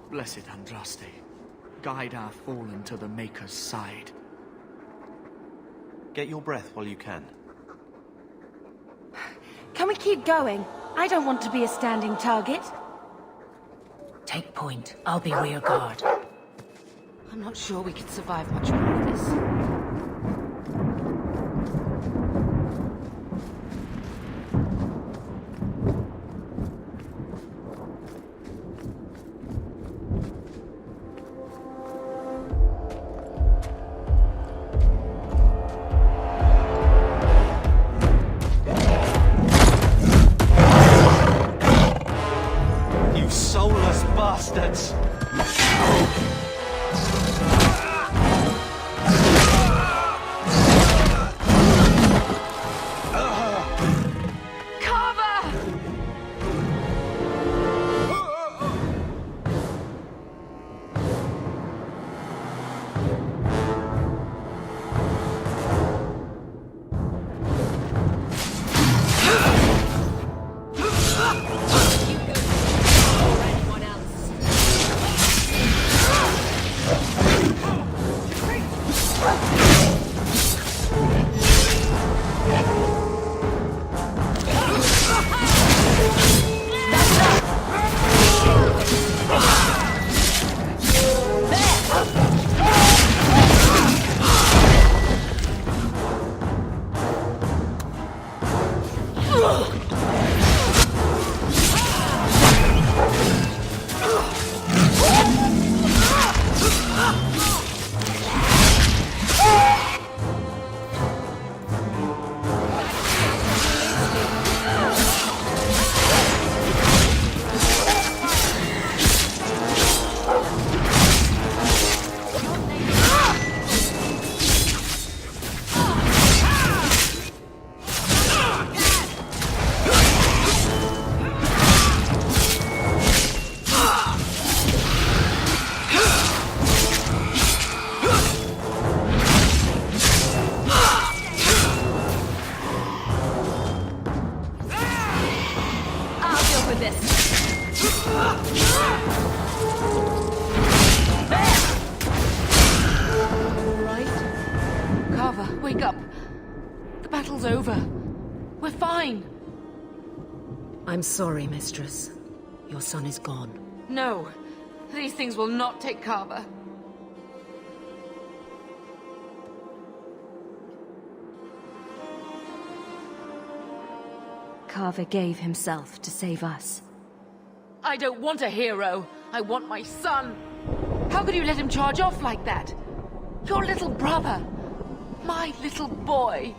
Blessed Andraste, guide our fallen to the Maker's side. Get your breath while you can. Can we keep going? I don't want to be a standing target. Take point. I'll be rear guard. I'm not sure we could survive much more of this. Bastards! Wake up. The battle's over. We're fine. I'm sorry, Mistress. Your son is gone. No. These things will not take Carver. Carver gave himself to save us. I don't want a hero. I want my son. How could you let him charge off like that? Your little brother. My little boy.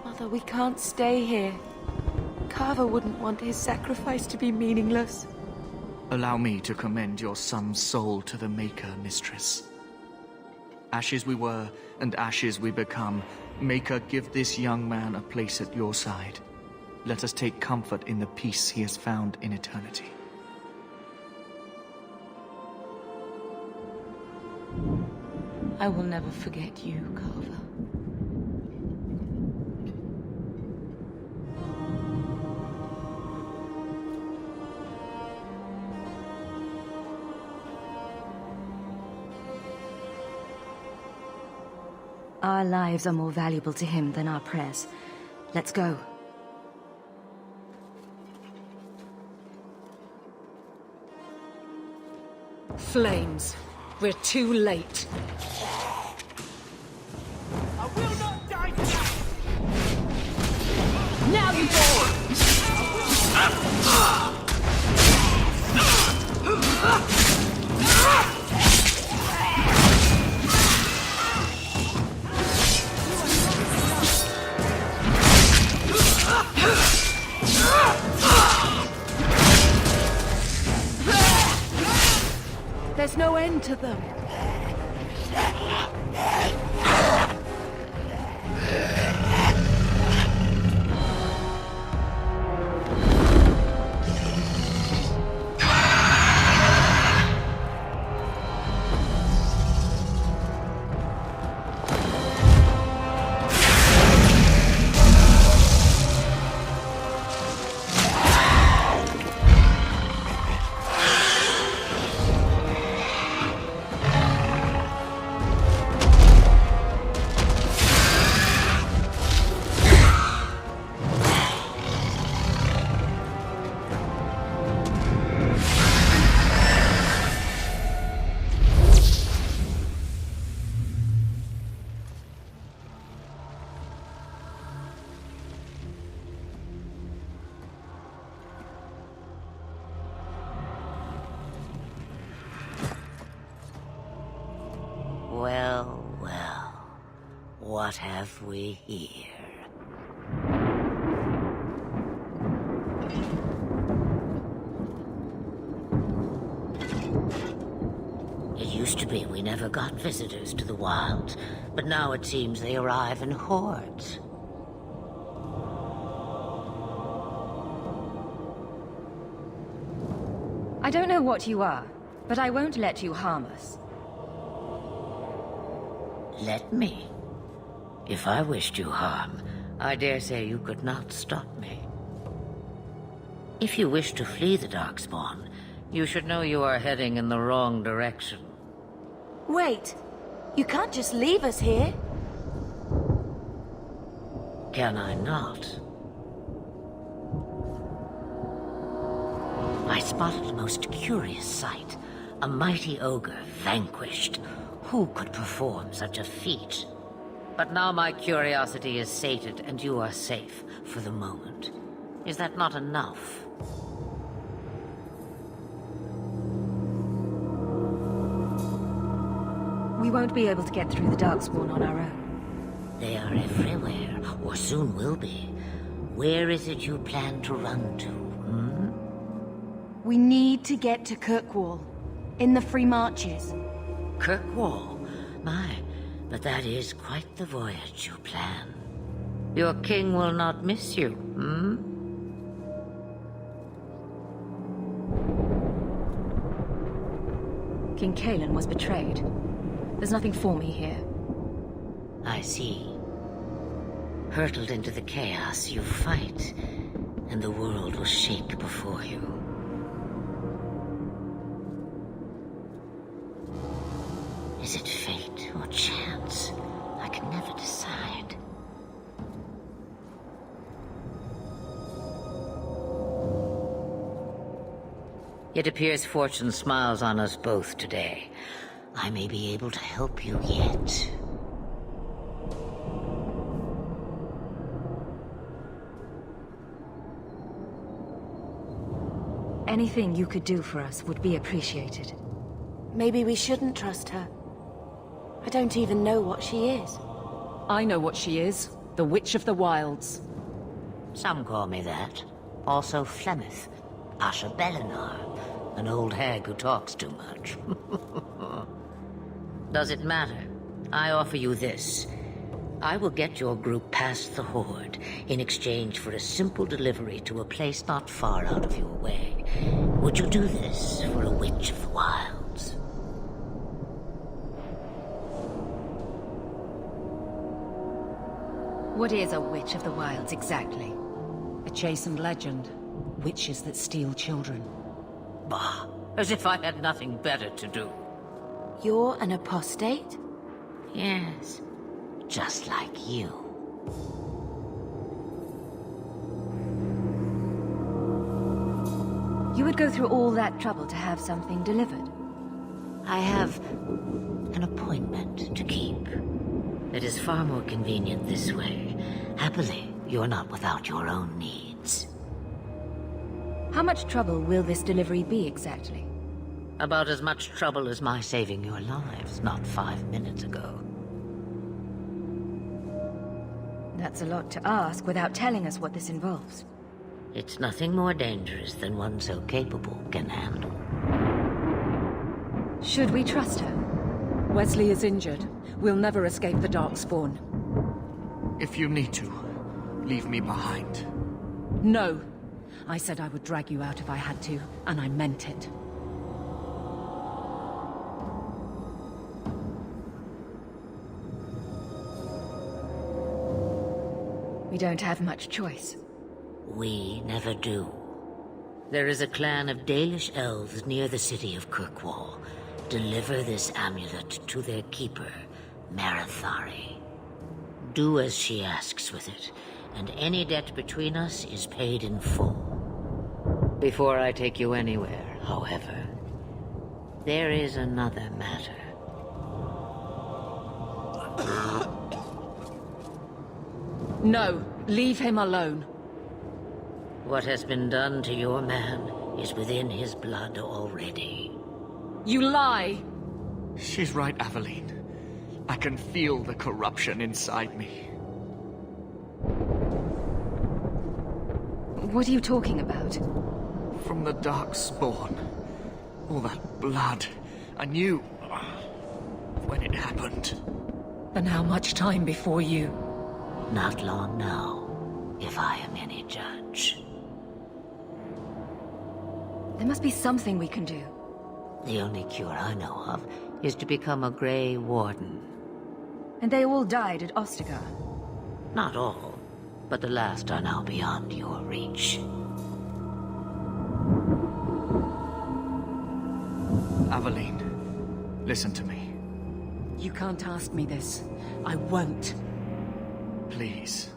Mother, we can't stay here. Carver wouldn't want his sacrifice to be meaningless. Allow me to commend your son's soul to the Maker, Mistress. Ashes we were, and ashes we become. Maker, give this young man a place at your side. Let us take comfort in the peace he has found in eternity. I will never forget you, Carver. Our lives are more valuable to him than our prayers. Let's go. Flames. We're too late. I will not die tonight! Now you There's no end to them. Well, well, what have we here? It used to be we never got visitors to the wilds, but now it seems they arrive in hordes. I don't know what you are, but I won't let you harm us. Let me. If I wished you harm, I dare say you could not stop me. If you wish to flee the Darkspawn, you should know you are heading in the wrong direction. Wait. You can't just leave us here. Can I not? I spotted a most curious sight. A mighty ogre vanquished. Who could perform such a feat? But now my curiosity is sated and you are safe for the moment. Is that not enough? We won't be able to get through the Darkspawn on our own. They are everywhere, or soon will be. Where is it you plan to run to, We need to get to Kirkwall. In the Free Marches. Kirkwall? My, but that is quite the voyage you plan. Your king will not miss you, King Cailan was betrayed. There's nothing for me here. I see. Hurtled into the chaos, you fight, and the world will shake before you. Is it fate or chance? I can never decide. It appears fortune smiles on us both today. I may be able to help you yet. Anything you could do for us would be appreciated. Maybe we shouldn't trust her. I don't even know what she is. I know what she is. The Witch of the Wilds. Some call me that. Also Flemeth, Asha Belinar, an old hag who talks too much. Does it matter? I offer you this. I will get your group past the Horde in exchange for a simple delivery to a place not far out of your way. Would you do this for a Witch of the Wilds? What is a Witch of the Wilds exactly? A chastened legend. Witches that steal children. Bah, as if I had nothing better to do. You're an apostate? Yes, just like you. You would go through all that trouble to have something delivered? I have an appointment to keep. It is far more convenient this way. Happily, you're not without your own needs. How much trouble will this delivery be exactly? About as much trouble as my saving your lives not 5 minutes ago. That's a lot to ask without telling us what this involves. It's nothing more dangerous than one so capable can handle. Should we trust her? Wesley is injured. We'll never escape the Darkspawn. If you need to, leave me behind. No. I said I would drag you out if I had to, and I meant it. We don't have much choice. We never do. There is a clan of Dalish elves near the city of Kirkwall. Deliver this amulet to their keeper, Marithari. Do as she asks with it, and any debt between us is paid in full. Before I take you anywhere, however, there is another matter. No, leave him alone. What has been done to your man is within his blood already. You lie! She's right, Aveline. I can feel the corruption inside me. What are you talking about? From the Darkspawn. All that blood. I knew when it happened. And how much time before you? Not long now, if I am any judge. There must be something we can do. The only cure I know of is to become a Grey Warden. And they all died at Ostagar. Not all, but the last are now beyond your reach. Aveline, listen to me. You can't ask me this. I won't. Please.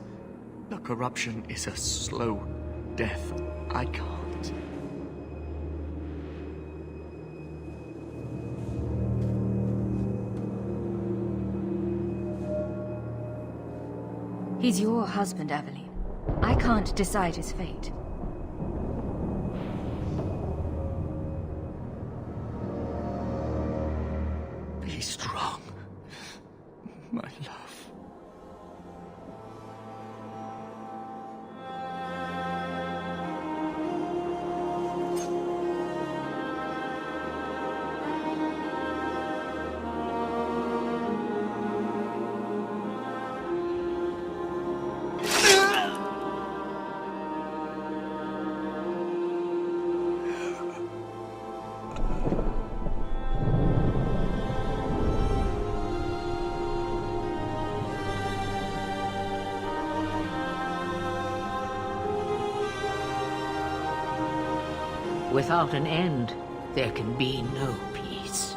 The corruption is a slow death. I can't. He's your husband, Aveline. I can't decide his fate. Be strong, my love. Without an end, there can be no peace.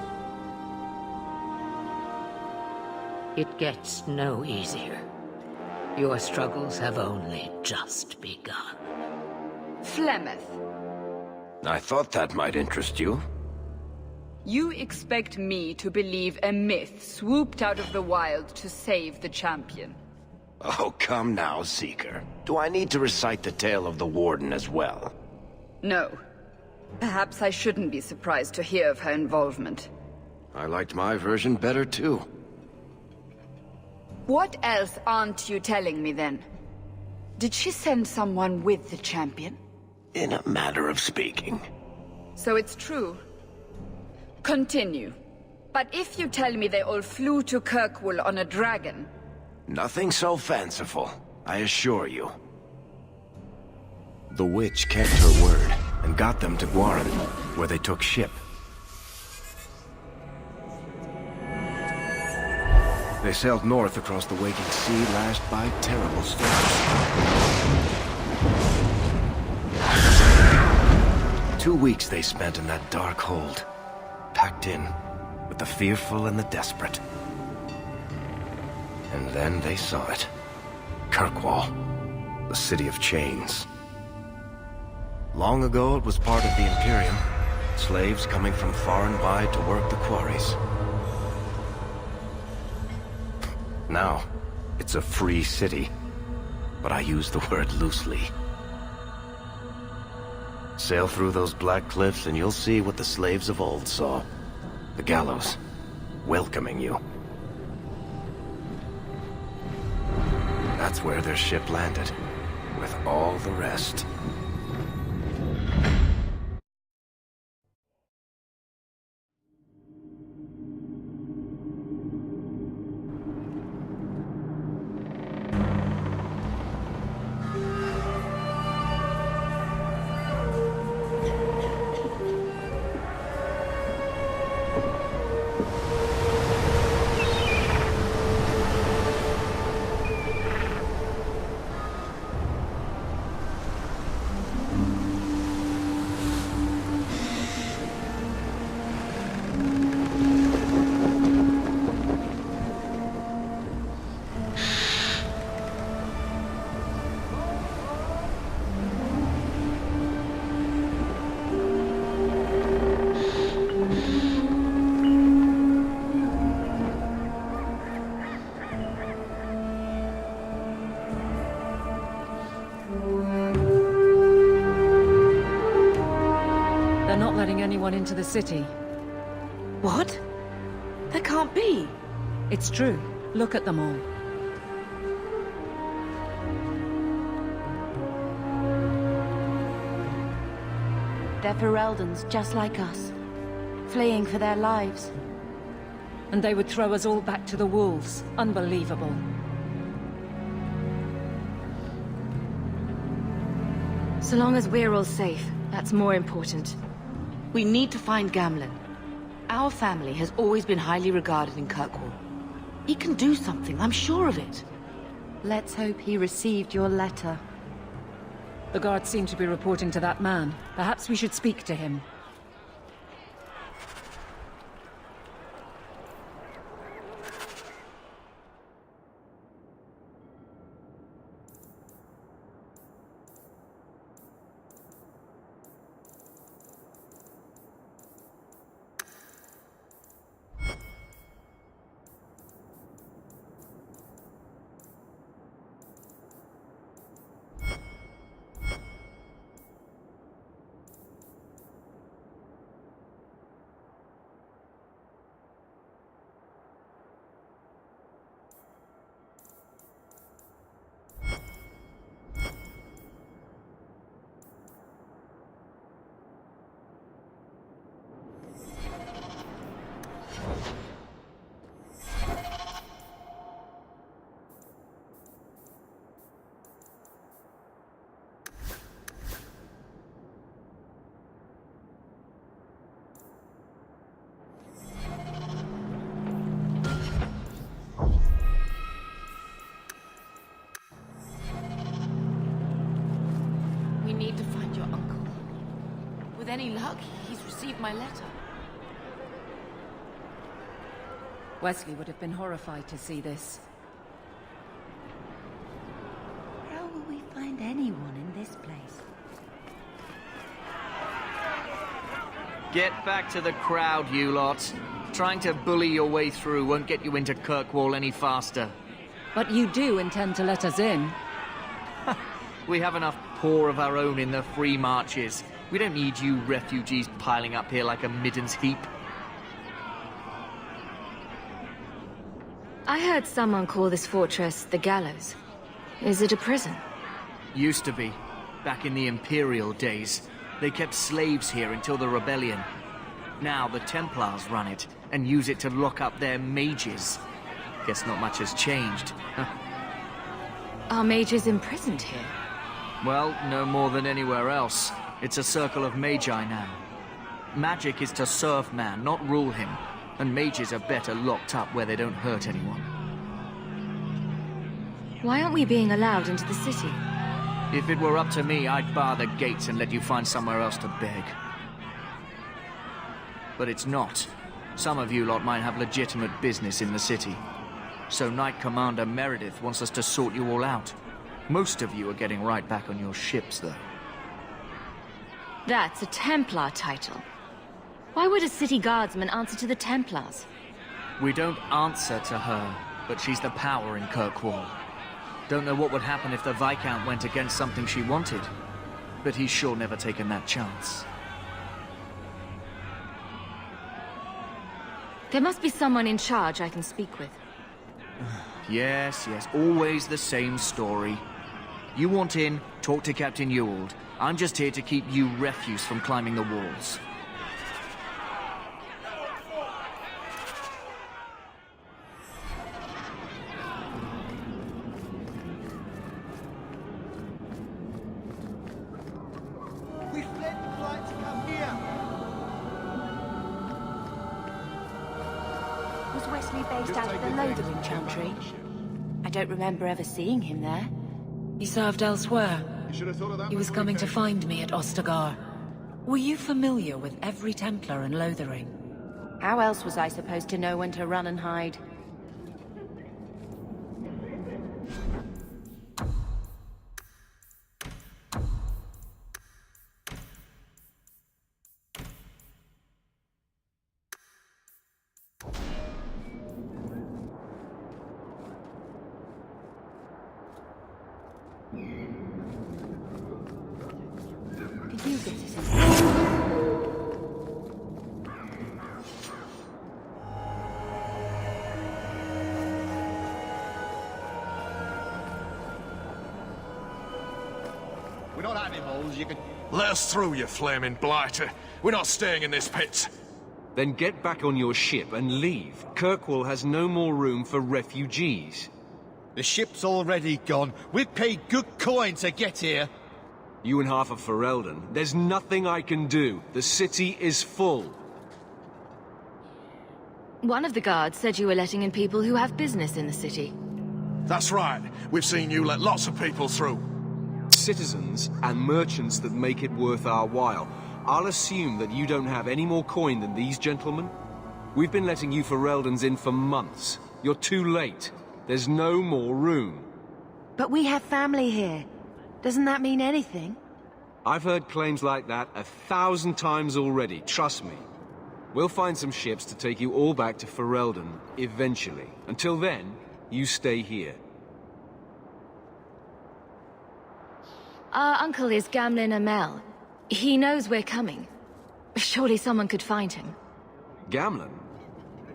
It gets no easier. Your struggles have only just begun. Flemeth, I thought that might interest you. you expect me to believe a myth swooped out of the wild to save the champion? Oh, come now, Seeker. Do I need to recite the tale of the Warden as well? No. Perhaps I shouldn't be surprised to hear of her involvement. I liked my version better, too. What else aren't you telling me, then? Did she send someone with the champion? In a manner of speaking. So it's true. Continue. But if you tell me they all flew to Kirkwall on a dragon... Nothing so fanciful, I assure you. The witch kept her word, and got them to Guaran, where they took ship. They sailed north across the waking sea, lashed by terrible storms. 2 weeks they spent in that dark hold, packed in with the fearful and the desperate. And then they saw it. Kirkwall, the city of chains. Long ago it was part of the Imperium. Slaves coming from far and wide to work the quarries. Now, it's a free city. But I use the word loosely. Sail through those black cliffs and you'll see what the slaves of old saw. The gallows, welcoming you. That's where their ship landed, with all the rest. Anyone into the city. What? There can't be. It's true. Look at them all. They're Fereldans, just like us. Fleeing for their lives. And they would throw us all back to the wolves. Unbelievable. So long as we're all safe, that's more important. We need to find Gamlen. Our family has always been highly regarded in Kirkwall. He can do something, I'm sure of it. Let's hope he received your letter. The guards seem to be reporting to that man. Perhaps we should speak to him. We need to find your uncle. With any luck, he's received my letter. Wesley would have been horrified to see this. How will we find anyone in this place? Get back to the crowd, you lot. Trying to bully your way through won't get you into Kirkwall any faster. But you do intend to let us in. We have enough poor of our own in the free marches. We don't need you refugees piling up here like a middens heap. I heard someone call this fortress the Gallows. Is it a prison? Used to be. Back in the Imperial days. They kept slaves here until the rebellion. Now the Templars run it, and use it to lock up their mages. Guess not much has changed. Are mages imprisoned here? Well, no more than anywhere else. It's a circle of magi now. Magic is to serve man, not rule him. And mages are better locked up where they don't hurt anyone. Why aren't we being allowed into the city? If it were up to me, I'd bar the gates and let you find somewhere else to beg. But it's not. Some of you lot might have legitimate business in the city. So Knight Commander Meredith wants us to sort you all out. Most of you are getting right back on your ships, though. That's a Templar title. Why would a city guardsman answer to the Templars? We don't answer to her, but she's the power in Kirkwall. Don't know what would happen if the Viscount went against something she wanted, but he's sure never taken that chance. There must be someone in charge I can speak with. Yes, always the same story. You want in, talk to Captain Ewald. I'm just here to keep you refuse from climbing the walls. We fled the flight to come here. Was Wesley based out of the Lothering Chantry? I don't remember ever seeing him there. He served elsewhere. He was coming to find me at Ostagar. Were you familiar with every Templar in Lothering? How else was I supposed to know when to run and hide? Did you get it? We're not animals, you can... Let us through, you flaming blighter. We're not staying in this pit. Then get back on your ship and leave. Kirkwall has no more room for refugees. The ship's already gone. We've paid good coin to get here. You and half of Ferelden. There's nothing I can do. The city is full. One of the guards said you were letting in people who have business in the city. That's right. We've seen you let lots of people through. Citizens and merchants that make it worth our while. I'll assume that you don't have any more coin than these gentlemen. We've been letting you Fereldans in for months. You're too late. There's no more room. But we have family here. Doesn't that mean anything? I've heard claims like that 1,000 times already, trust me. We'll find some ships to take you all back to Ferelden, eventually. Until then, you stay here. Our uncle is Gamlen Amel. He knows we're coming. Surely someone could find him. Gamlen?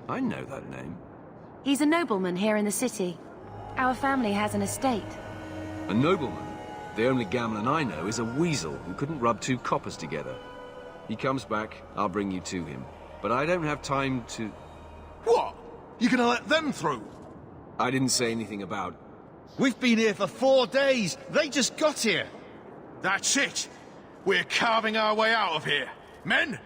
I know that name. He's a nobleman here in the city. Our family has an estate. A nobleman? The only Gamlen I know is a weasel who couldn't rub two coppers together. He comes back, I'll bring you to him. But I don't have time to... What? You gonna let them through? I didn't say anything about... We've been here for 4 days. They just got here. That's it. We're carving our way out of here. Men?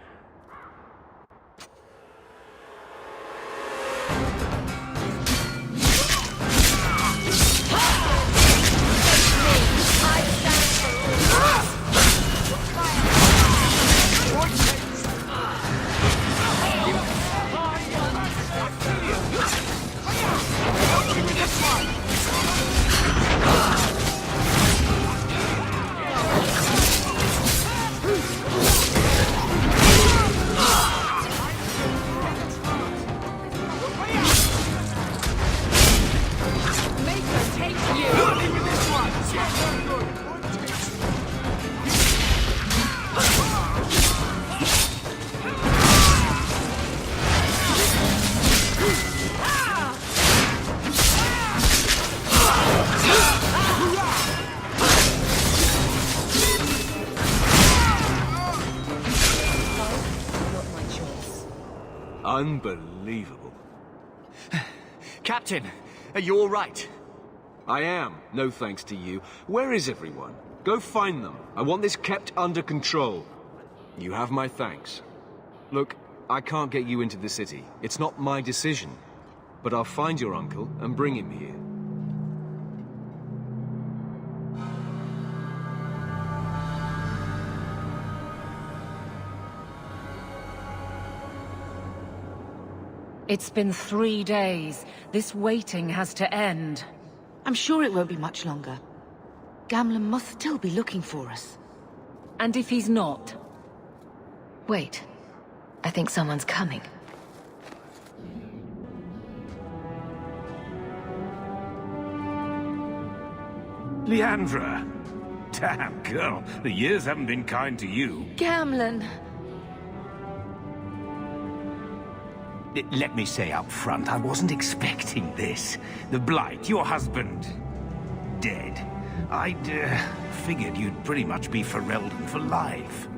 Unbelievable. Captain, are you all right? I am, no thanks to you. Where is everyone? Go find them. I want this kept under control. You have my thanks. Look, I can't get you into the city. It's not my decision. But I'll find your uncle and bring him here. It's been 3 days. This waiting has to end. I'm sure it won't be much longer. Gamlen must still be looking for us. And if he's not? Wait. I think someone's coming. Leandra! Damn, girl, the years haven't been kind to you. Gamlen. Let me say up front, I wasn't expecting this. The Blight, your husband, dead. I'd figured you'd pretty much be Ferelden for life.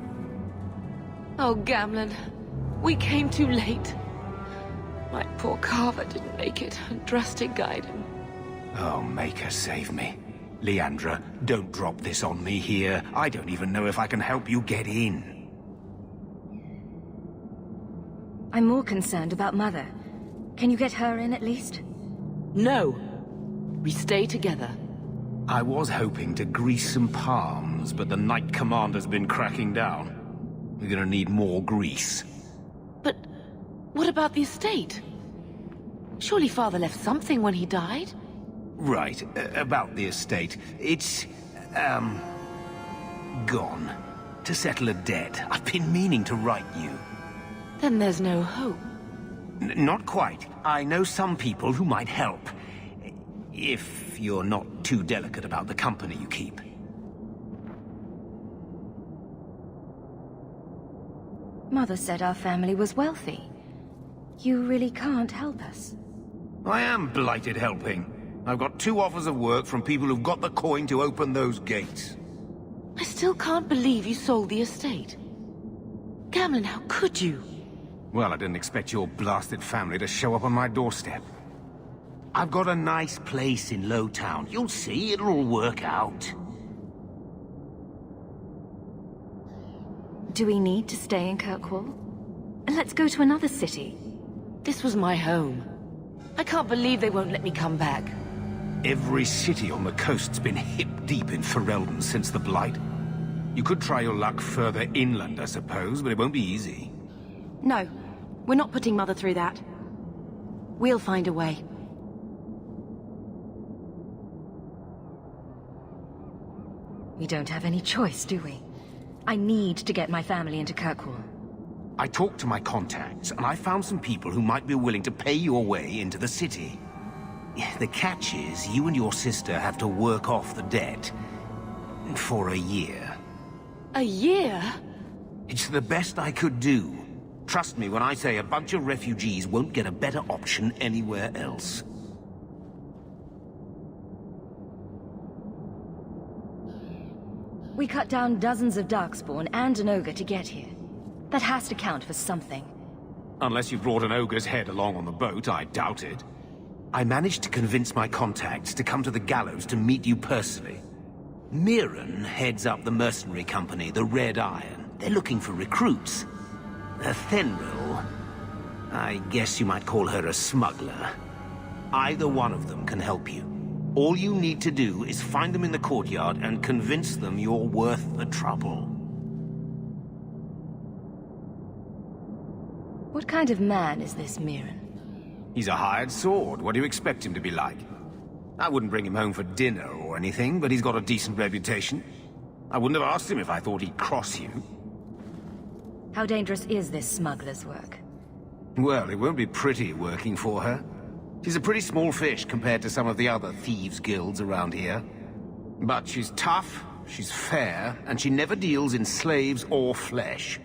Oh, Gamlen. We came too late. My poor Carver didn't make it, and Drastic guide him. Oh, Maker, save me. Leandra, don't drop this on me here. I don't even know if I can help you get in. I'm more concerned about Mother. Can you get her in at least? No. We stay together. I was hoping to grease some palms, but the Knight Commander's been cracking down. We're gonna need more grease. But what about the estate? Surely Father left something when he died? Right, about the estate. It's, gone. To settle a debt. I've been meaning to write you. Then there's no hope. Not quite. I know some people who might help. If you're not too delicate about the company you keep. Mother said our family was wealthy. You really can't help us. I am blighted helping. I've got 2 offers of work from people who've got the coin to open those gates. I still can't believe you sold the estate. Gamlen, how could you? Well, I didn't expect your blasted family to show up on my doorstep. I've got a nice place in Lowtown. You'll see, it'll all work out. Do we need to stay in Kirkwall? Let's go to another city. This was my home. I can't believe they won't let me come back. Every city on the coast's been hip-deep in Ferelden since the Blight. You could try your luck further inland, I suppose, but it won't be easy. No, we're not putting Mother through that. We'll find a way. We don't have any choice, do we? I need to get my family into Kirkwall. I talked to my contacts, and I found some people who might be willing to pay your way into the city. The catch is, you and your sister have to work off the debt. For a year. A year? It's the best I could do. Trust me when I say a bunch of refugees won't get a better option anywhere else. We cut down dozens of Darkspawn and an ogre to get here. That has to count for something. Unless you brought an ogre's head along on the boat, I doubt it. I managed to convince my contacts to come to the gallows to meet you personally. Mirren heads up the mercenary company, the Red Iron. They're looking for recruits. Fenrir, I guess you might call her a smuggler. Either one of them can help you. All you need to do is find them in the courtyard and convince them you're worth the trouble. What kind of man is this Mirren? He's a hired sword. What do you expect him to be like? I wouldn't bring him home for dinner or anything, but he's got a decent reputation. I wouldn't have asked him if I thought he'd cross you. How dangerous is this smuggler's work? Well, it won't be pretty working for her. She's a pretty small fish compared to some of the other thieves' guilds around here. But she's tough, she's fair, and she never deals in slaves or flesh.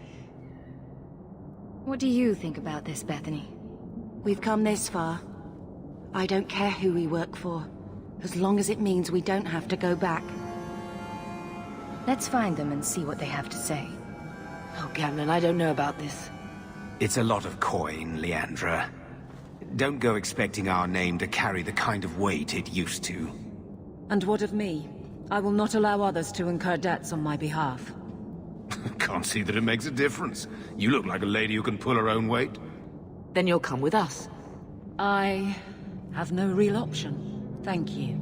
What do you think about this, Bethany? We've come this far. I don't care who we work for, as long as it means we don't have to go back. Let's find them and see what they have to say. Oh, Gamlen, I don't know about this. It's a lot of coin, Leandra. Don't go expecting our name to carry the kind of weight it used to. And what of me? I will not allow others to incur debts on my behalf. Can't see that it makes a difference. You look like a lady who can pull her own weight. Then you'll come with us. I have no real option. Thank you.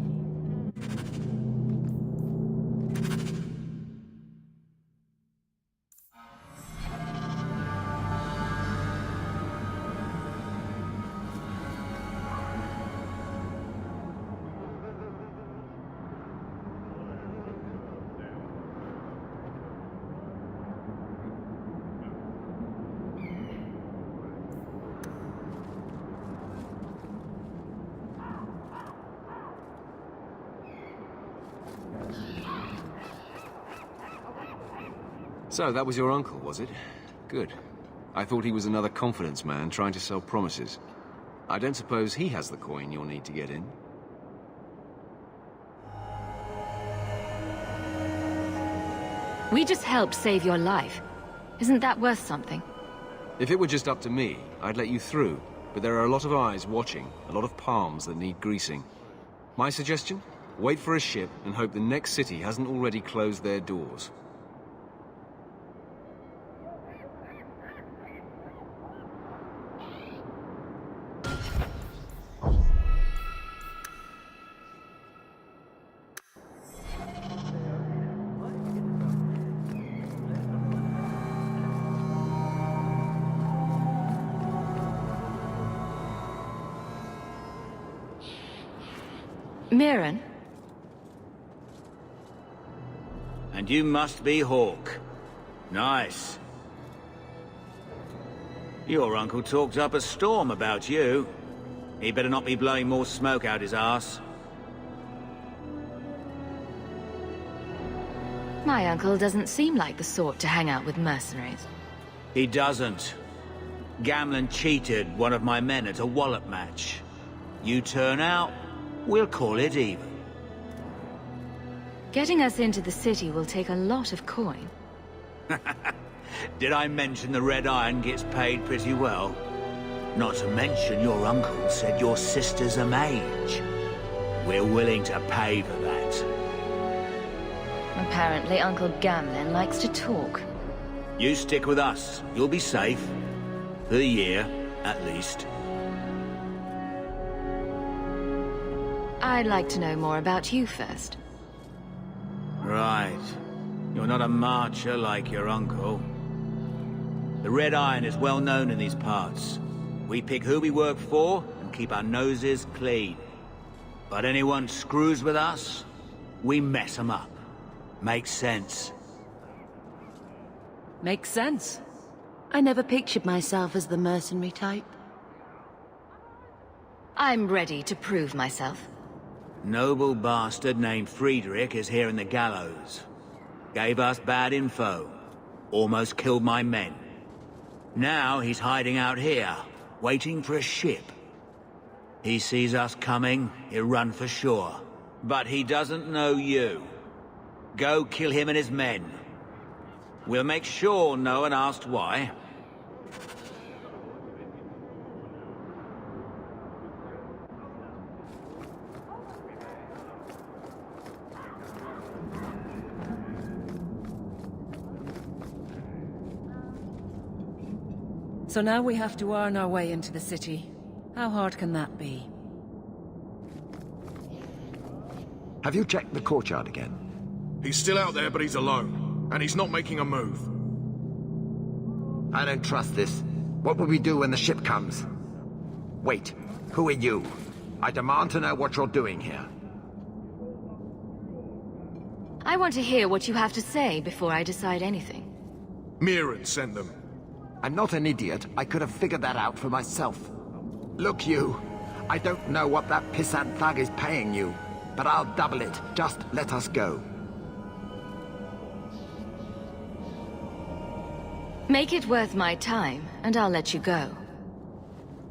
So, that was your uncle, was it? Good. I thought he was another confidence man trying to sell promises. I don't suppose he has the coin you'll need to get in. We just helped save your life. Isn't that worth something? If it were just up to me, I'd let you through. But there are a lot of eyes watching, a lot of palms that need greasing. My suggestion? Wait for a ship and hope the next city hasn't already closed their doors. Mirren? And you must be Hawke. Nice. Your uncle talked up a storm about you. He better not be blowing more smoke out his arse. My uncle doesn't seem like the sort to hang out with mercenaries. He doesn't. Gamlen cheated one of my men at a wallop match. You turn out, we'll call it even. Getting us into the city will take a lot of coin. Did I mention the Red Iron gets paid pretty well? Not to mention your uncle said your sister's a mage. We're willing to pay for that. Apparently Uncle Gamlen likes to talk. You stick with us. You'll be safe. For the year, at least. I'd like to know more about you first. Right. You're not a marcher like your uncle. The Red Iron is well known in these parts. We pick who we work for and keep our noses clean. But anyone screws with us, we mess them up. Makes sense. Makes sense. I never pictured myself as the mercenary type. I'm ready to prove myself. Noble bastard named Friedrich is here in the gallows. Gave us bad info. Almost killed my men. Now he's hiding out here, waiting for a ship. He sees us coming, he'll run for sure. But he doesn't know you. Go kill him and his men. We'll make sure no one asked why. So now we have to earn our way into the city. How hard can that be? Have you checked the courtyard again? He's still out there, but he's alone. And he's not making a move. I don't trust this. What will we do when the ship comes? Wait, who are you? I demand to know what you're doing here. I want to hear what you have to say before I decide anything. Mirren sent them. I'm not an idiot. I could have figured that out for myself. Look, you. I don't know what that pissant thug is paying you, but I'll double it. Just let us go. Make it worth my time, and I'll let you go.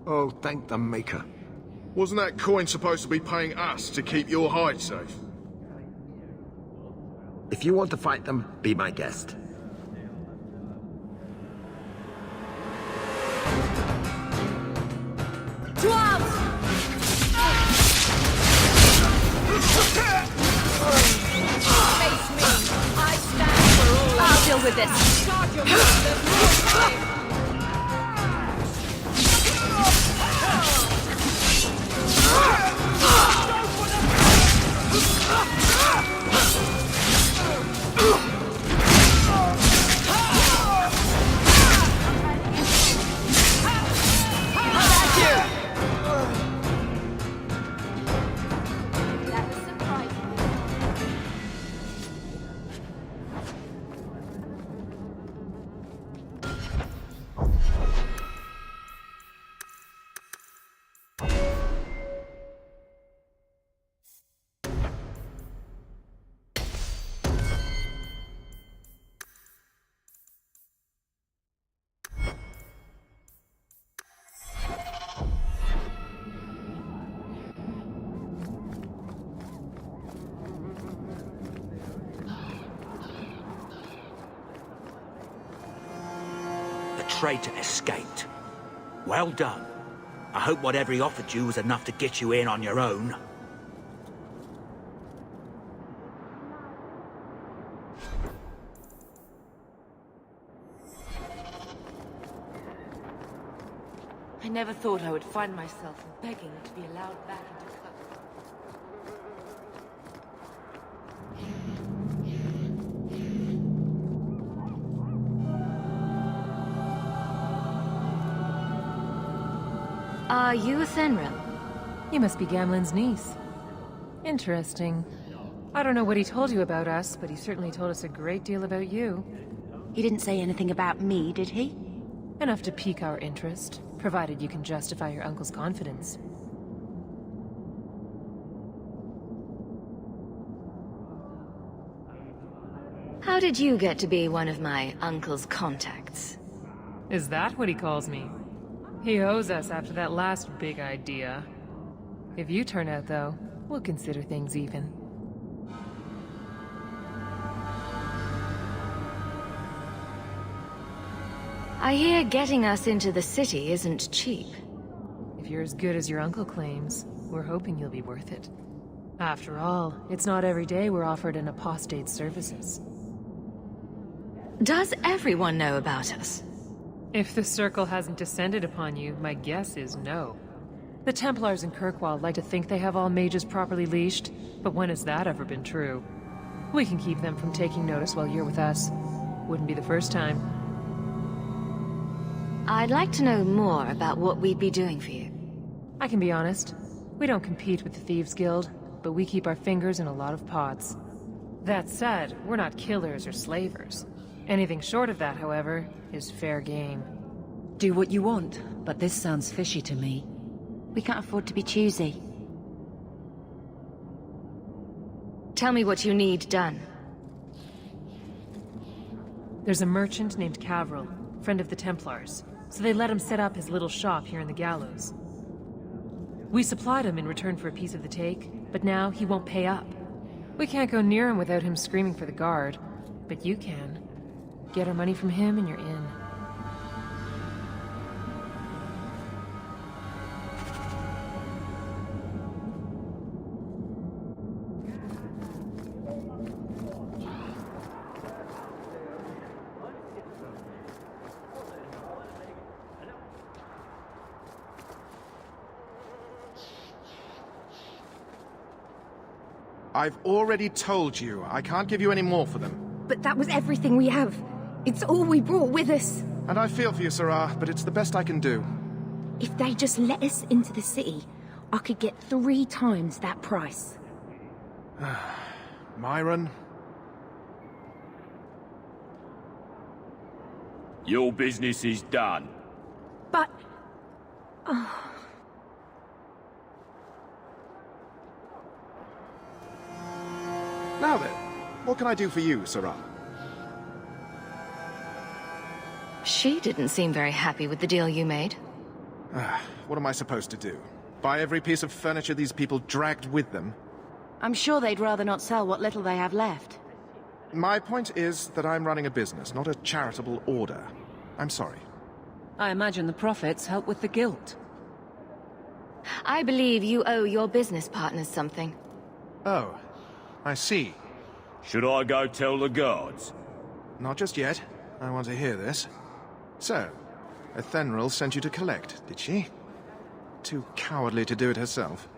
Oh, thank the Maker. Wasn't that coin supposed to be paying us to keep your hide safe? If you want to fight them, be my guest. To arms! Face me! I stand for all. I'll deal with this. Charge your monsters. traitor escaped. Well done. I hope whatever he offered you was enough to get you in on your own. I never thought I would find myself begging to be allowed back into Kirkwall. Are you a Thenril? You must be Gamlen's niece. Interesting. I don't know what he told you about us, but he certainly told us a great deal about you. He didn't say anything about me, did he? Enough to pique our interest, provided you can justify your uncle's confidence. How did you get to be one of my uncle's contacts? Is that what he calls me? He owes us after that last big idea. If you turn out, though, we'll consider things even. I hear getting us into the city isn't cheap. If you're as good as your uncle claims, we're hoping you'll be worth it. After all, it's not every day we're offered an apostate's services. Does everyone know about us? If the Circle hasn't descended upon you, my guess is no. The Templars in Kirkwall like to think they have all mages properly leashed, but when has that ever been true? We can keep them from taking notice while you're with us. Wouldn't be the first time. I'd like to know more about what we'd be doing for you. I can be honest. We don't compete with the Thieves Guild, but we keep our fingers in a lot of pots. That said, we're not killers or slavers. Anything short of that, however, is fair game. Do what you want, but this sounds fishy to me. We can't afford to be choosy. Tell me what you need done. There's a merchant named Cavril, friend of the Templars, so they let him set up his little shop here in the Gallows. We supplied him in return for a piece of the take, but now he won't pay up. We can't go near him without him screaming for the guard, but you can. Get our money from him and you're in. I've already told you, I can't give you any more for them. But that was everything we have. It's all we brought with us. And I feel for you, Sirrah, but it's the best I can do. If they just let us into the city, I could get 3 times that price. Myron? Your business is done. But... Now then, what can I do for you, Sirrah? She didn't seem very happy with the deal you made. What am I supposed to do? Buy every piece of furniture these people dragged with them? I'm sure they'd rather not sell what little they have left. My point is that I'm running a business, not a charitable order. I'm sorry. I imagine the profits help with the guilt. I believe you owe your business partners something. Oh, I see. Should I go tell the guards? Not just yet. I want to hear this. So, Ethenril sent you to collect, did she? Too cowardly to do it herself.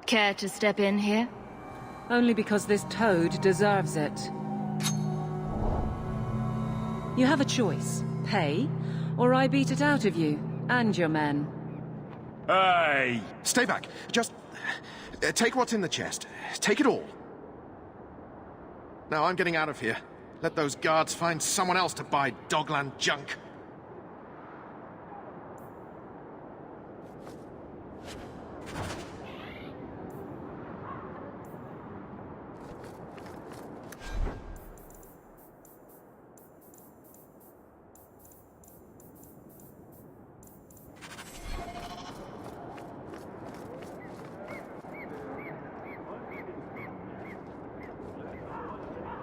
Care to step in here? Only because this toad deserves it. You have a choice. Pay, or I beat it out of you, and your men. Hey! Stay back. Just... take what's in the chest. Take it all. Now I'm getting out of here. Let those guards find someone else to buy Dogland junk.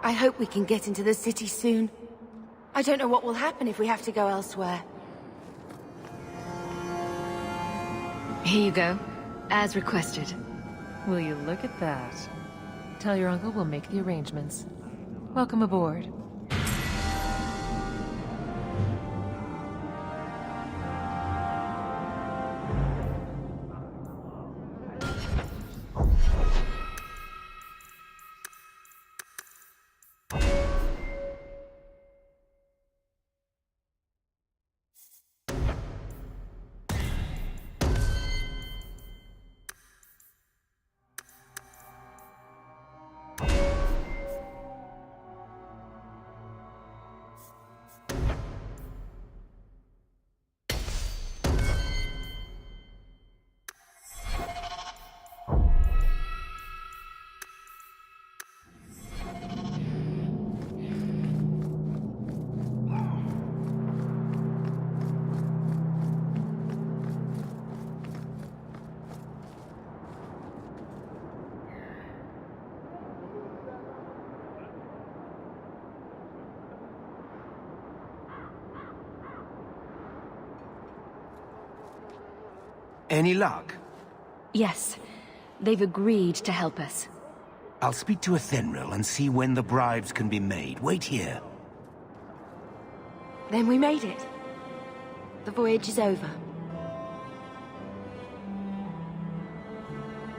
I hope we can get into the city soon. I don't know what will happen if we have to go elsewhere. Here you go, as requested. Will you look at that? Tell your uncle we'll make the arrangements. Welcome aboard. Any luck? Yes, they've agreed to help us. I'll speak to Ethenril and see when the bribes can be made. Wait here. Then we made it. The voyage is over.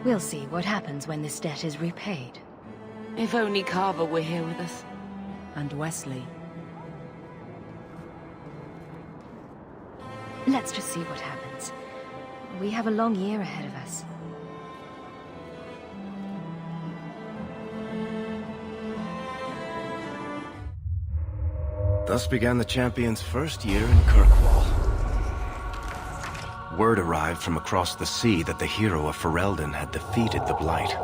We'll see what happens when this debt is repaid. If only Carver were here with us. And Wesley. Let's just see what happens. We have a long year ahead of us. Thus began the champion's first year in Kirkwall. Word arrived from across the sea that the hero of Ferelden had defeated the Blight.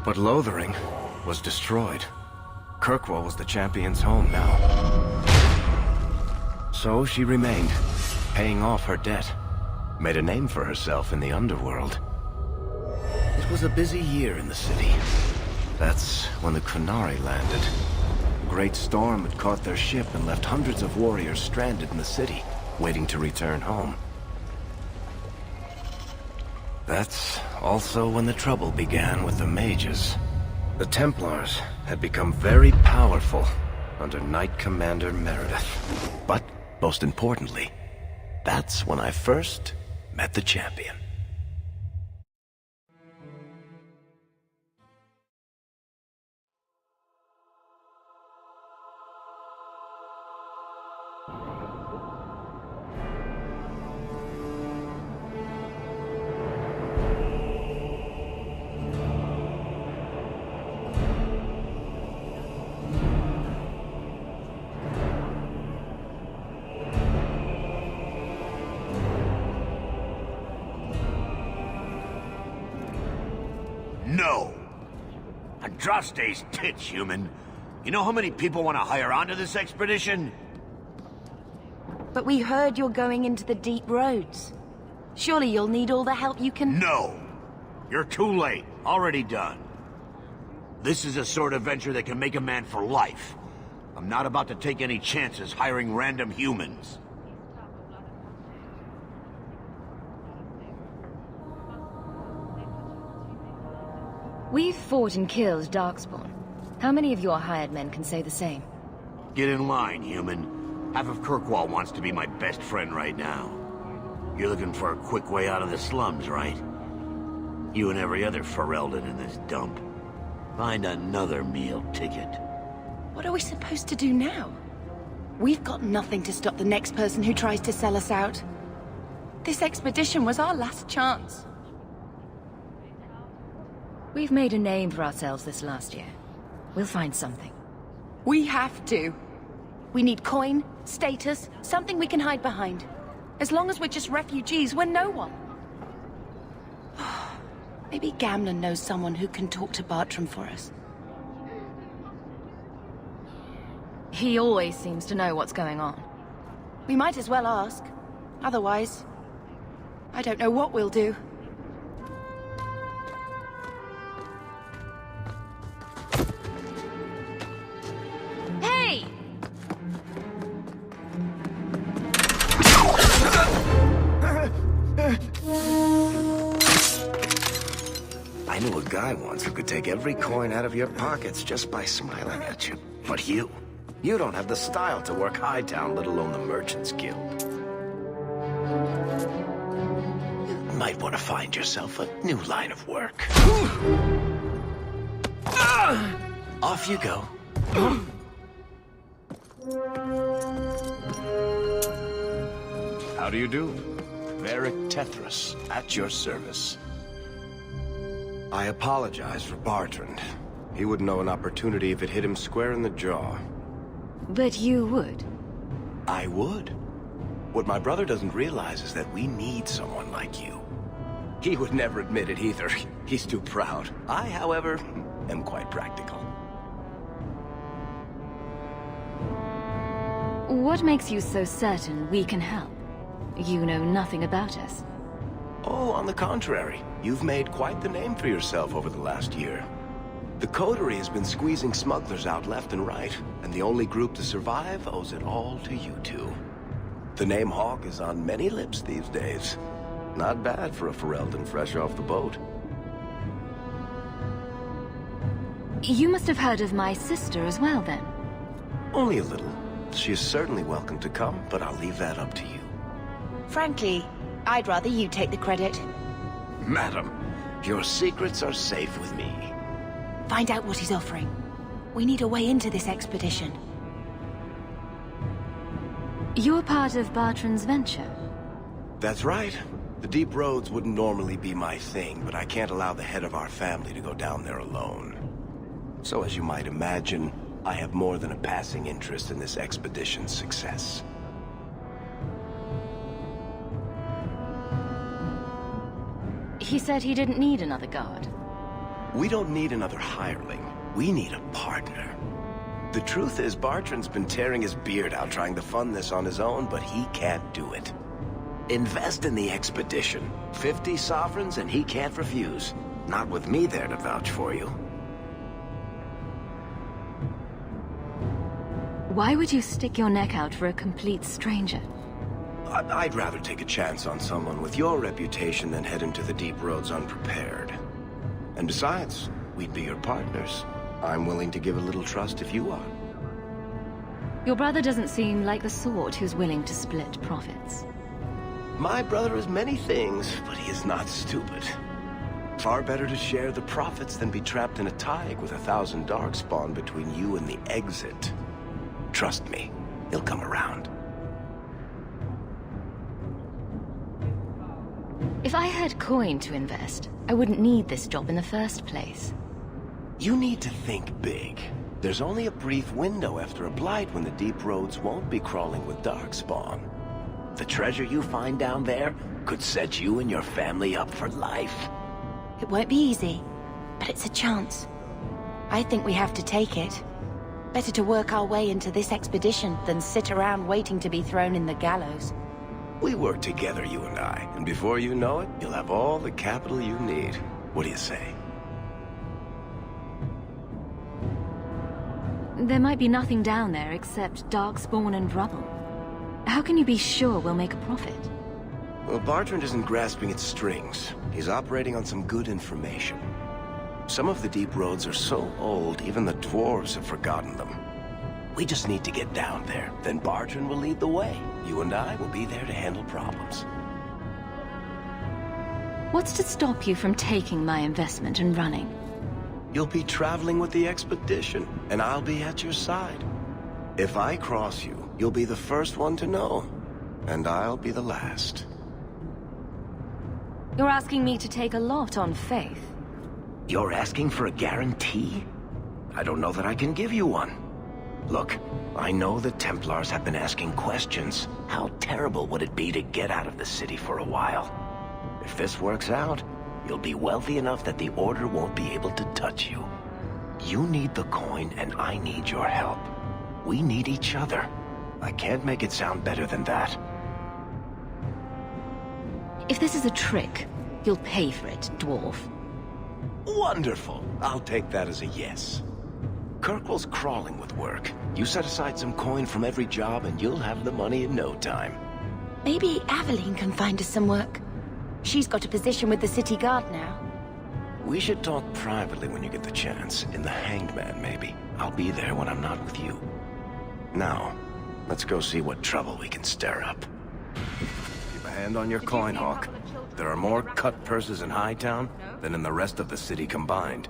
But Lothering was destroyed. Kirkwall was the champion's home now. So she remained, paying off her debt. Made a name for herself in the underworld. It was a busy year in the city. That's when the Qunari landed. A great storm had caught their ship and left hundreds of warriors stranded in the city, waiting to return home. That's also when the trouble began with the mages. The Templars had become very powerful under Knight Commander Meredith. But, most importantly, that's when I first met the champion. No! Andraste's tits, human. You know how many people want to hire onto this expedition? But we heard you're going into the deep roads. Surely you'll need all the help you can... No! You're too late. Already done. This is a sort of venture that can make a man for life. I'm not about to take any chances hiring random humans. We've fought and killed Darkspawn. How many of your hired men can say the same? Get in line, human. Half of Kirkwall wants to be my best friend right now. You're looking for a quick way out of the slums, right? You and every other Ferelden in this dump. Find another meal ticket. What are we supposed to do now? We've got nothing to stop the next person who tries to sell us out. This expedition was our last chance. We've made a name for ourselves this last year. We'll find something. We have to. We need coin, status, something we can hide behind. As long as we're just refugees, we're no one. Maybe Gamlen knows someone who can talk to Bartram for us. He always seems to know what's going on. We might as well ask. Otherwise, I don't know what we'll do. I knew a guy once who could take every coin out of your pockets just by smiling at you. But you don't have the style to work Hightown, let alone the Merchants Guild. You might want to find yourself a new line of work. Off you go. How do you do? Varric Tethras, at your service. I apologize for Bartrand. He wouldn't know an opportunity if it hit him square in the jaw. But you would? I would. What my brother doesn't realize is that we need someone like you. He would never admit it either. He's too proud. I, however, am quite practical. What makes you so certain we can help? You know nothing about us. Oh, on the contrary. You've made quite the name for yourself over the last year. The Coterie has been squeezing smugglers out left and right, and the only group to survive owes it all to you two. The name Hawke is on many lips these days. Not bad for a Ferelden fresh off the boat. You must have heard of my sister as well, then? Only a little. She is certainly welcome to come, but I'll leave that up to you. Frankly, I'd rather you take the credit. Madam, your secrets are safe with me. Find out what he's offering. We need a way into this expedition. You're part of Bartrand's venture? That's right. The deep roads wouldn't normally be my thing, but I can't allow the head of our family to go down there alone. So as you might imagine, I have more than a passing interest in this expedition's success. He said he didn't need another guard. We don't need another hireling. We need a partner. The truth is, Bartrand's been tearing his beard out trying to fund this on his own, but he can't do it. Invest in the expedition. 50 sovereigns and he can't refuse. Not with me there to vouch for you. Why would you stick your neck out for a complete stranger? I'd rather take a chance on someone with your reputation than head into the deep roads unprepared. And besides, we'd be your partners. I'm willing to give a little trust if you are. Your brother doesn't seem like the sort who's willing to split profits. My brother is many things, but he is not stupid. Far better to share the profits than be trapped in a tide with 1,000 Darkspawn between you and the exit. Trust me, he'll come around. If I had coin to invest, I wouldn't need this job in the first place. You need to think big. There's only a brief window after a blight when the deep roads won't be crawling with Darkspawn. The treasure you find down there could set you and your family up for life. It won't be easy, but it's a chance. I think we have to take it. Better to work our way into this expedition than sit around waiting to be thrown in the gallows. We work together, you and I, and before you know it, you'll have all the capital you need. What do you say? There might be nothing down there except Darkspawn and rubble. How can you be sure we'll make a profit? Well, Bartrand isn't grasping at strings. He's operating on some good information. Some of the deep roads are so old, even the dwarves have forgotten them. We just need to get down there. Then Bartrand will lead the way. You and I will be there to handle problems. What's to stop you from taking my investment and running? You'll be traveling with the expedition, and I'll be at your side. If I cross you, you'll be the first one to know, and I'll be the last. You're asking me to take a lot on faith. You're asking for a guarantee? I don't know that I can give you one. Look, I know the Templars have been asking questions. How terrible would it be to get out of the city for a while? If this works out, you'll be wealthy enough that the Order won't be able to touch you. You need the coin, and I need your help. We need each other. I can't make it sound better than that. If this is a trick, you'll pay for it, dwarf. Wonderful! I'll take that as a yes. Kirkwall's crawling with work. You set aside some coin from every job and you'll have the money in no time. Maybe Aveline can find us some work. She's got a position with the city guard now. We should talk privately when you get the chance. In the Hanged Man, maybe. I'll be there when I'm not with you. Now, let's go see what trouble we can stir up. Keep a hand on your coin, Hawk. There are more cut purses in Hightown than in the rest of the city combined.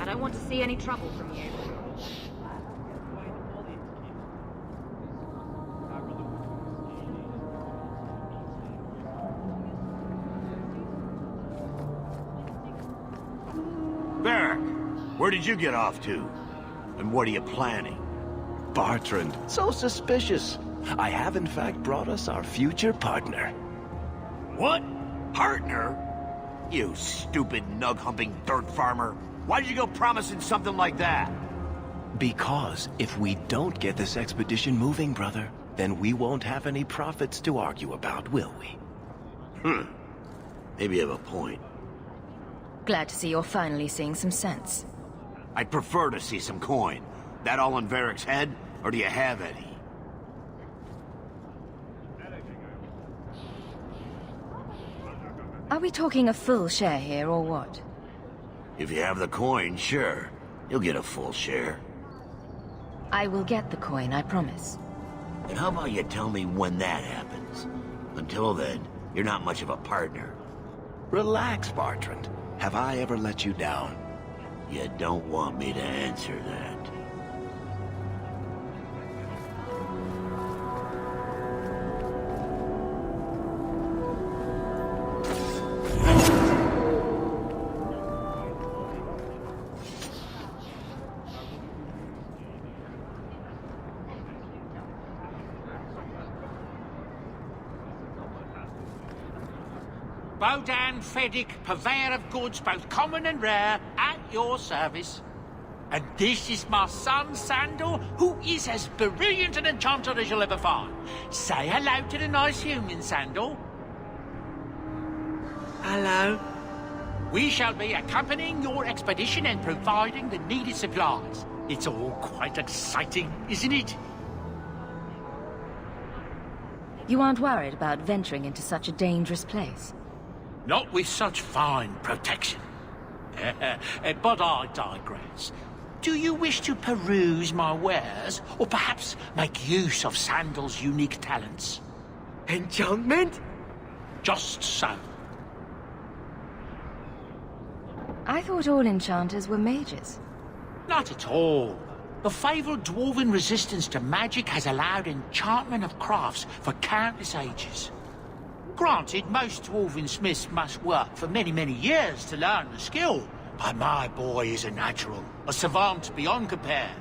I don't want to see any trouble from you. Varric, where did you get off to? And what are you planning? Bartrand, so suspicious. I have in fact brought us our future partner. What? Partner? You stupid nug-humping dirt farmer. Why did you go promising something like that? Because if we don't get this expedition moving, brother, then we won't have any profits to argue about, will we? Maybe you have a point. Glad to see you're finally seeing some sense. I'd prefer to see some coin. That all in Varric's head, or do you have any? Are we talking a full share here, or what? If you have the coin, sure. You'll get a full share. I will get the coin, I promise. And how about you tell me when that happens? Until then, You're not much of a partner. Relax, Bartrand. Have I ever let you down? You don't want me to answer that. Bodan Feddick, purveyor of goods both common and rare, at your service. And this is my son, Sandor, who is as brilliant an enchanter as you'll ever find. Say hello to the nice human, Sandor. Hello. We shall be accompanying your expedition and providing the needed supplies. It's all quite exciting, isn't it? You aren't worried about venturing into such a dangerous place? Not with such fine protection. But I digress. Do you wish to peruse my wares, or perhaps make use of Sandal's unique talents? Enchantment? Just so. I thought all enchanters were mages. Not at all. The fabled dwarven resistance to magic has allowed enchantment of crafts for countless ages. Granted, most dwarven smiths must work for many, many years to learn the skill, but my boy is a natural, a savant beyond compare.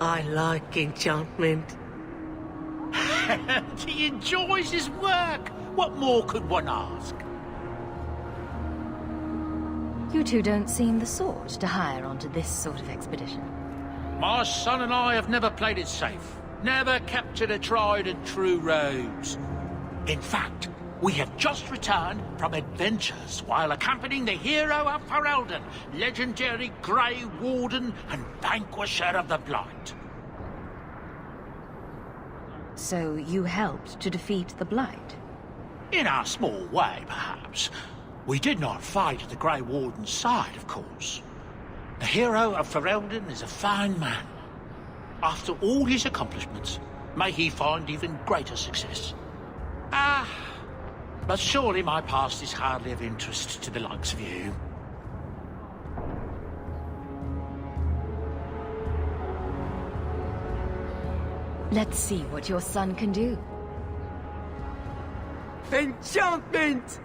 I like enchantment. He enjoys his work. What more could one ask? You two don't seem the sort to hire onto this sort of expedition. My son and I have never played it safe. Never captured a tried and true roads. In fact, we have just returned from adventures while accompanying the hero of Ferelden, legendary Grey Warden and vanquisher of the Blight. So you helped to defeat the Blight? In our small way, perhaps. We did not fight at the Grey Warden's side, of course. The hero of Ferelden is a fine man. After all his accomplishments, may he find even greater success. But surely my past is hardly of interest to the likes of you. Let's see what your son can do. Enchantment!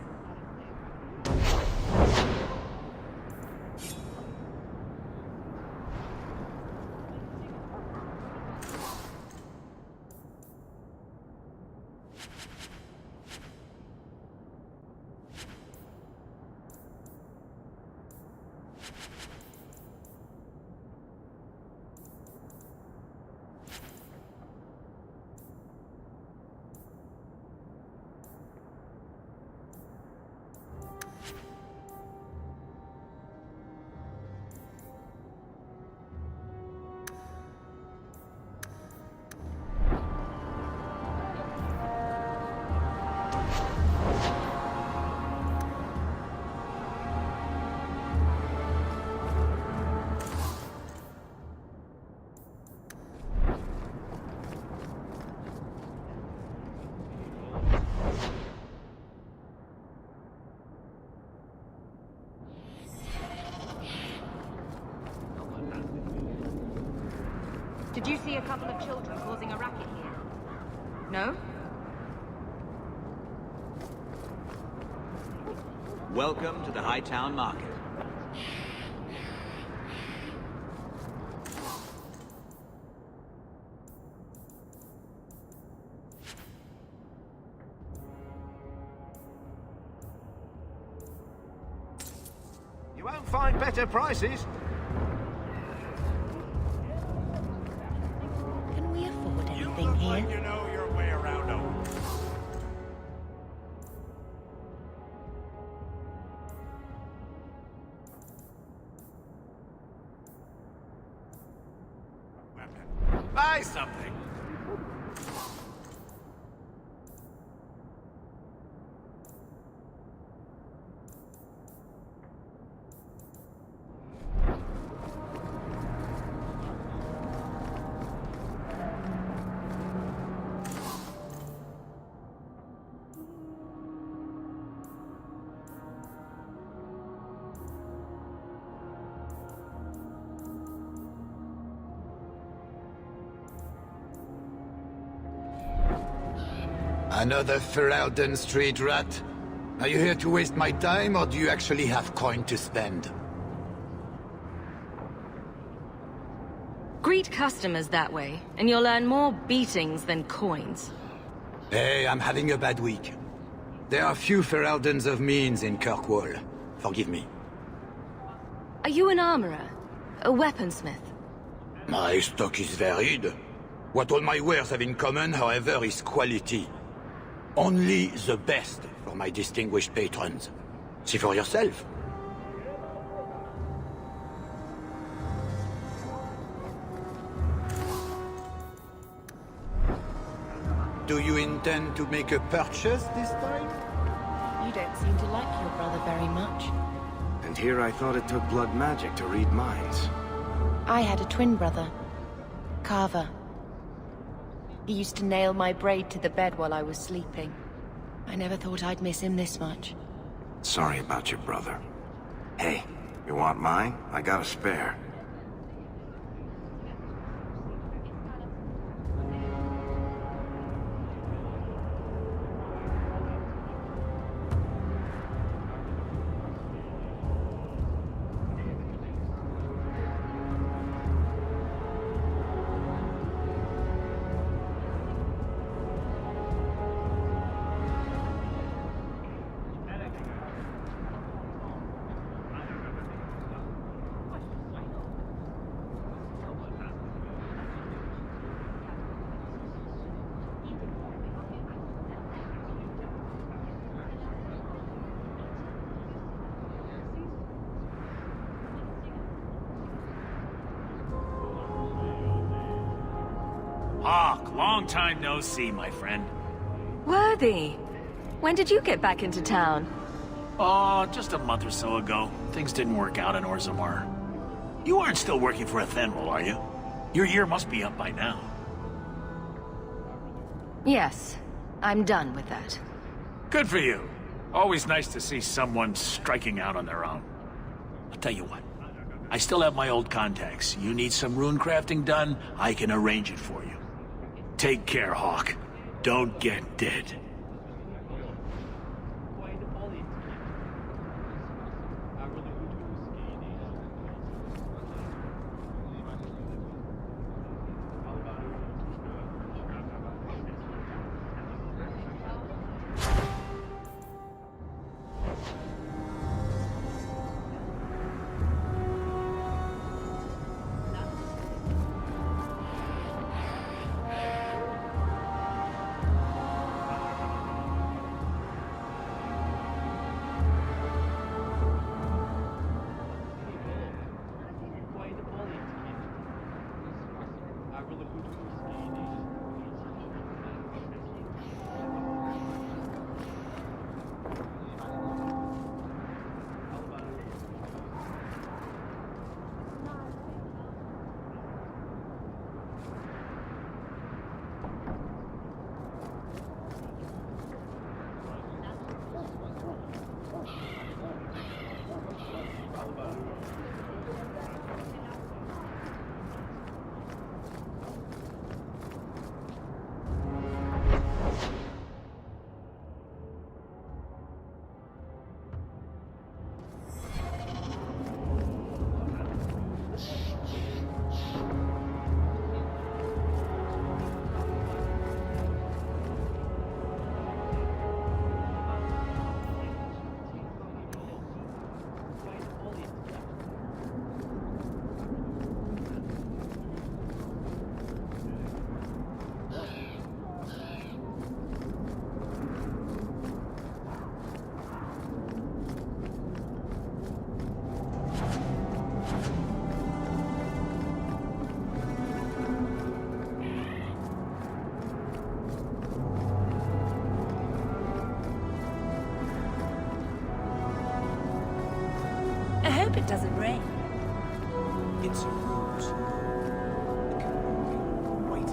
Did you see a couple of children causing a racket here? No? Welcome to the Hightown Market. You won't find better prices. Can we afford anything here? Like you know your way around them. Buy something. Another Ferelden street rat? Are you here to waste my time, or do you actually have coin to spend? Greet customers that way, and you'll earn more beatings than coins. Hey, I'm having a bad week. There are few Fereldens of means in Kirkwall. Forgive me. Are you an armorer? A weaponsmith? My stock is varied. What all my wares have in common, however, is quality. Only the best for my distinguished patrons. See for yourself. Do you intend to make a purchase this time? You don't seem to like your brother very much. And here I thought it took blood magic to read minds. I had a twin brother, Carver. He used to nail my braid to the bed while I was sleeping. I never thought I'd miss him this much. Sorry about your brother. Hey, you want mine? I got a spare. Hawk, long time no see, my friend. Worthy. When did you get back into town? Oh, just a month or so ago. Things didn't work out in Orzammar. You aren't still working for Athenril, are you? Your year must be up by now. Yes, I'm done with that. Good for you. Always nice to see someone striking out on their own. I'll tell you what. I still have my old contacts. You need some rune crafting done, I can arrange it for you. Take care, Hawk. Don't get dead. I hope it doesn't rain. It's a ruse. It can only wait.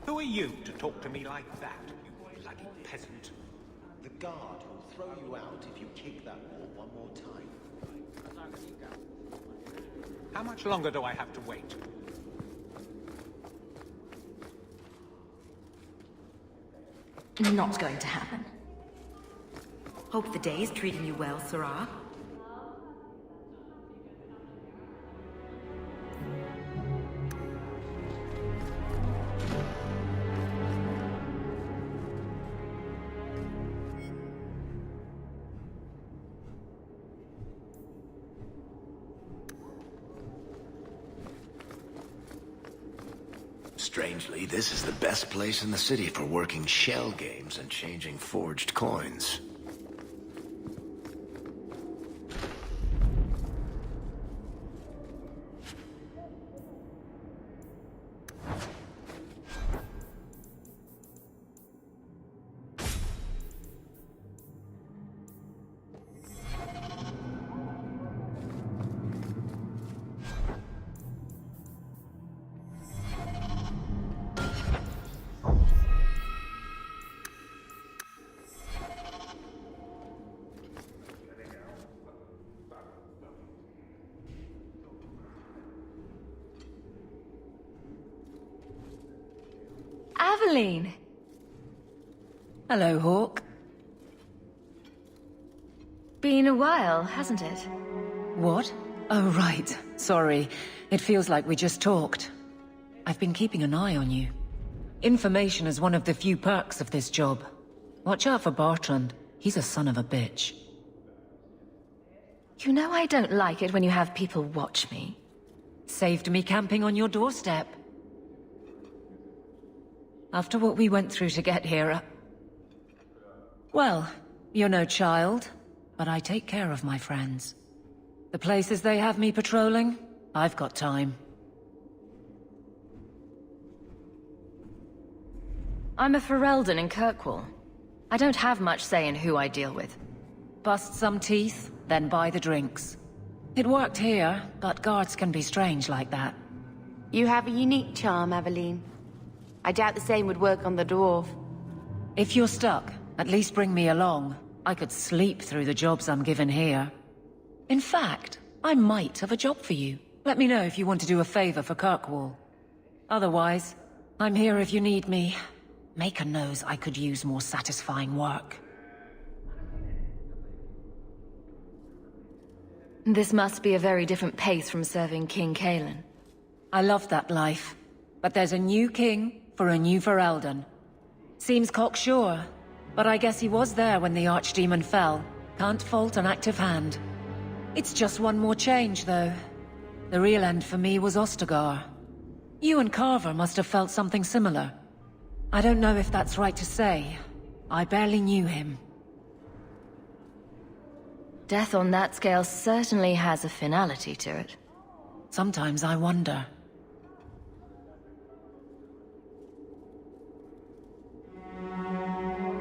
Who are you to talk to me like that, you bloody peasant? The guard will throw you out if you kick that wall one more time. How much longer do I have to wait? Not going to happen. Hope the day is treating you well, Sirrah. Strangely, this is the best place in the city for working shell games and changing forged coins. Aveline! Hello, Hawk. Been a while, hasn't it? What? Oh, right. Sorry. It feels like we just talked. I've been keeping an eye on you. Information is one of the few perks of this job. Watch out for Bartrand. He's a son of a bitch. You know I don't like it when you have people watch me. Saved me camping on your doorstep. After what we went through to get here, well, you're no child, but I take care of my friends. The places they have me patrolling, I've got time. I'm a Ferelden in Kirkwall. I don't have much say in who I deal with. Bust some teeth, then buy the drinks. It worked here, but guards can be strange like that. You have a unique charm, Aveline. I doubt the same would work on the dwarf. If you're stuck, at least bring me along. I could sleep through the jobs I'm given here. In fact, I might have a job for you. Let me know if you want to do a favor for Kirkwall. Otherwise, I'm here if you need me. Maker knows I could use more satisfying work. This must be a very different pace from serving King Cailan. I love that life. But there's a new king for a new Ferelden. Seems cocksure, but I guess he was there when the Archdemon fell. Can't fault an active hand. It's just one more change, though. The real end for me was Ostagar. You and Carver must have felt something similar. I don't know if that's right to say. I barely knew him. Death on that scale certainly has a finality to it. Sometimes I wonder.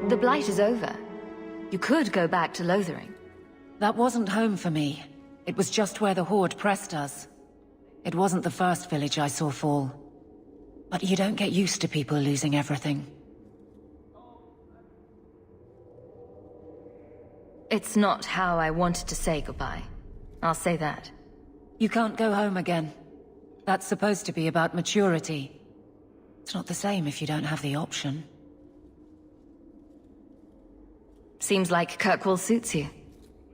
The Blight is over. You could go back to Lothering. That wasn't home for me. It was just where the Horde pressed us. It wasn't the first village I saw fall. But you don't get used to people losing everything. It's not how I wanted to say goodbye. I'll say that. You can't go home again. That's supposed to be about maturity. It's not the same if you don't have the option. Seems like Kirkwall suits you.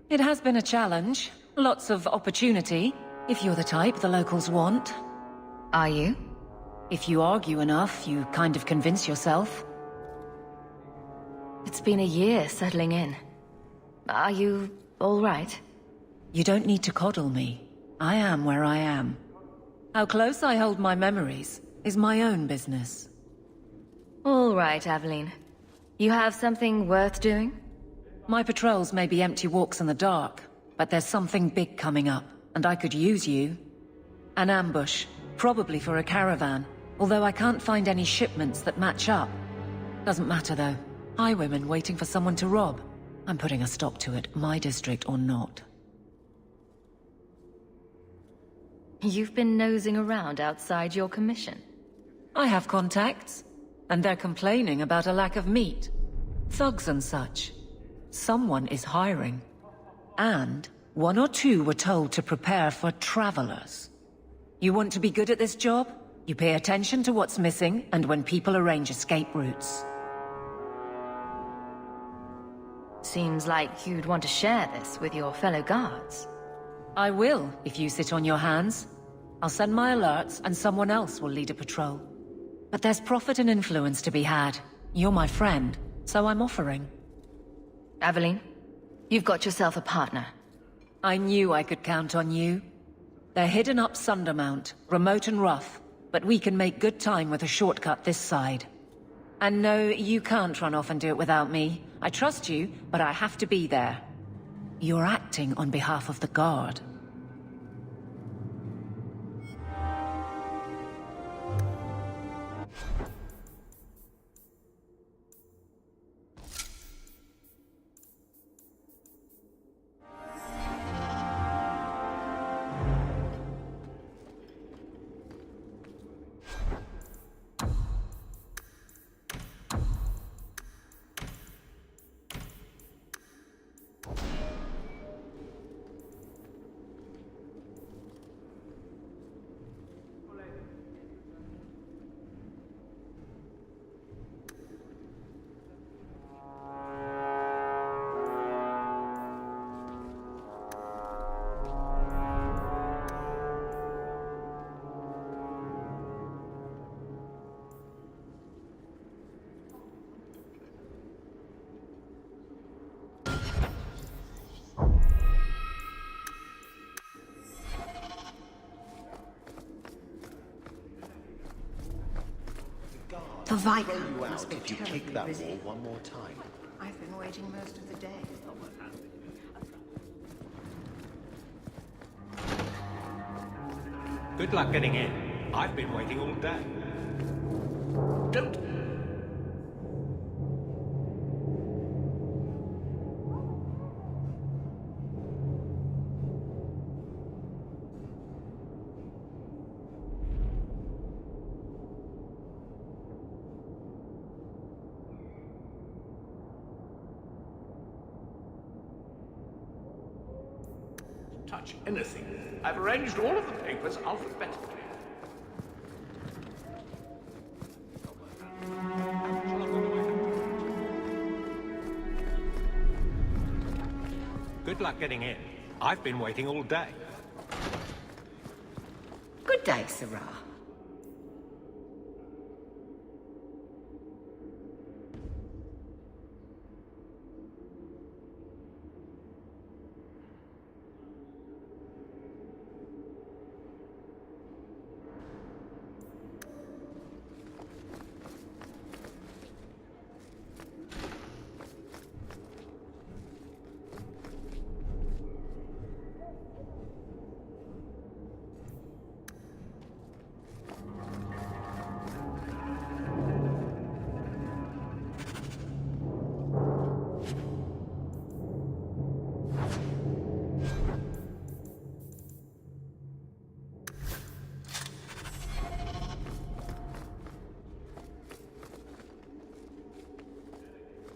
It has been a challenge. Lots of opportunity, if you're the type the locals want. Are you? If you argue enough, you kind of convince yourself. It's been a year settling in. Are you all right? You don't need to coddle me. I am where I am. How close I hold my memories is my own business. All right, Aveline. You have something worth doing? My patrols may be empty walks in the dark, but there's something big coming up, and I could use you. An ambush, probably for a caravan, although I can't find any shipments that match up. Doesn't matter though. Highwaymen waiting for someone to rob. I'm putting a stop to it, my district or not. You've been nosing around outside your commission. I have contacts, and they're complaining about a lack of meat. Thugs and such. Someone is hiring. And one or two were told to prepare for travelers. You want to be good at this job? You pay attention to what's missing, and when people arrange escape routes. Seems like you'd want to share this with your fellow guards. I will, if you sit on your hands. I'll send my alerts, and someone else will lead a patrol. But there's profit and influence to be had. You're my friend, so I'm offering. Aveline, you've got yourself a partner. I knew I could count on you. They're hidden up Sundermount, remote and rough, but we can make good time with a shortcut this side. And no, you can't run off and do it without me. I trust you, but I have to be there. You're acting on behalf of the Guard. The Viking throw you out if you kick that wall one more time. I've been waiting most of the day. Good luck getting in. I've been waiting all day. Don't... touch anything. I've arranged all of the papers alphabetically. Good luck getting in. I've been waiting all day. Good day, Sirrah.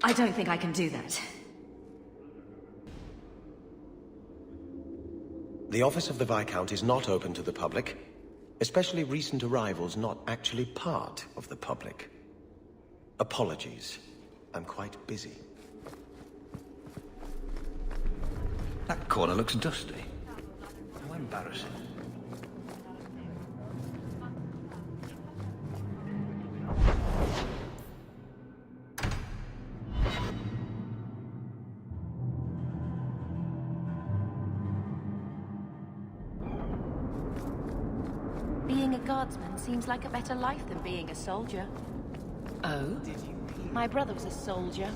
I don't think I can do that. The office of the Viscount is not open to the public, especially recent arrivals not actually part of the public. Apologies. I'm quite busy. That corner looks dusty. How embarrassing. Being a guardsman seems like a better life than being a soldier. Oh? My brother was a soldier.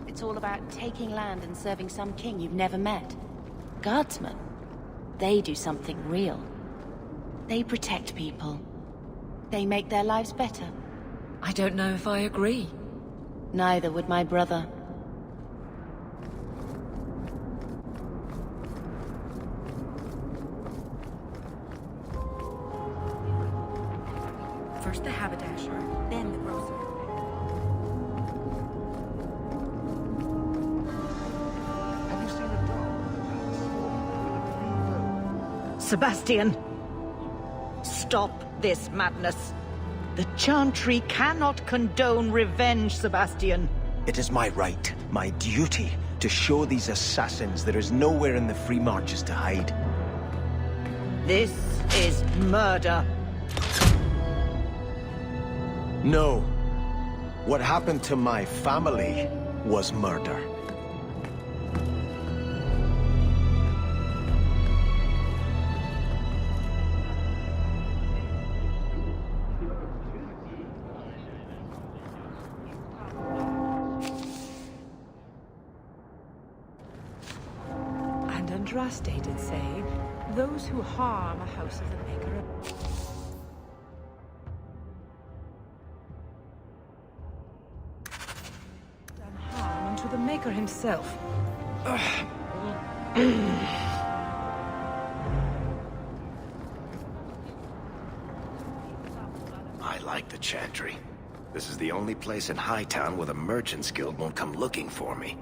It's all about taking land and serving some king you've never met. Guardsmen, they do something real. They protect people. They make their lives better. I don't know if I agree. Neither would my brother. First the haberdasher, then the grocer. Sebastian! Stop this madness. The Chantry cannot condone revenge, Sebastian. It is my right, my duty, to show these assassins there is nowhere in the Free Marches to hide. This is murder. No. What happened to my family was murder. And Andraste did say, those who harm a house of the Maker done harm unto the Maker himself. I like the Chantry. This is the only place in Hightown where the Merchants Guild won't come looking for me.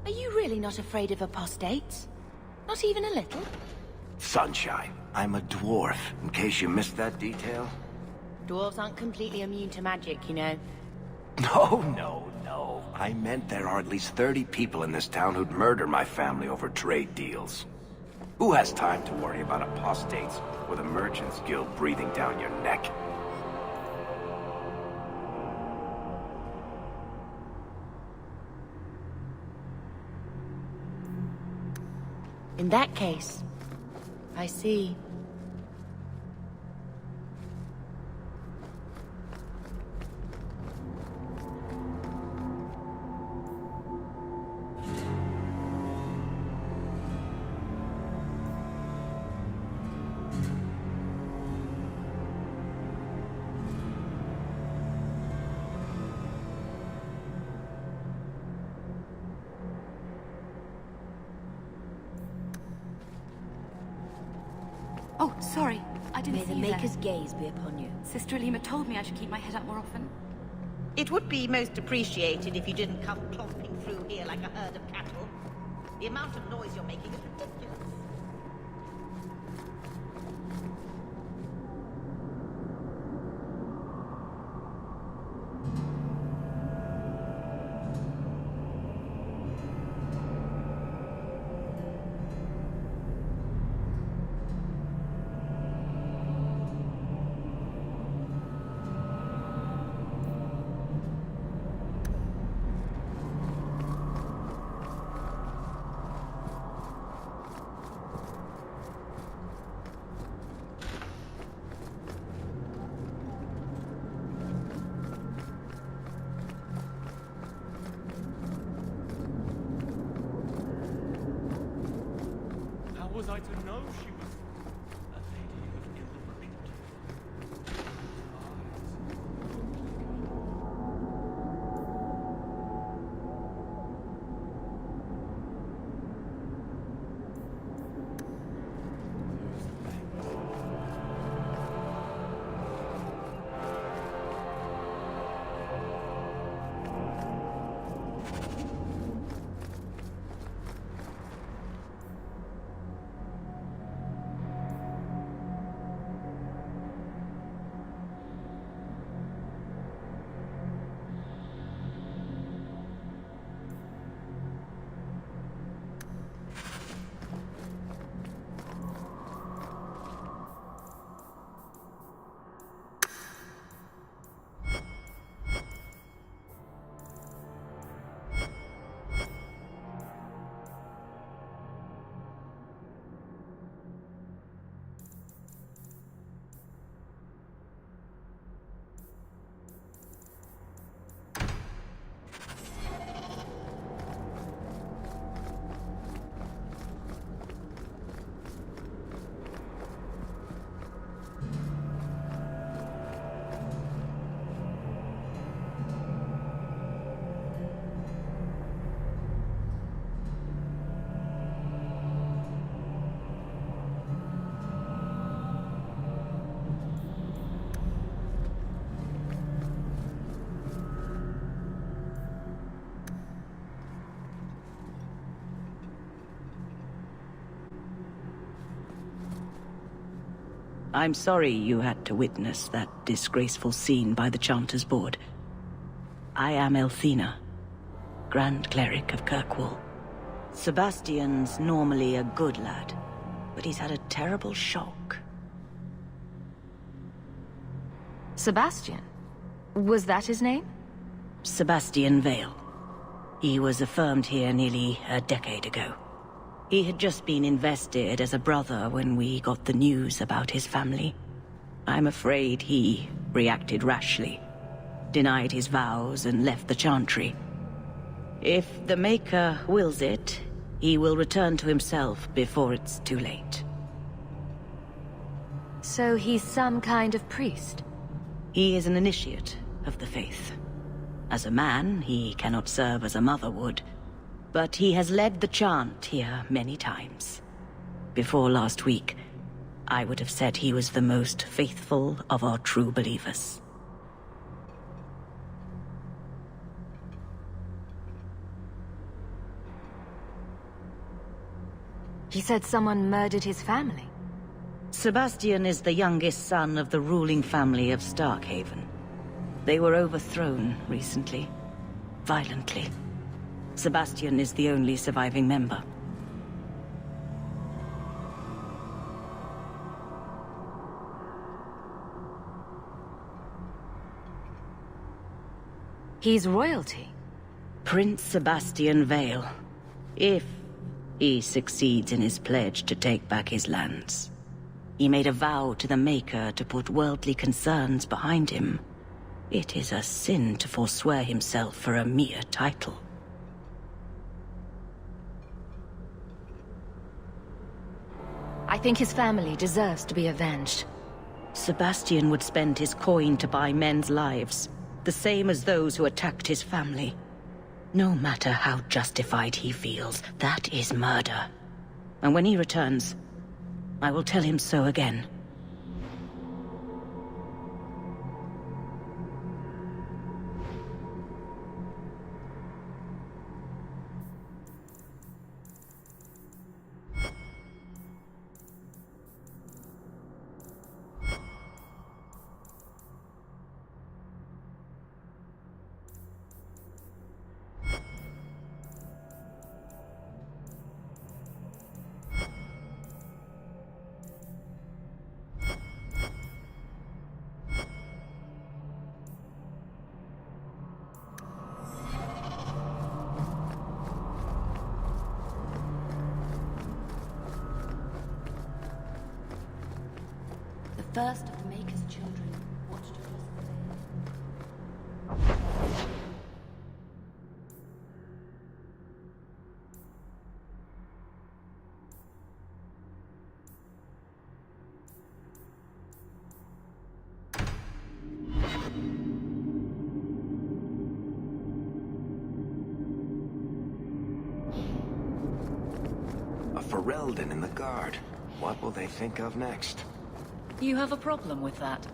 Are you really not afraid of apostates? Not even a little? Sunshine, I'm a dwarf, in case you missed that detail. Dwarves aren't completely immune to magic, you know. No. I meant there are at least 30 people in this town who'd murder my family over trade deals. Who has time to worry about apostates with a Merchants Guild breathing down your neck? In that case, I see. Oh, sorry. I didn't May see the you there. Maker's gaze be upon you. Sister Alima told me I should keep my head up more often. It would be most appreciated if you didn't come clomping through here like a herd of cattle. The amount of noise you're making is ridiculous. I'm sorry you had to witness that disgraceful scene by the Chanters' Board. I am Elthina, Grand Cleric of Kirkwall. Sebastian's normally a good lad, but he's had a terrible shock. Sebastian? Was that his name? Sebastian Vale. He was affirmed here nearly a decade ago. He had just been invested as a brother when we got the news about his family. I'm afraid he reacted rashly, denied his vows and left the Chantry. If the Maker wills it, he will return to himself before it's too late. So he's some kind of priest? He is an initiate of the faith. As a man, he cannot serve as a mother would, but he has led the chant here many times. Before last week, I would have said he was the most faithful of our true believers. He said someone murdered his family. Sebastian is the youngest son of the ruling family of Starkhaven. They were overthrown recently, violently. Sebastian is the only surviving member. He's royalty. Prince Sebastian Vale, if he succeeds in his pledge to take back his lands. He made a vow to the Maker to put worldly concerns behind him. It is a sin to forswear himself for a mere title. I think his family deserves to be avenged. Sebastian would spend his coin to buy men's lives, the same as those who attacked his family. No matter how justified he feels, that is murder. And when he returns, I will tell him so again. First of the Maker's children watched across the A Ferelden in the Guard. What will they think of next? You have a problem with that?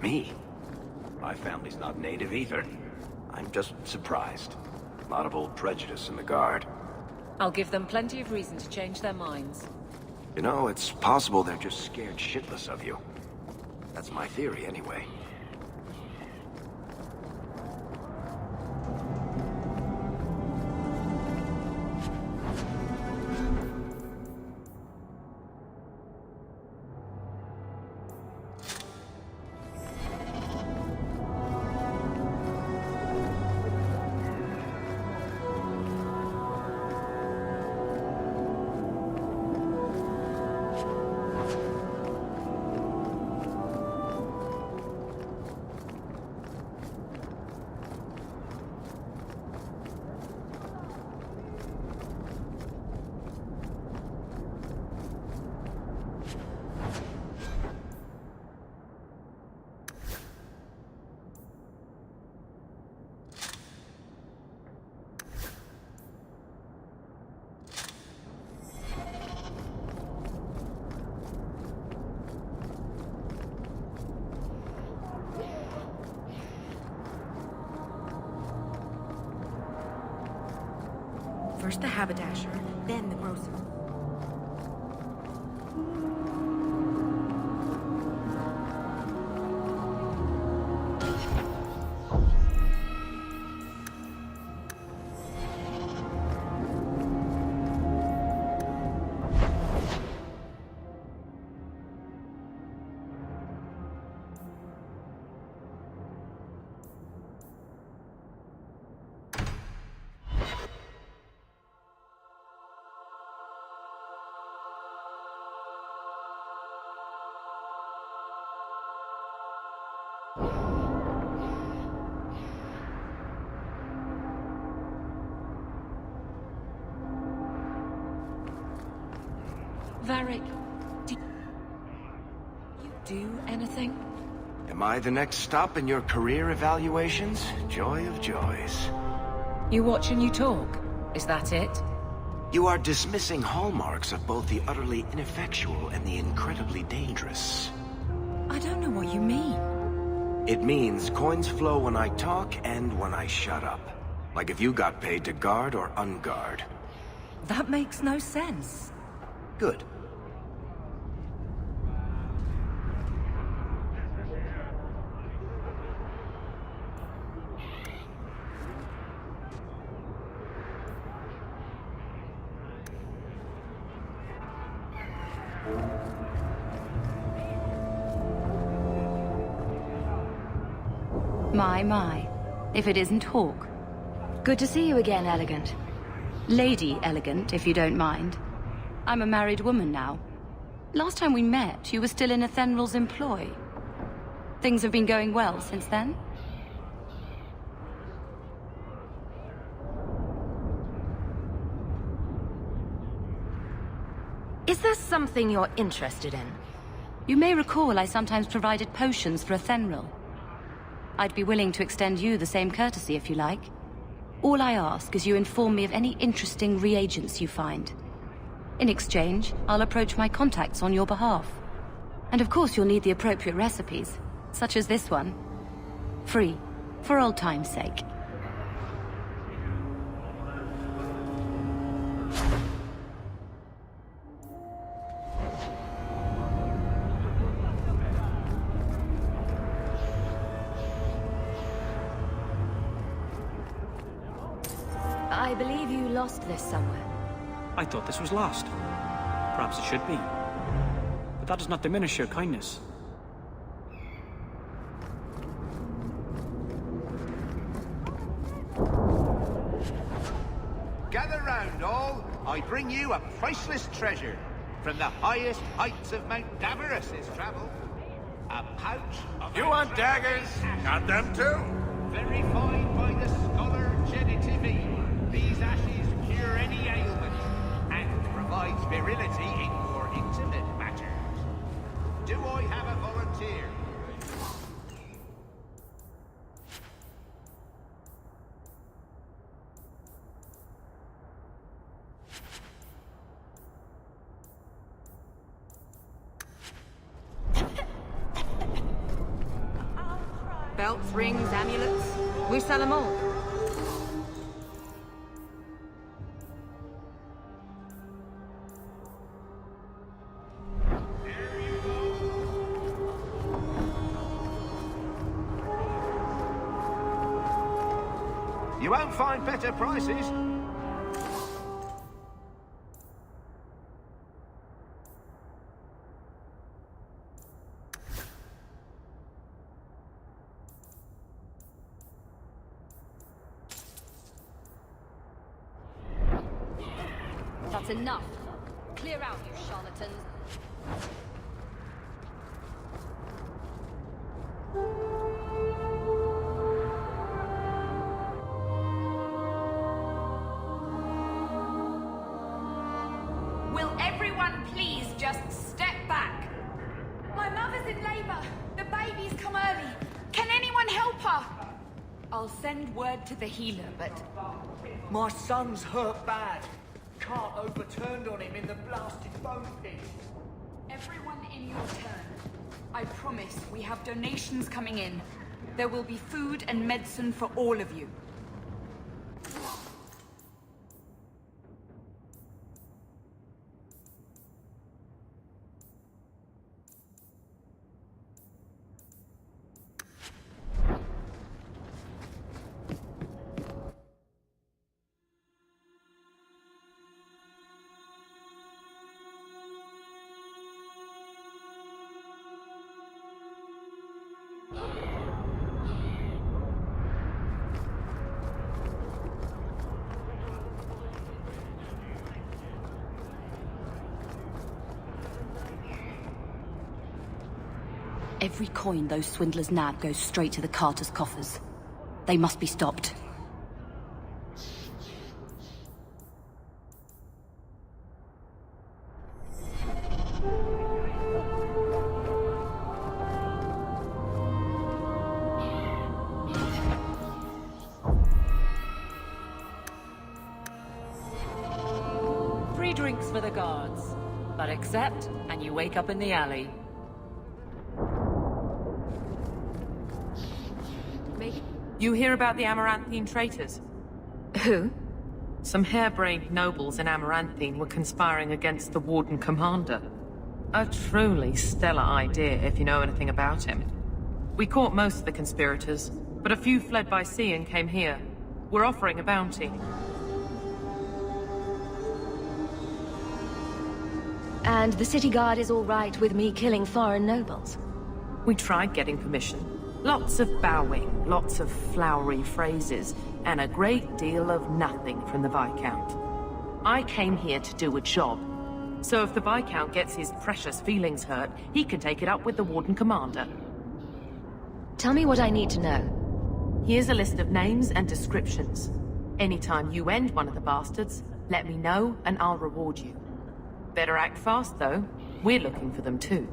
Me? My family's not native either. I'm just surprised. A lot of old prejudice in the Guard. I'll give them plenty of reason to change their minds. You know, it's possible they're just scared shitless of you. That's my theory, anyway. First the haberdasher, then the grocer. Varric, do you do anything? Am I the next stop in your career evaluations? Joy of joys. You watch and you talk. Is that it? You are dismissing hallmarks of both the utterly ineffectual and the incredibly dangerous. I don't know what you mean. It means coins flow when I talk and when I shut up. Like if you got paid to guard or unguard. That makes no sense. Good. My. If it isn't Hawke. Good to see you again, Elegant. Lady Elegant, if you don't mind. I'm a married woman now. Last time we met, you were still in Athenral's employ. Things have been going well since then? Is there something you're interested in? You may recall I sometimes provided potions for Athenral. I'd be willing to extend you the same courtesy if you like. All I ask is you inform me of any interesting reagents you find. In exchange, I'll approach my contacts on your behalf. And of course you'll need the appropriate recipes, such as this one. Free, for old time's sake. I believe you lost this somewhere. I thought this was lost. Perhaps it should be. But that does not diminish your kindness. Gather round, all. I bring you a priceless treasure. From the highest heights of Mount Davarus is travel. A pouch of... You want daggers? Got them too. Verified by the scholar Genitivi. These ashes cure any ailment, and provide virility in more intimate matters. Do I have a volunteer? Belts, rings, amulets. We sell them all. You won't find better prices. That's enough. Clear out, you charlatans. Will everyone please just step back? My mother's in labor. The baby's come early. Can anyone help her? I'll send word to the healer, but... My son's hurt bad. Can't overturned on him in the blasted bone pit. Everyone in your turn. I promise we have donations coming in. There will be food and medicine for all of you. Every coin those swindlers nab goes straight to the Carter's coffers. They must be stopped. but accept, and you wake up in the alley. You hear about the Amaranthine traitors? Who? Some harebrained nobles in Amaranthine were conspiring against the Warden Commander. A truly stellar idea, if you know anything about him. We caught most of the conspirators, but a few fled by sea and came here. We're offering a bounty. And the city guard is all right with me killing foreign nobles? We tried getting permission. Lots of bowing, lots of flowery phrases, and a great deal of nothing from the Viscount. I came here to do a job. So if the Viscount gets his precious feelings hurt, he can take it up with the Warden Commander. Tell me what I need to know. Here's a list of names and descriptions. Anytime you end one of the bastards, let me know and I'll reward you. Better act fast, though. We're looking for them, too.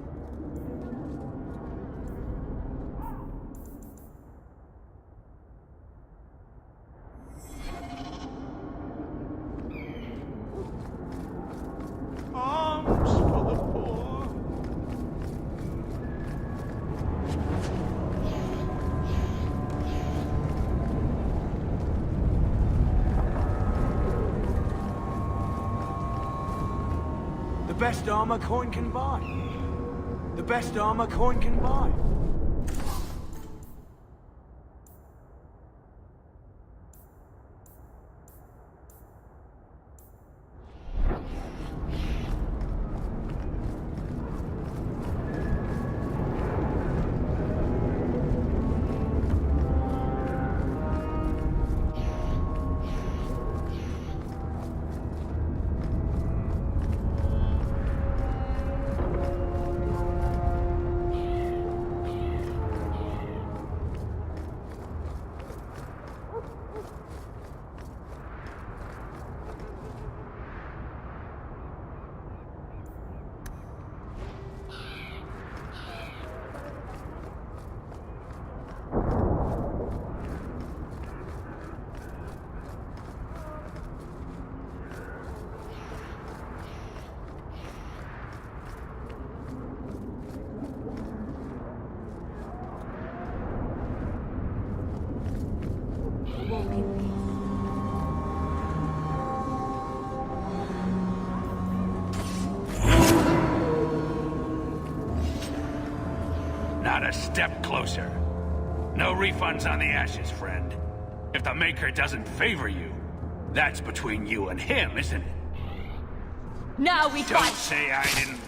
The best armor coin can buy. The best armor coin can buy. Not a step closer. No refunds on the ashes, friend. If the Maker doesn't favor you, that's between you and him, isn't it? Now we Don't fight! say I didn't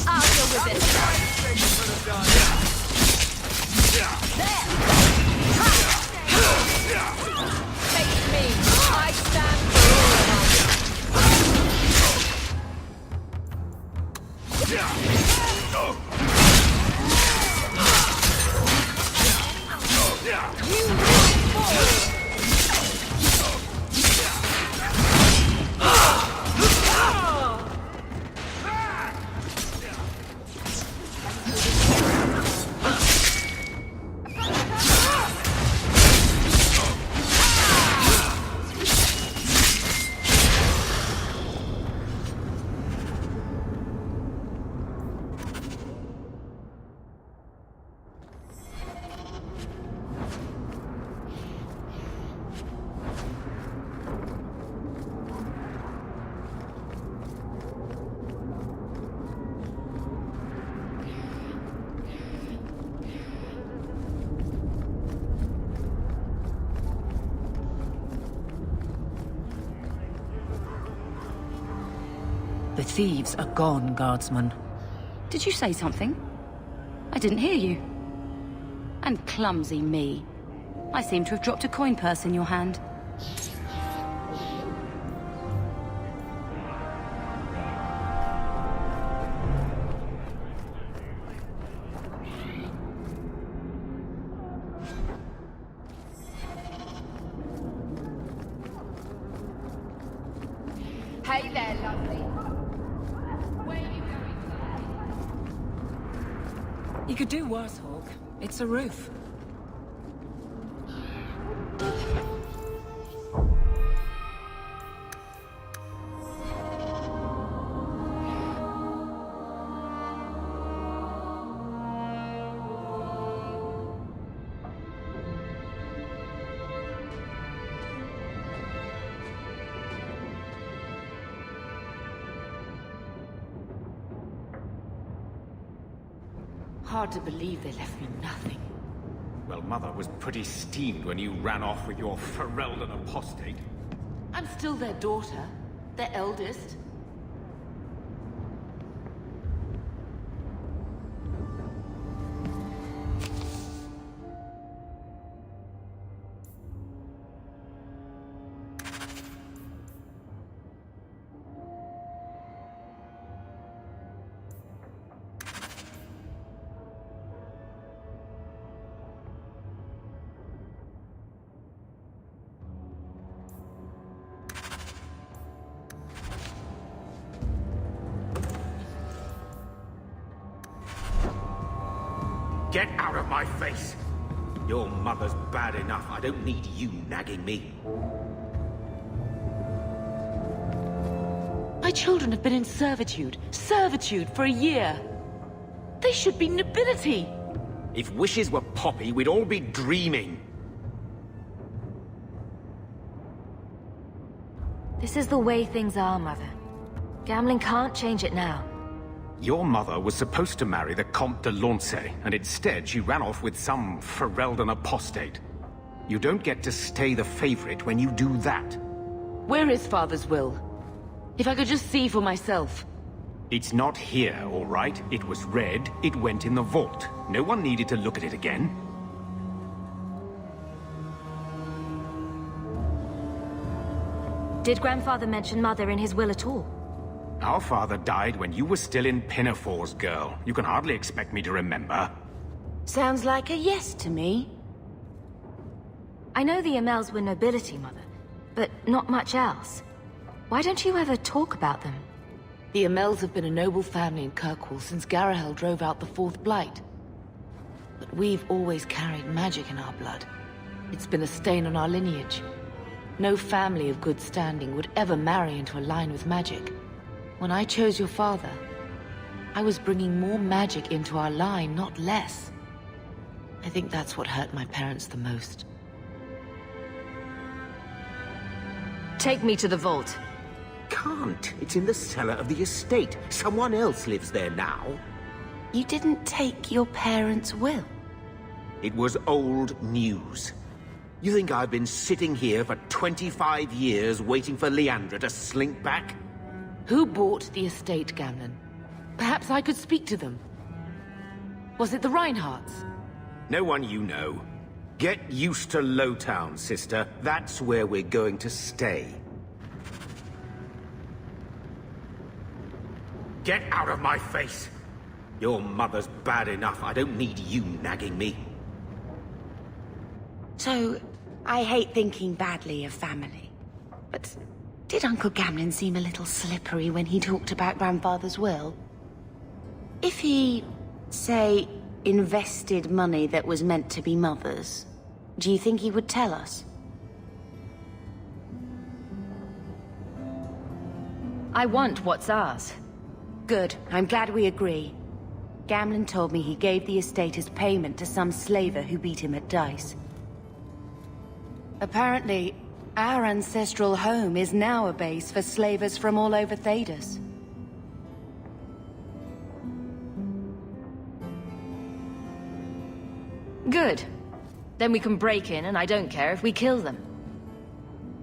I'll deal with this. Face me. I stand The thieves are gone, Guardsman. Did you say something? I didn't hear you. And clumsy me. I seem to have dropped a coin purse in your hand. Hey there, lovely. Where you could do worse, Hawk. It's a roof. Hard to believe they left me nothing. Well, Mother was pretty steamed when you ran off with your Ferelden apostate. I'm still their daughter, their eldest. Get out of my face! Your mother's bad enough. I don't need you nagging me. My children have been in servitude for a year. They should be nobility. If wishes were poppy, we'd all be dreaming. This is the way things are, Mother. Gamling can't change it now. Your mother was supposed to marry the Comte de Launcey, and instead she ran off with some Ferelden apostate. You don't get to stay the favorite when you do that. Where is Father's will? If I could just see for myself. It's not here, all right? It was read, it went in the vault. No one needed to look at it again. Did Grandfather mention Mother in his will at all? Our father died when you were still in Pinafores, girl. You can hardly expect me to remember. Sounds like a yes to me. I know the Amels were nobility, Mother, but not much else. Why don't you ever talk about them? The Amels have been a noble family in Kirkwall since Garahel drove out the Fourth Blight. But we've always carried magic in our blood. It's been a stain on our lineage. No family of good standing would ever marry into a line with magic. When I chose your father, I was bringing more magic into our line, not less. I think that's what hurt my parents the most. Take me to the vault. Can't. It's in the cellar of the estate. Someone else lives there now. You didn't take your parents' will. It was old news. You think I've been sitting here for 25 years waiting for Leandra to slink back? Who bought the estate, Gamlen? Perhaps I could speak to them. Was it the Reinhardts? No one you know. Get used to Lowtown, sister. That's where we're going to stay. Get out of my face! Your mother's bad enough. I don't need you nagging me. So, I hate thinking badly of family. But did Uncle Gamlen seem a little slippery when he talked about Grandfather's will? If he, say, invested money that was meant to be Mother's, do you think he would tell us? I want what's ours. Good. I'm glad we agree. Gamlen told me he gave the estate as payment to some slaver who beat him at dice. Apparently, our ancestral home is now a base for slavers from all over Thedas. Good. Then we can break in, and I don't care if we kill them.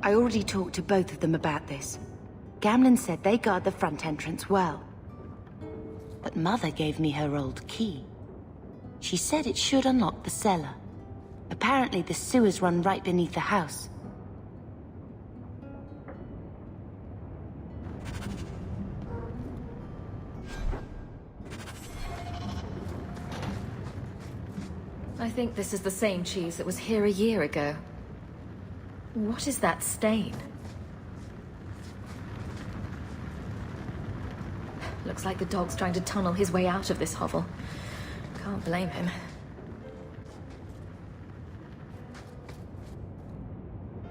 I already talked to both of them about this. Gamlen said they guard the front entrance well. But Mother gave me her old key. She said it should unlock the cellar. Apparently the sewers run right beneath the house. I think this is the same cheese that was here a year ago. What is that stain? Looks like the dog's trying to tunnel his way out of this hovel. Can't blame him.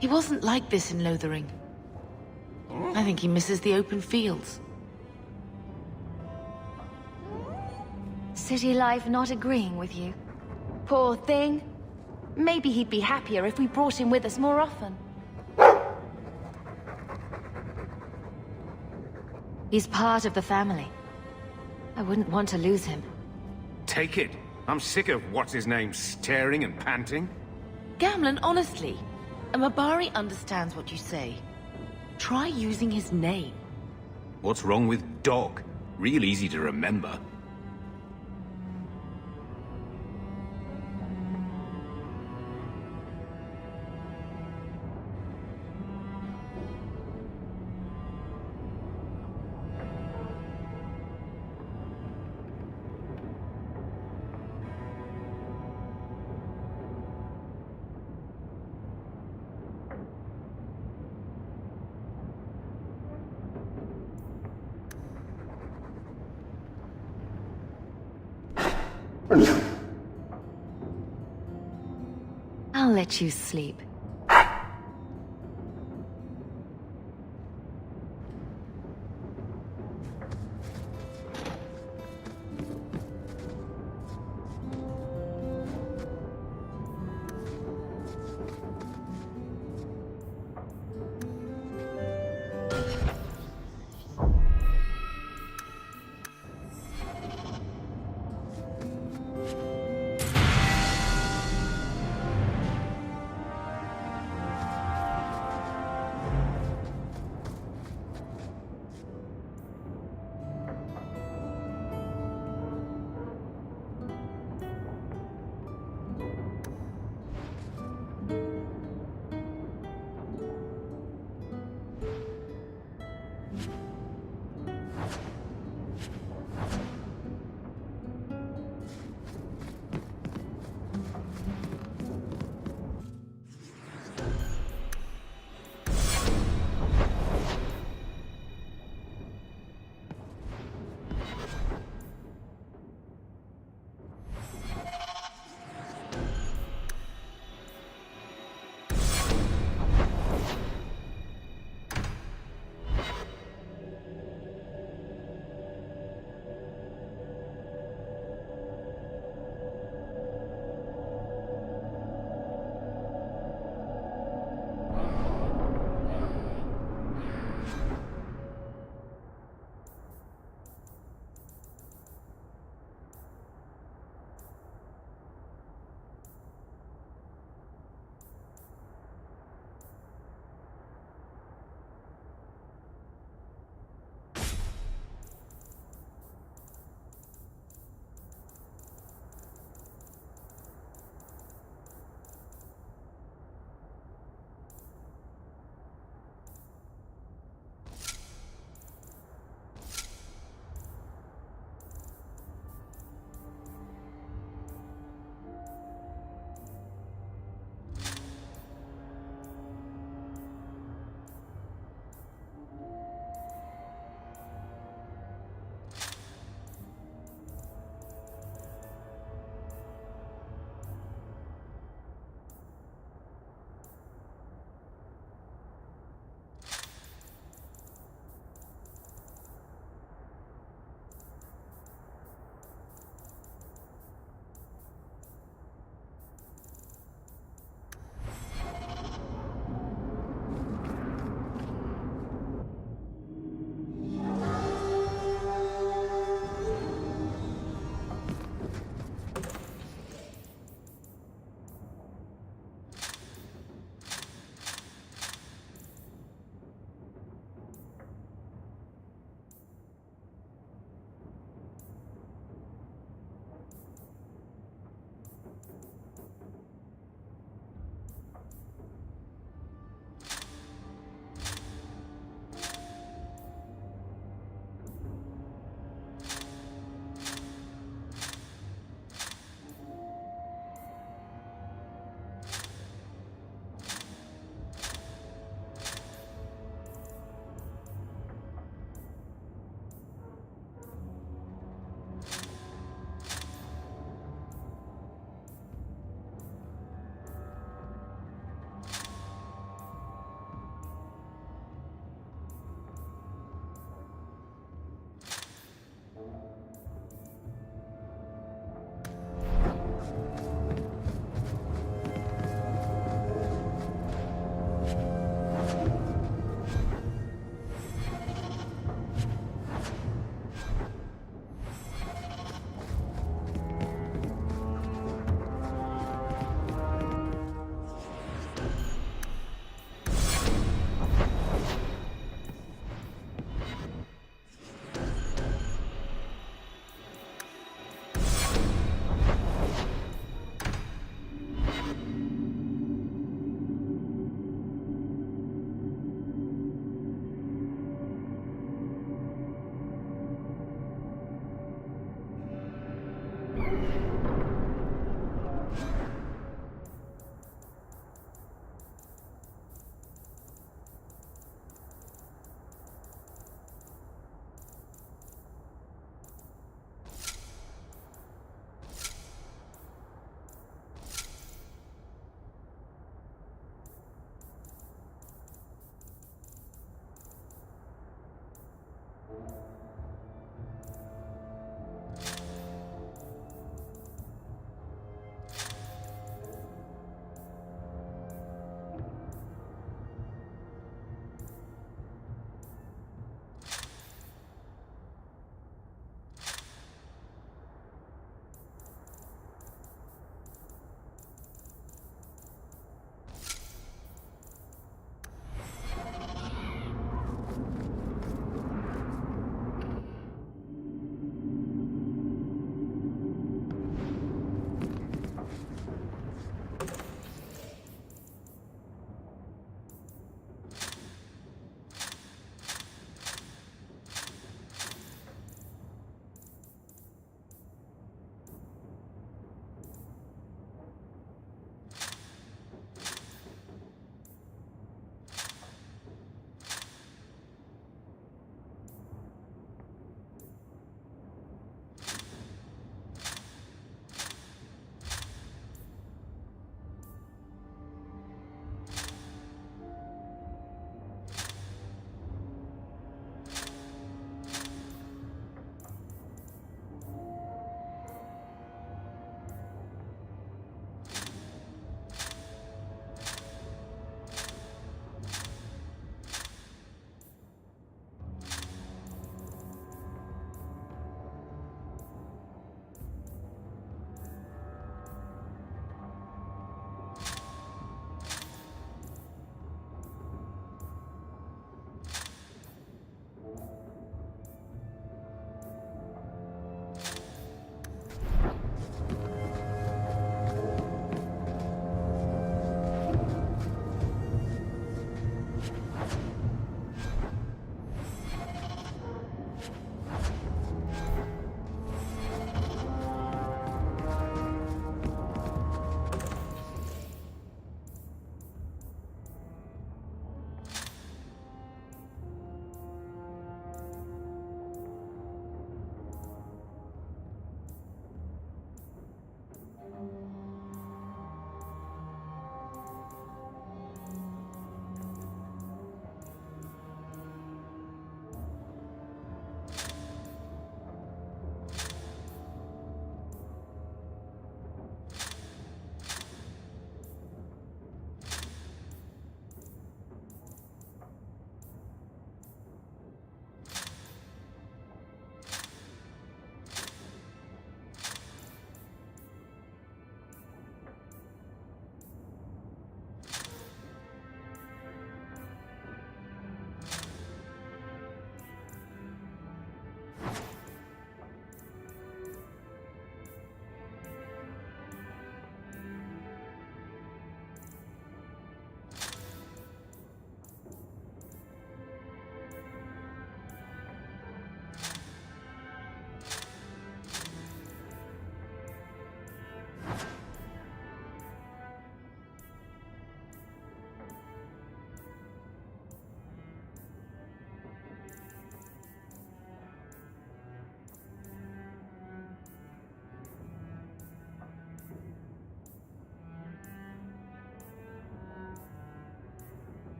He wasn't like this in Lothering. I think he misses the open fields. City life not agreeing with you? Poor thing. Maybe he'd be happier if we brought him with us more often. He's part of the family. I wouldn't want to lose him. Take it. I'm sick of what's-his-name staring and panting. Gamlen, honestly, a Mabari understands what you say. Try using his name. What's wrong with Dog? Real easy to remember. I'll let you sleep.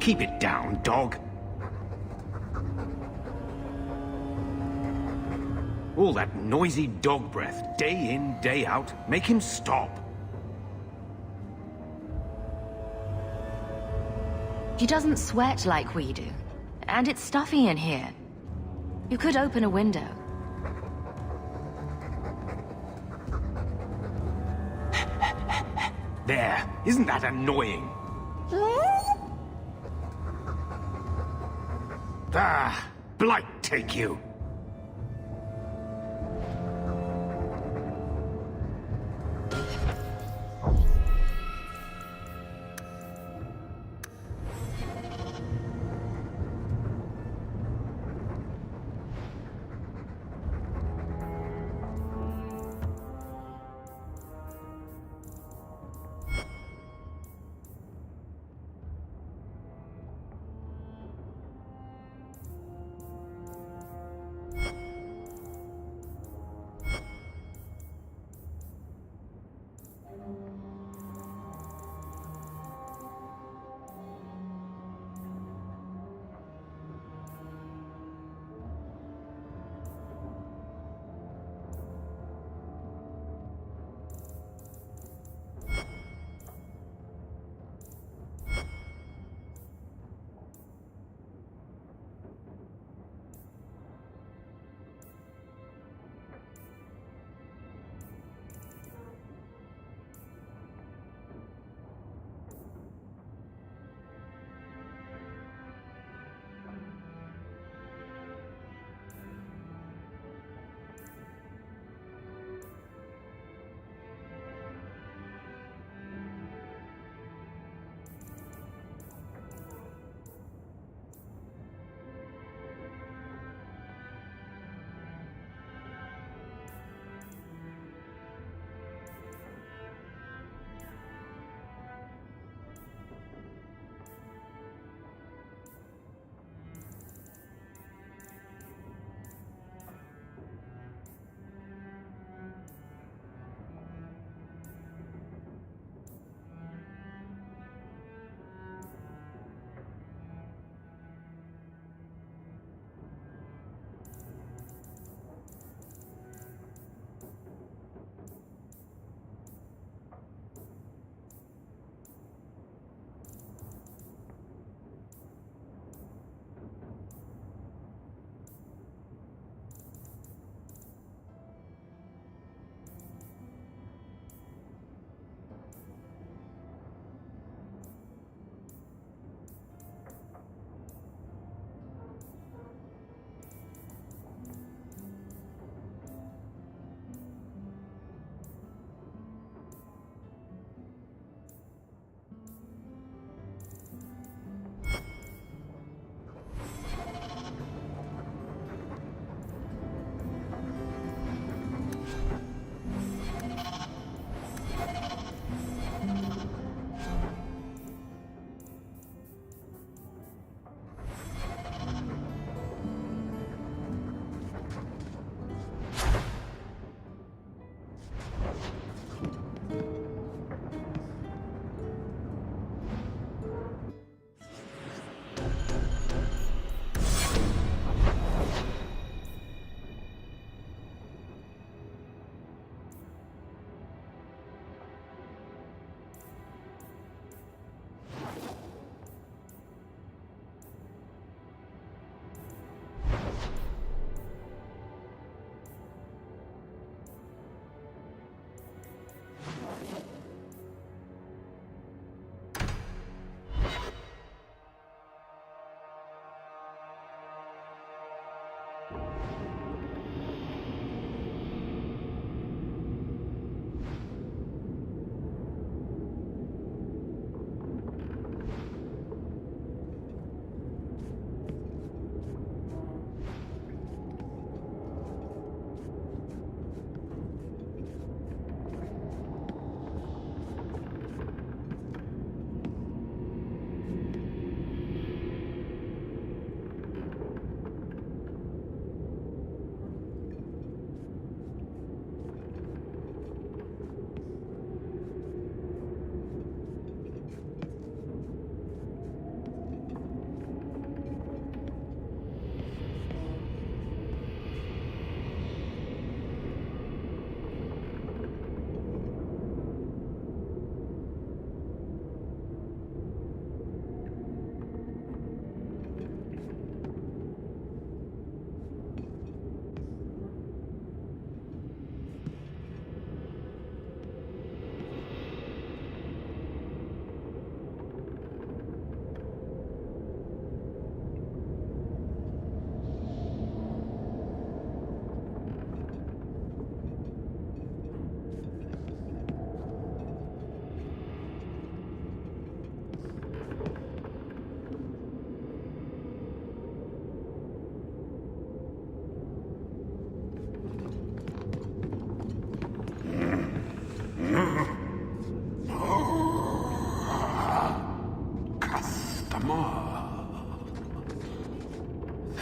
Keep it down, dog. All that noisy dog breath, day in, day out. Make him stop. He doesn't sweat like we do. And it's stuffy in here. You could open a window. There. Isn't that annoying? Ah, blight take you.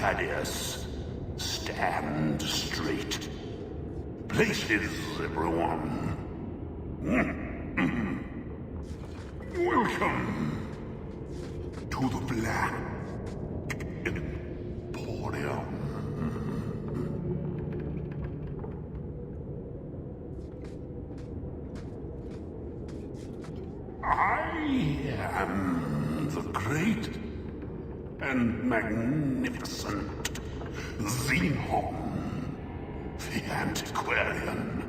Thaddeus. Stand straight. Places, everyone. Welcome to the Black Emporium. I am the great and magnificent Xenon, the Antiquarian.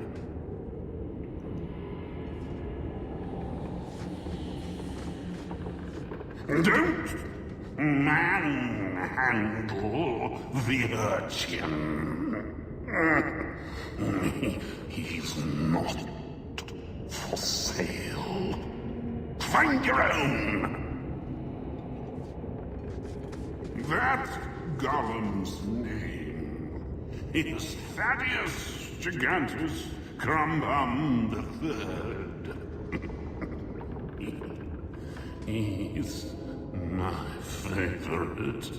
Don't manhandle the urchin. He's not for sale. Find your own! That Gollum's name is Thaddeus Gigantus Crumbum III. He's my favorite.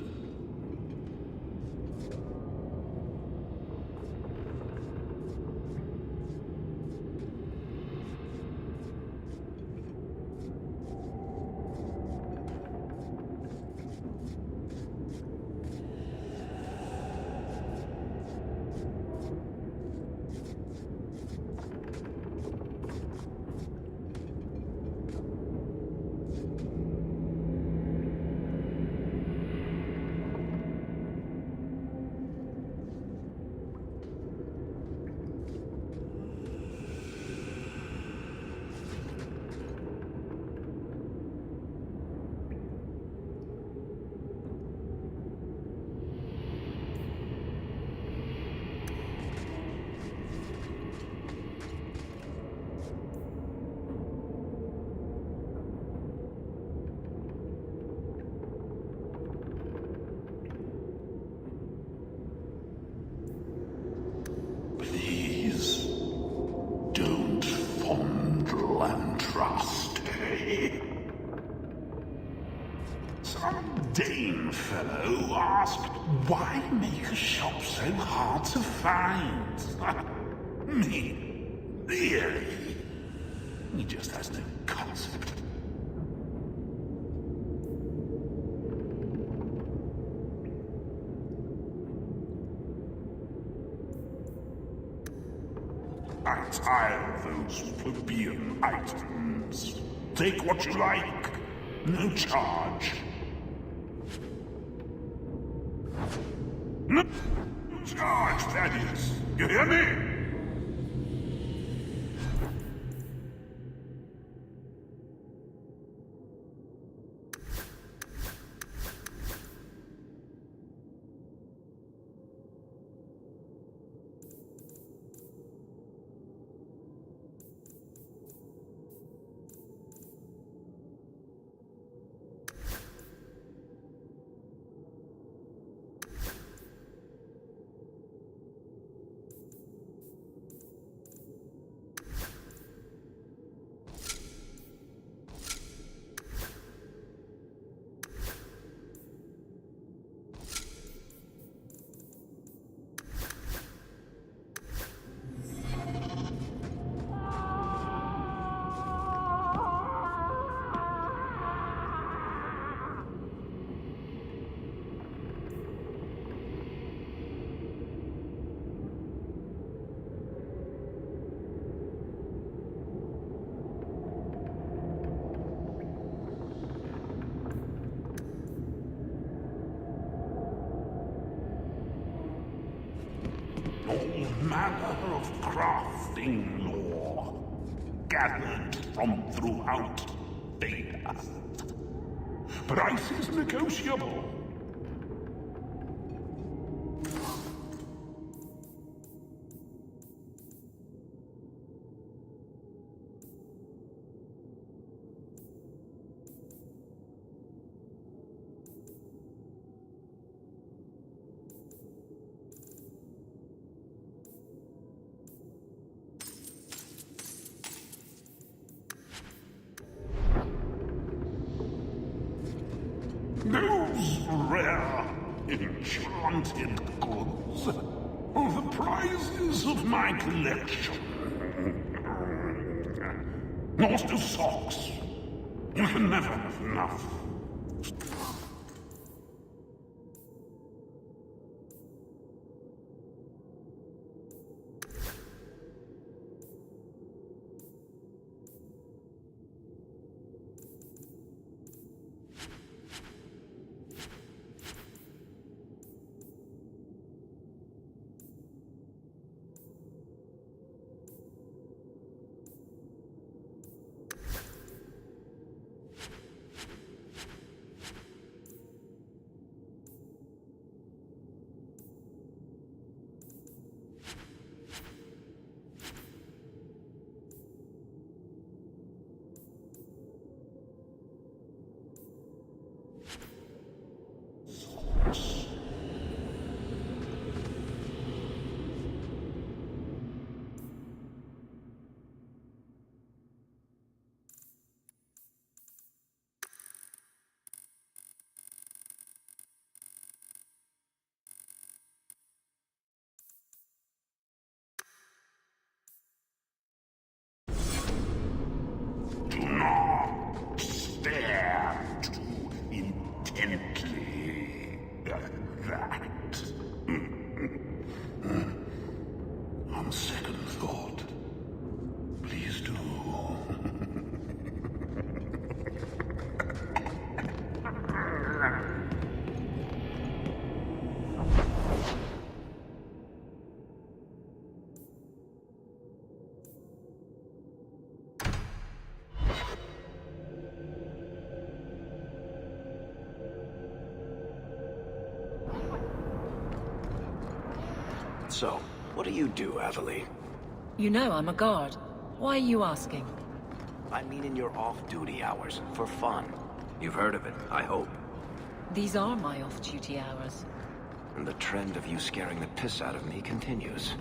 Please, don't fondle and trust, eh? Some Dane fellow asked, why make a shop so hard to find? Me? Really? He just has no concept. I tire of those plebeian items. Take what you like. No charge. No charge, Thaddeus. You hear me? All manner of crafting lore gathered from throughout Veda. Price is negotiable. Those wanted goods, or the prizes of my collection. Master Socks, you can never have enough. Do not stare too intently at that. On second thought, please do. So, what do you do, Avelie? You know I'm a guard. Why are you asking? I mean in your off-duty hours, for fun. You've heard of it, I hope. These are my off-duty hours. And the trend of you scaring the piss out of me continues.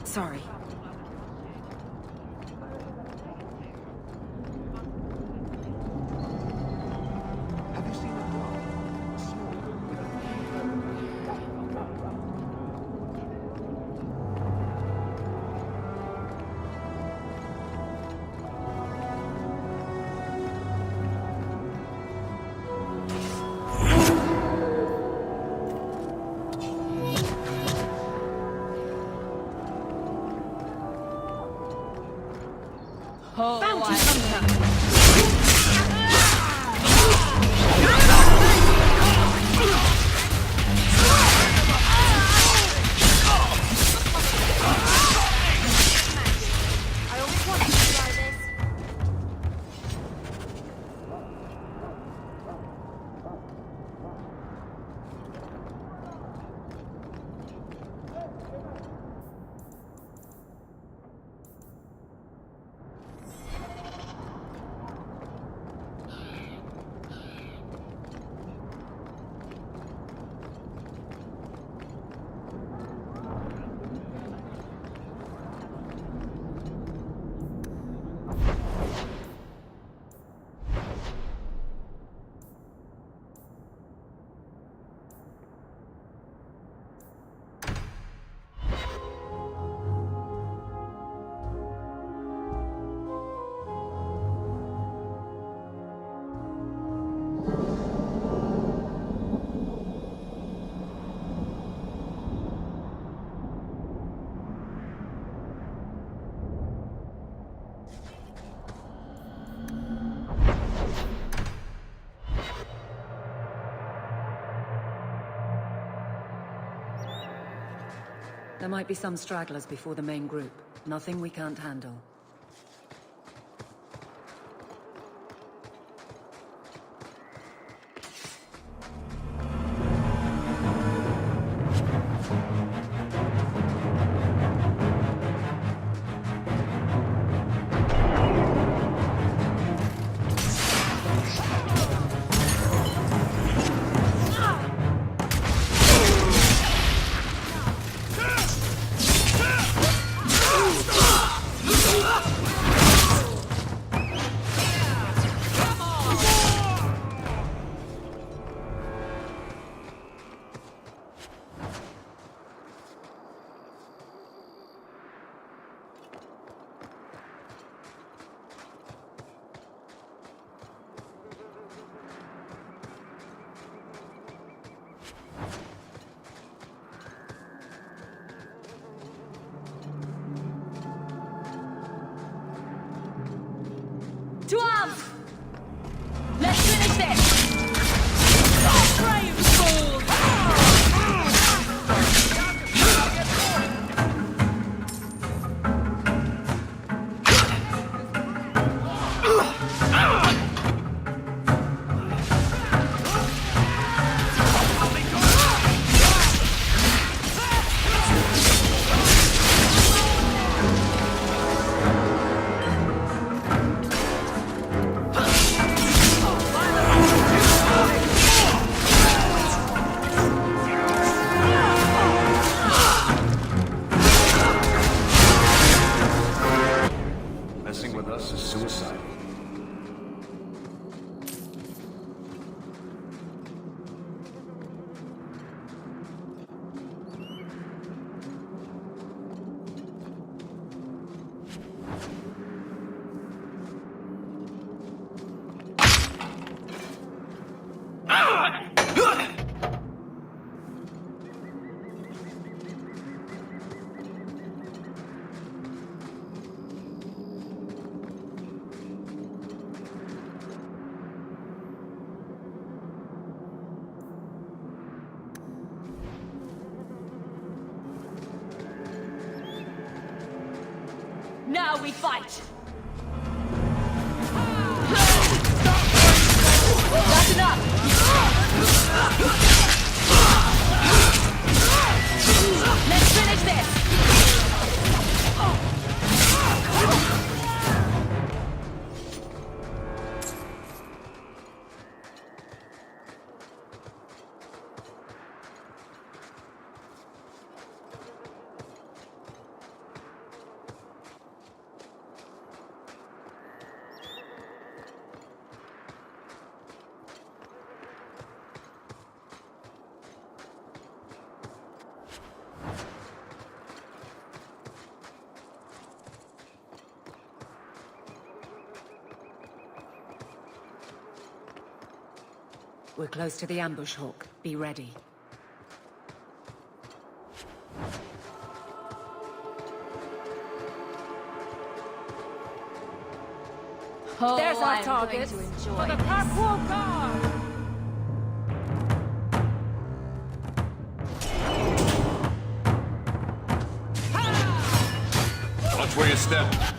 Sorry. Bounty I always wanted to try this. There might be some stragglers before the main group. Nothing we can't handle. To arms! Let's finish this! Oh, brave fools! Messing with us is suicide. Now we fight! That's enough! Let's finish this! We're close to the ambush hook. Be ready. Oh, There's our I'm target. going to enjoy For the this. Kirkwall Guard! Watch where you step.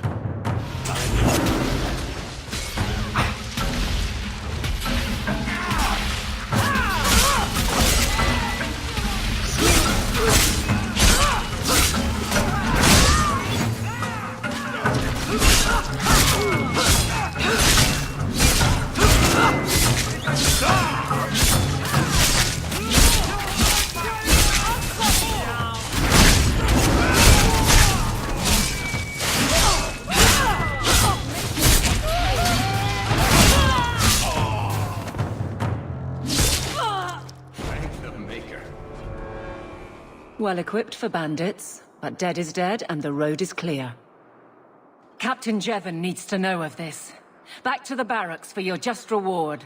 Well equipped for bandits, but dead is dead and the road is clear. Captain Jevon needs to know of this. Back to the barracks for your just reward.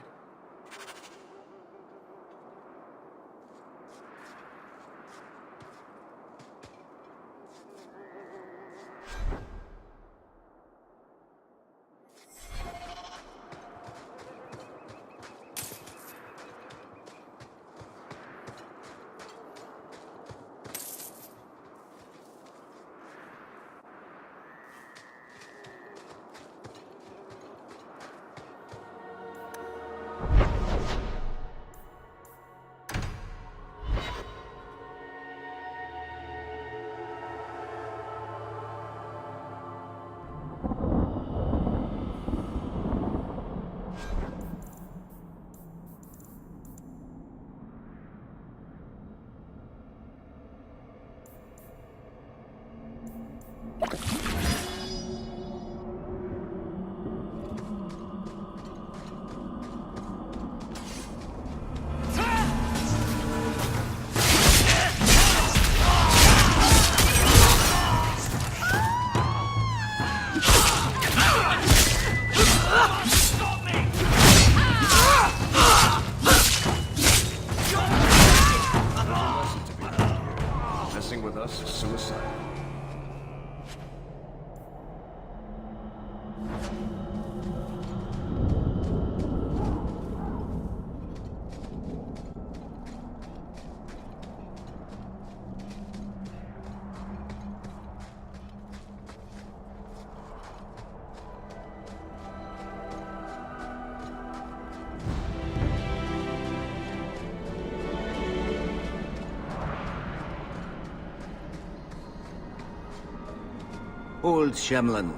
Old Shemlin,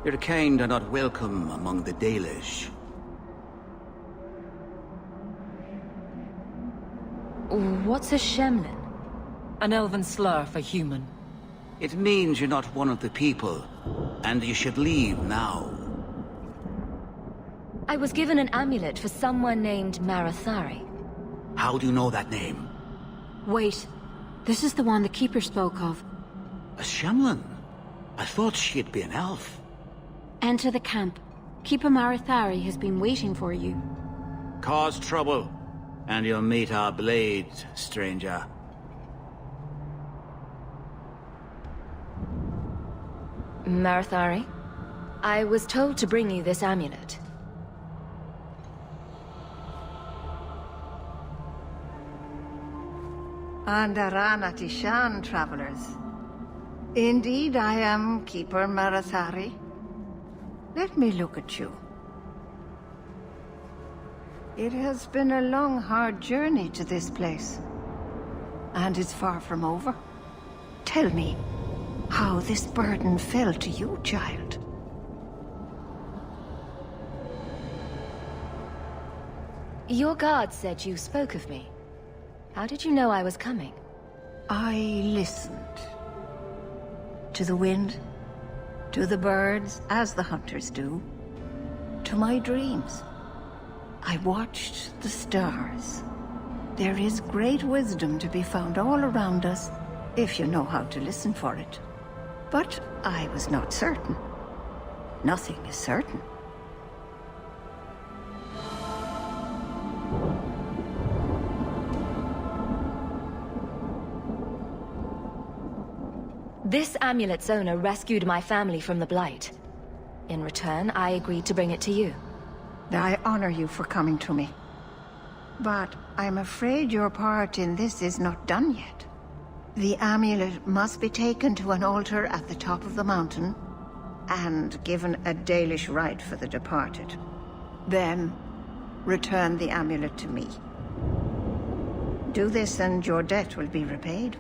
your kind are not welcome among the Dalish. What's a Shemlin? An elven slur for human. It means you're not one of the people, and you should leave now. I was given an amulet for someone named Marathari. How do you know that name? Wait. This is the one the Keeper spoke of. A Shemlin? I thought she'd be an elf. Enter the camp. Keeper Marathari has been waiting for you. Cause trouble, and you'll meet our blades, stranger. Marathari, I was told to bring you this amulet. Andarana Tishan, travelers. Indeed, I am Keeper Marathari. Let me look at you. It has been a long, hard journey to this place. And it's far from over. Tell me how this burden fell to you, child. Your guard said you spoke of me. How did you know I was coming? I listened. To the wind, to the birds, as the hunters do, to my dreams. I watched the stars. There is great wisdom to be found all around us, if you know how to listen for it. But I was not certain. Nothing is certain. This amulet's owner rescued my family from the Blight. In return, I agreed to bring it to you. I honor you for coming to me. But I'm afraid your part in this is not done yet. The amulet must be taken to an altar at the top of the mountain and given a Dalish rite for the departed. Then, return the amulet to me. Do this and your debt will be repaid.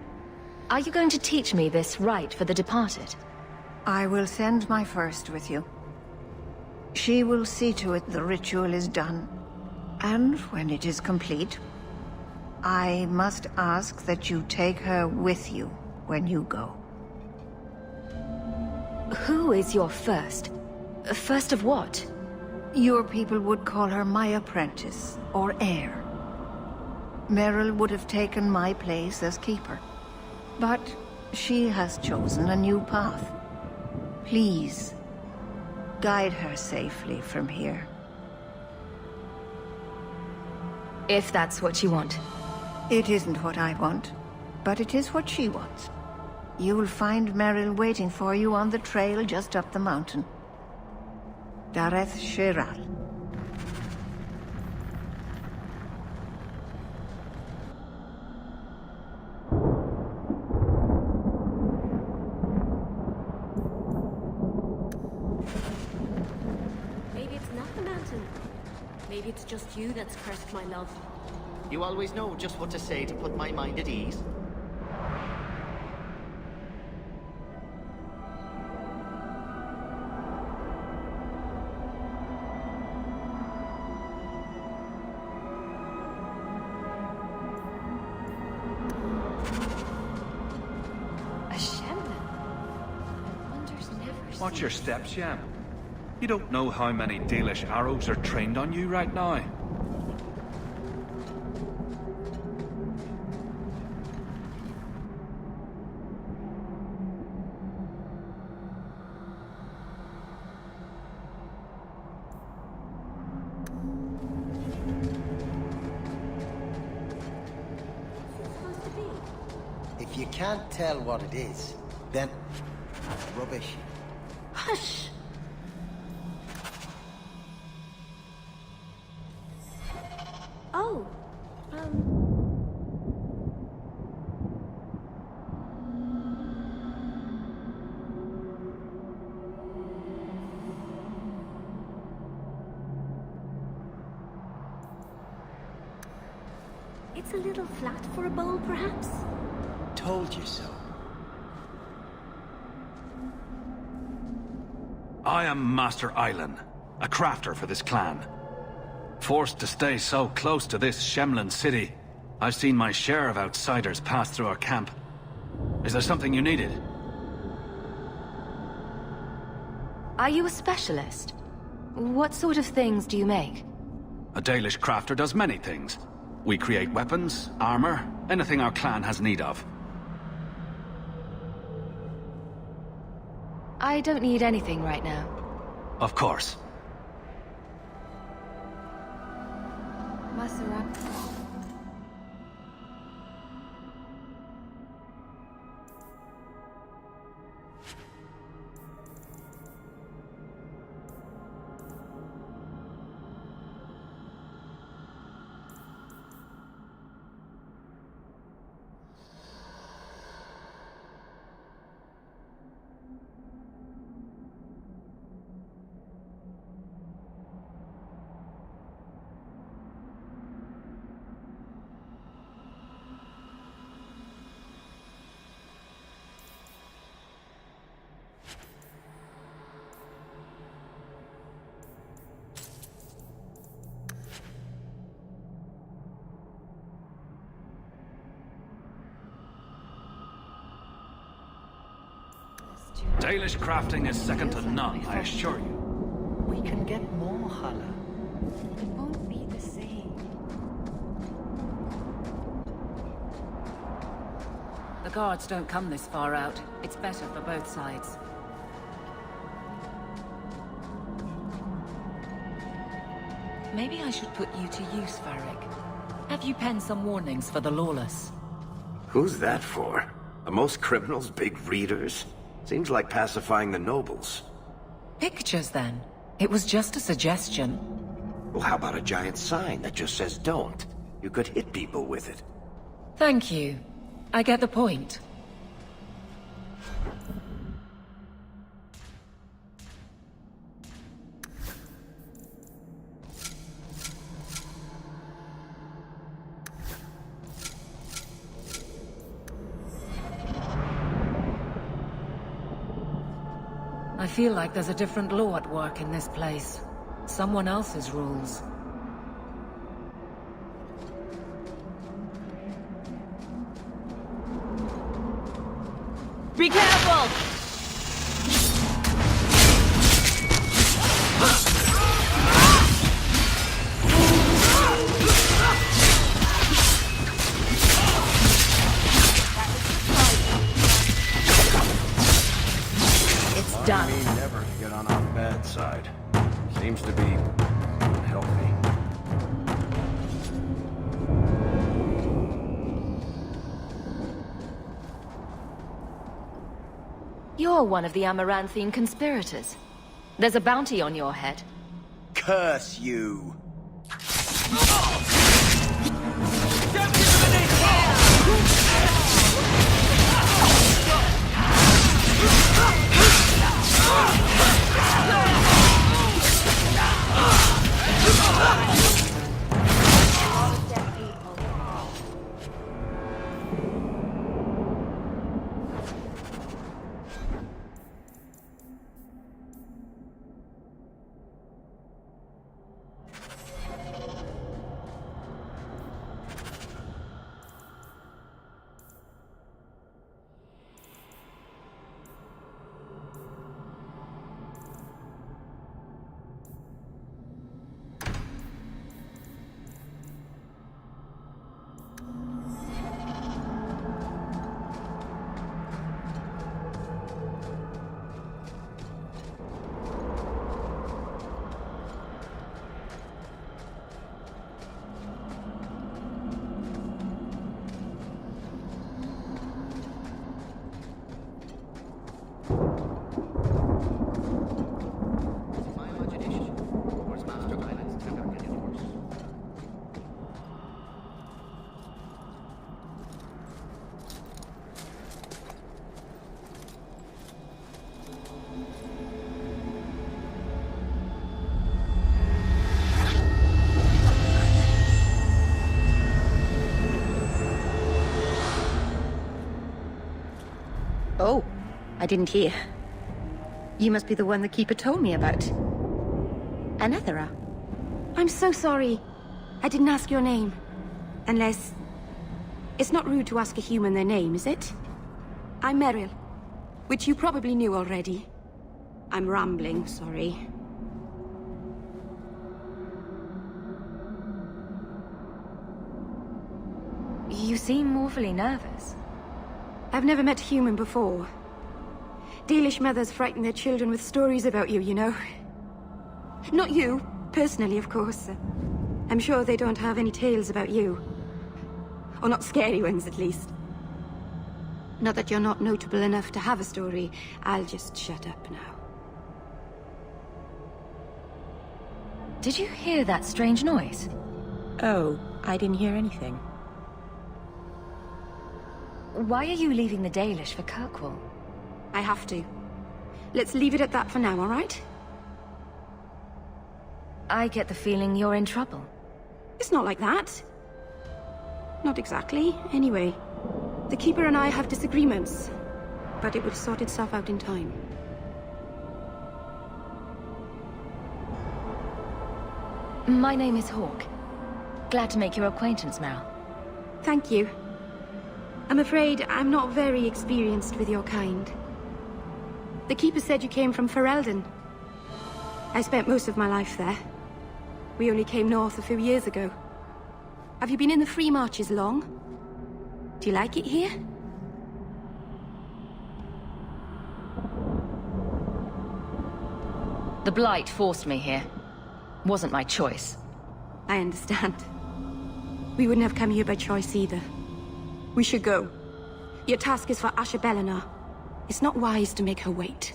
Are you going to teach me this rite for the departed? I will send my first with you. She will see to it the ritual is done. And when it is complete, I must ask that you take her with you when you go. Who is your first? First of what? Your people would call her my apprentice, or heir. Merrill would have taken my place as keeper. But she has chosen a new path. Please, guide her safely from here. If that's what you want. It isn't what I want, but it is what she wants. You will find Merrill waiting for you on the trail just up the mountain. Dareth Shiral. Maybe it's not the mountain. Maybe it's just you that's cursed my love. You always know just what to say to put my mind at ease. Watch your steps, Yen. You don't know how many Dalish arrows are trained on you right now. If you can't tell what it is, then rubbish. Hush! Oh, it's a little flat for a bowl, perhaps? Told you so. I am Master Island, a crafter for this clan. Forced to stay so close to this Shemlin city, I've seen my share of outsiders pass through our camp. Is there something you needed? Are you a specialist? What sort of things do you make? A Dalish crafter does many things. We create weapons, armor, anything our clan has need of. I don't need anything right now. Of course. Masarat. Dalish crafting is second to none, I assure you. We can get more, Hala. It won't be the same. The guards don't come this far out. It's better for both sides. Maybe I should put you to use, Varric. Have you penned some warnings for the lawless? Who's that for? Are most criminals big readers? Seems like pacifying the nobles. Pictures, then. It was just a suggestion. Well, how about a giant sign that just says don't? You could hit people with it. Thank you. I get the point. I feel like there's a different law at work in this place. Someone else's rules. Be careful! Done. Me never get on our bad side. Seems to be unhealthy. You're one of the Amaranthine conspirators. There's a bounty on your head. Curse you! Oh, I didn't hear. You must be the one the Keeper told me about. Anethera. I'm so sorry. I didn't ask your name. Unless... It's not rude to ask a human their name, is it? I'm Meryl, which you probably knew already. I'm rambling, sorry. You seem awfully nervous. I've never met a human before. Dalish mothers frighten their children with stories about you, you know. Not you, personally, of course. I'm sure they don't have any tales about you. Or not scary ones, at least. Not that you're not notable enough to have a story. I'll just shut up now. Did you hear that strange noise? Oh, I didn't hear anything. Why are you leaving the Dalish for Kirkwall? I have to. Let's leave it at that for now, all right? I get the feeling you're in trouble. It's not like that. Not exactly, anyway. The Keeper and I have disagreements, but it will sort itself out in time. My name is Hawke. Glad to make your acquaintance, Meryl. Thank you. I'm afraid I'm not very experienced with your kind. The Keeper said you came from Ferelden. I spent most of my life there. We only came north a few years ago. Have you been in the Free Marches long? Do you like it here? The Blight forced me here. Wasn't my choice. I understand. We wouldn't have come here by choice either. We should go. Your task is for Asher Bellinar. It's not wise to make her wait.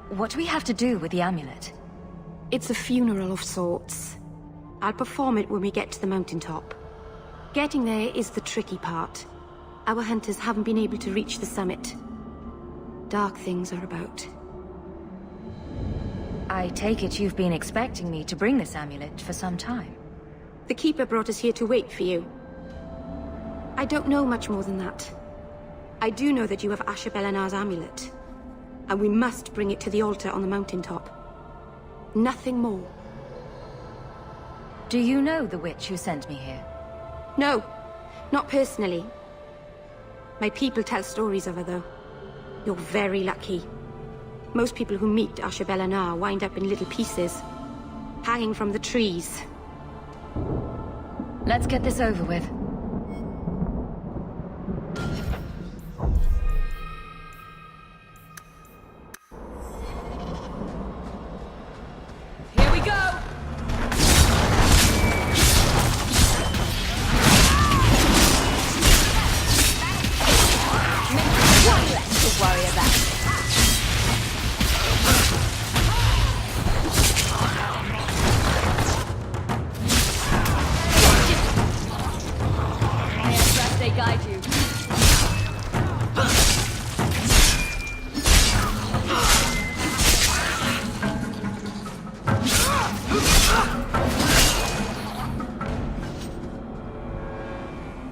What do we have to do with the amulet? It's a funeral of sorts. I'll perform it when we get to the mountaintop. Getting there is the tricky part. Our hunters haven't been able to reach the summit. Dark things are about. I take it you've been expecting me to bring this amulet for some time. The Keeper brought us here to wait for you. I don't know much more than that. I do know that you have Asher Bellinar's amulet. And we must bring it to the altar on the mountaintop. Nothing more. Do you know the witch who sent me here? No, not personally. My people tell stories of her, though. You're very lucky. Most people who meet Asher Bellinar wind up in little pieces, hanging from the trees. Let's get this over with. Here we go! One less to worry about. They guide you.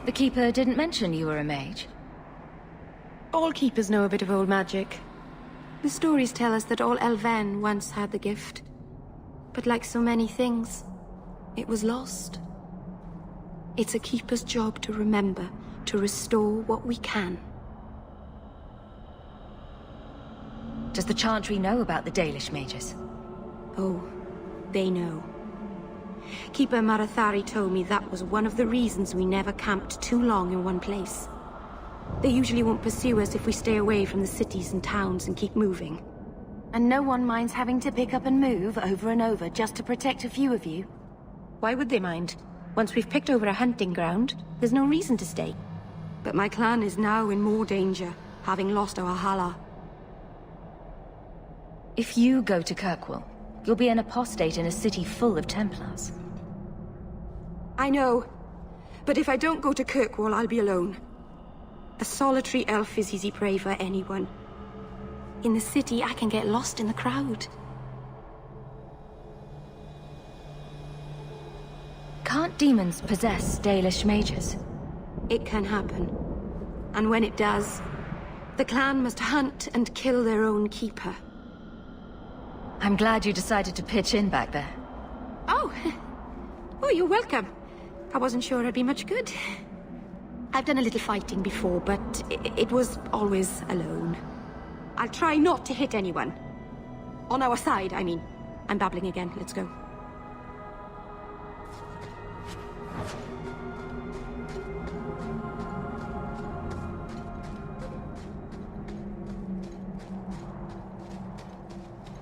The Keeper didn't mention you were a mage. All Keepers know a bit of old magic. The stories tell us that all Elven once had the gift. But like so many things, it was lost. It's a Keeper's job to remember, to restore what we can. Does the Chantry know about the Dalish mages? Oh, they know. Keeper Marathari told me that was one of the reasons we never camped too long in one place. They usually won't pursue us if we stay away from the cities and towns and keep moving. And no one minds having to pick up and move over and over just to protect a few of you? Why would they mind? Once we've picked over a hunting ground, there's no reason to stay. But my clan is now in more danger, having lost our Hala. If you go to Kirkwall, you'll be an apostate in a city full of Templars. I know. But if I don't go to Kirkwall, I'll be alone. A solitary elf is easy prey for anyone. In the city, I can get lost in the crowd. Can't demons possess Dalish mages? It can happen. And when it does, The clan must hunt and kill their own keeper. I'm glad you decided to pitch in back there. Oh! Oh, you're welcome. I wasn't sure I'd be much good. I've done a little fighting before, but it was always alone. I'll try not to hit anyone. On our side, I mean. I'm babbling again. Let's go.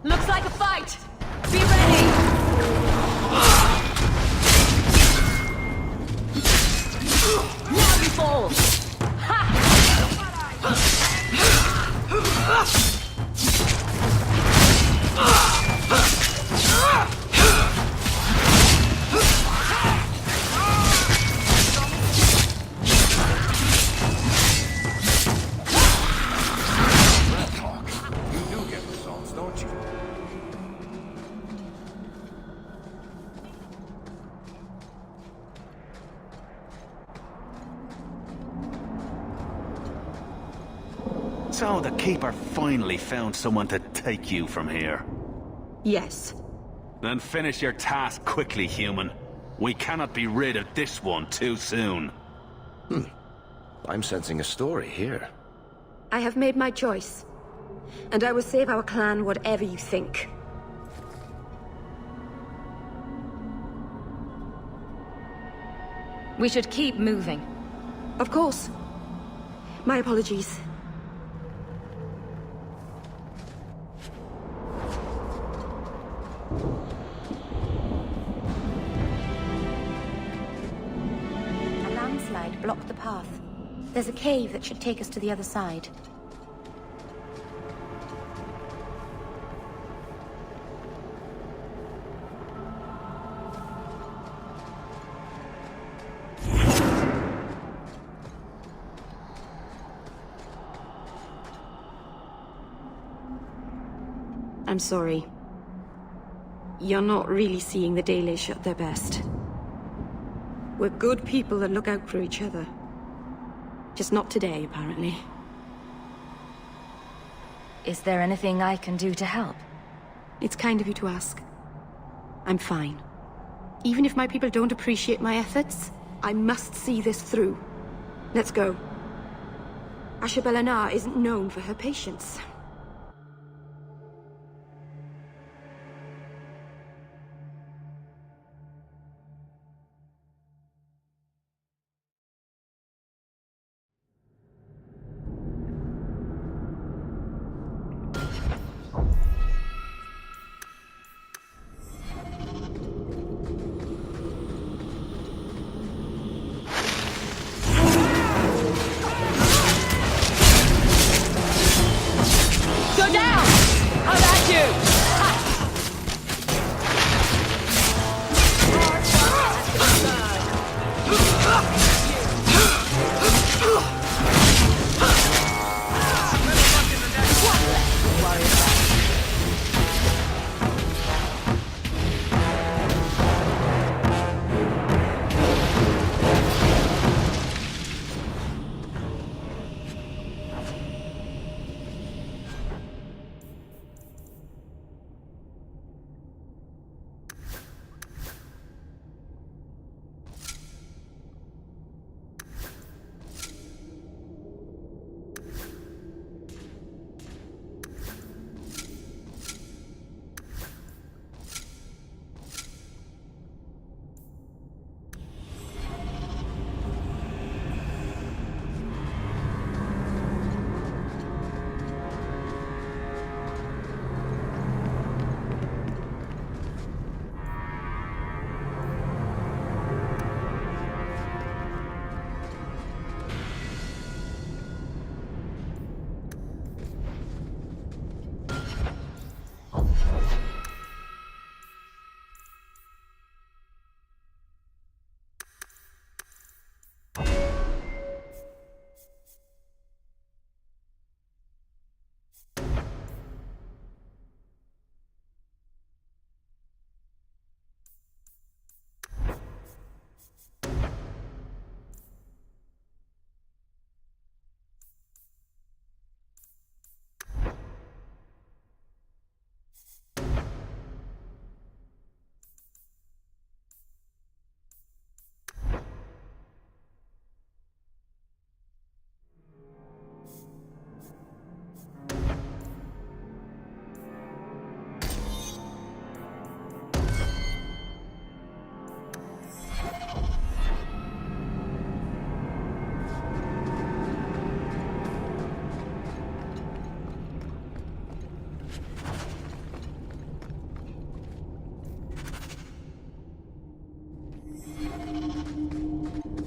Looks like a fight! Be ready! Now you fall! You do get results, don't you? So the Keeper finally found someone to take you from here. Yes. Then finish your task quickly, human. We cannot be rid of this one too soon. I'm sensing a story here. I have made my choice. And I will save our clan whatever you think. We should keep moving. Of course. My apologies. A landslide blocked the path. There's a cave that should take us to the other side. I'm sorry. You're not really seeing the Dalish at their best. We're good people that look out for each other. Just not today, apparently. Is there anything I can do to help? It's kind of you to ask. I'm fine. Even if my people don't appreciate my efforts, I must see this through. Let's go. Ashabel Anar isn't known for her patience.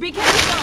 Be careful!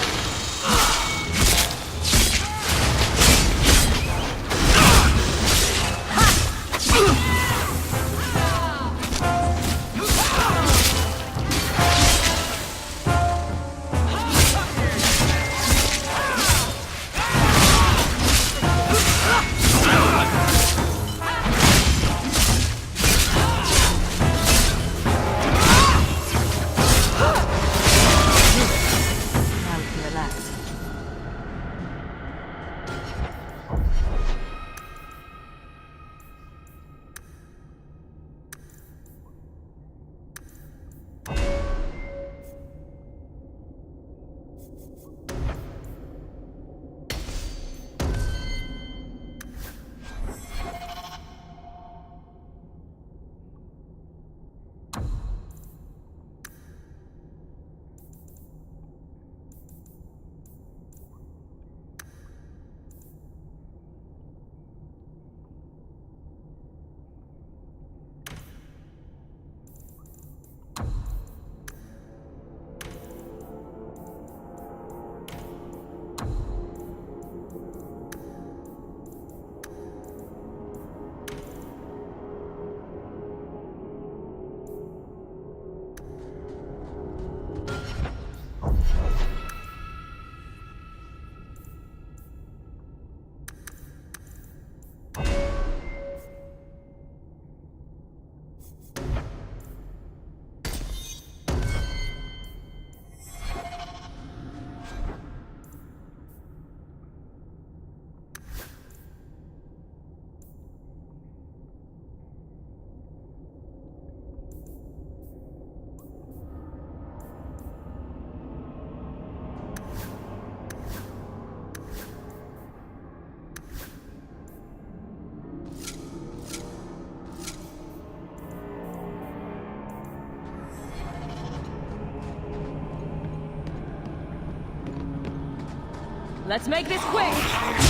Let's make this quick!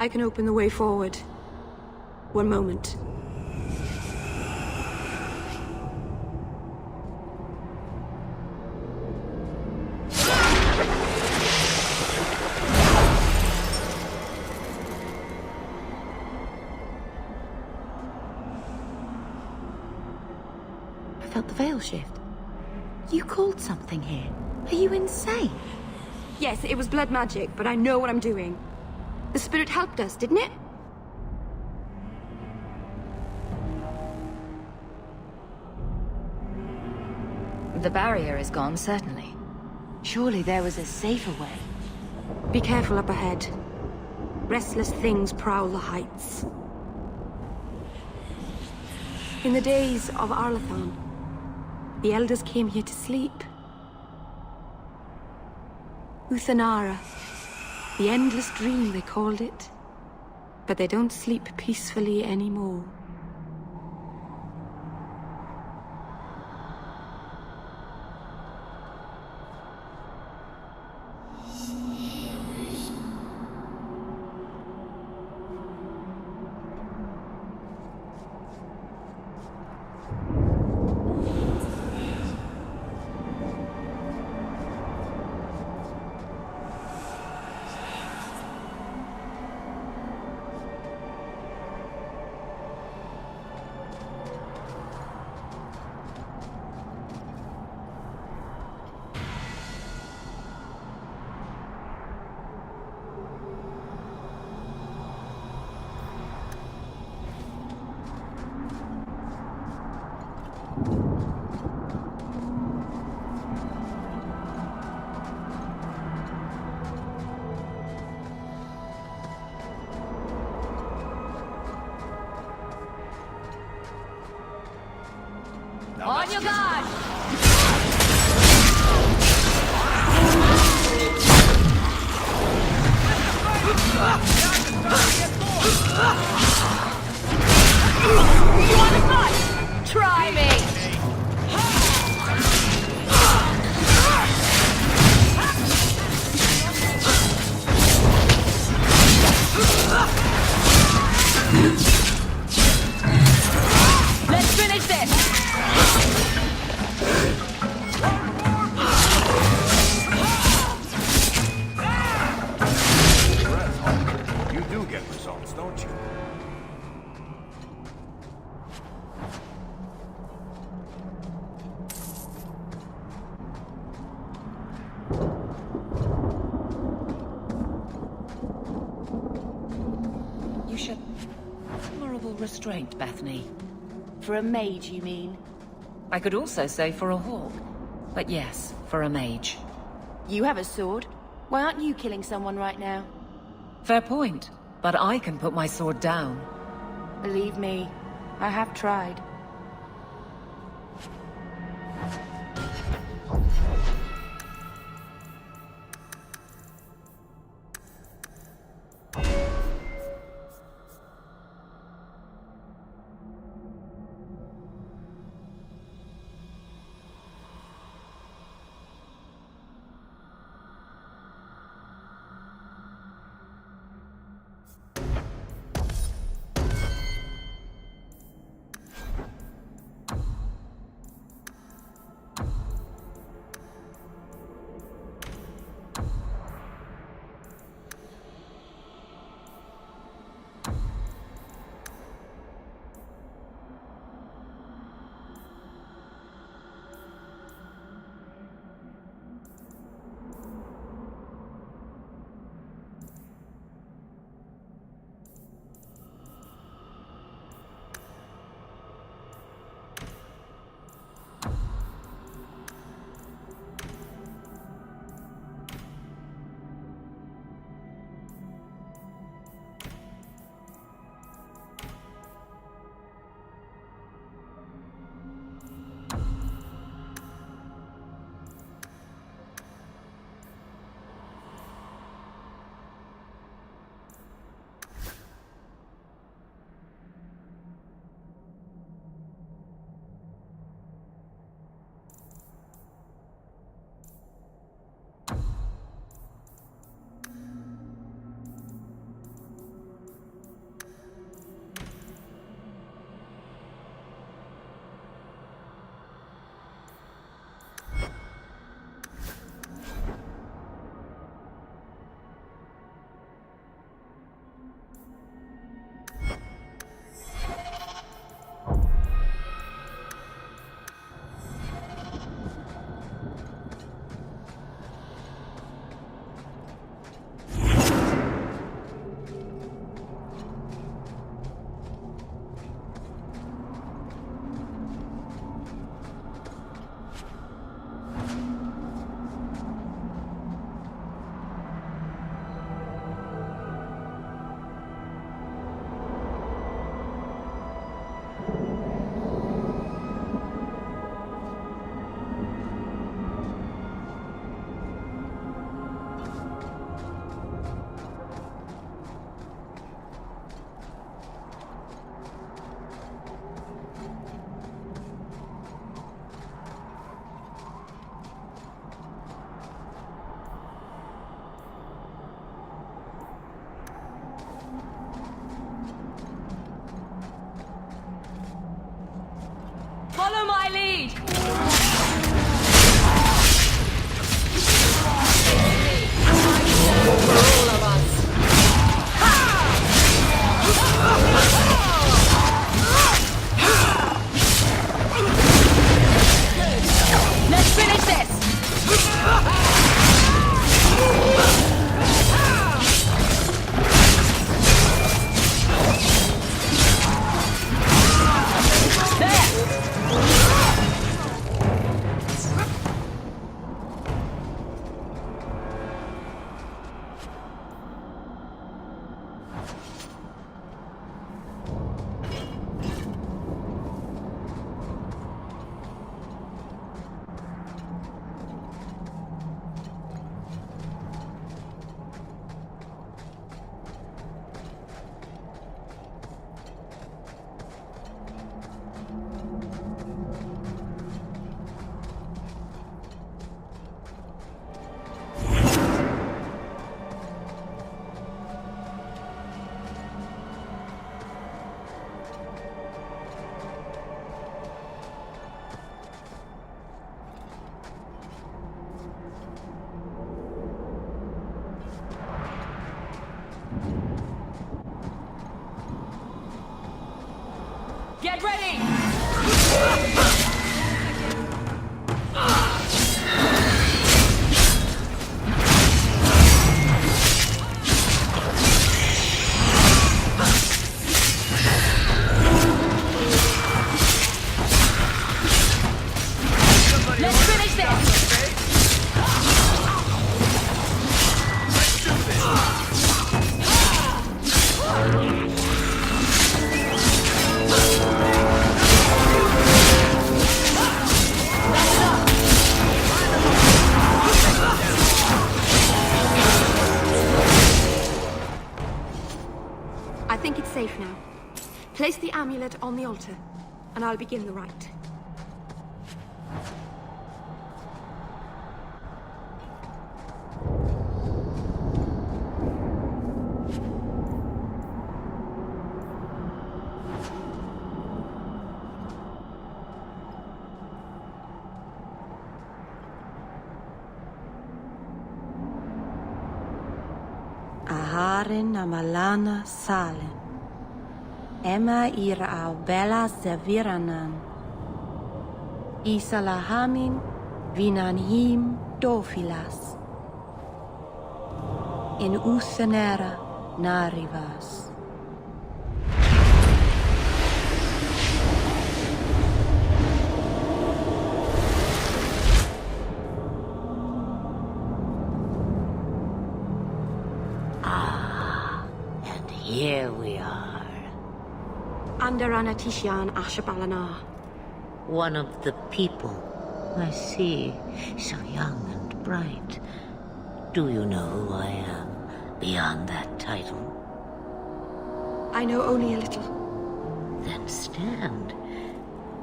I can open the way forward. One moment. I felt the veil shift. You called something here. Are you insane? Yes, it was blood magic, but I know what I'm doing. The spirit helped us, didn't it? The barrier is gone, certainly. Surely there was a safer way. Be careful up ahead. Restless things prowl the heights. In the days of Arlathon, the elders came here to sleep. Uthanara. The endless dream, they called it. But they don't sleep peacefully anymore. On your guard! You want to fight? Try me! Let's finish this! You do get results, don't you? You should... Admirable restraint, Bethany. For a mage, you mean? I could also say for a hawk. But yes, for a mage. You have a sword. Why aren't you killing someone right now? Fair point. But I can put my sword down. Believe me, I have tried. Get ready! Let's finish this! I think it's safe now. Place the amulet on the altar, and I'll begin the rite. Aharin amalana salen. Emma ira au bella zeviranan. Isalahamin vinanhim dofilas. In usenera narivas. Here we are. Under Anatishan Ashabalana. One of the people. I see. So young and bright. Do you know who I am, beyond that title? I know only a little. Then stand.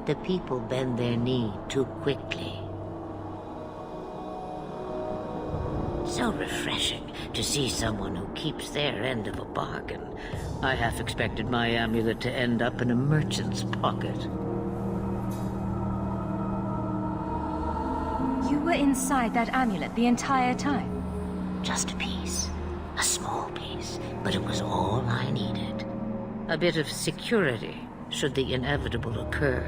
The people bend their knee too quickly. So refreshing to see someone who keeps their end of a bargain. I half expected my amulet to end up in a merchant's pocket. You were inside that amulet the entire time? Just a piece. A small piece, but it was all I needed. A bit of security, should the inevitable occur.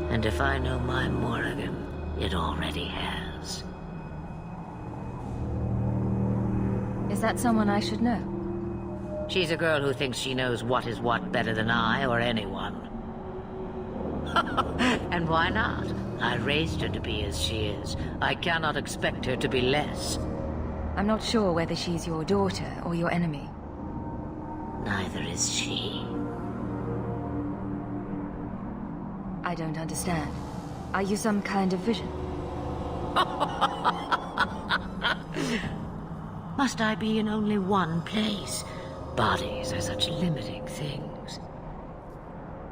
And if I know my Morrigan, it already has. Is that someone I should know? She's a girl who thinks she knows what is what better than I or anyone. And why not? I raised her to be as she is. I cannot expect her to be less. I'm not sure whether she's your daughter or your enemy. Neither is she. I don't understand. Are you some kind of vision? Must I be in only one place? Bodies are such limiting things.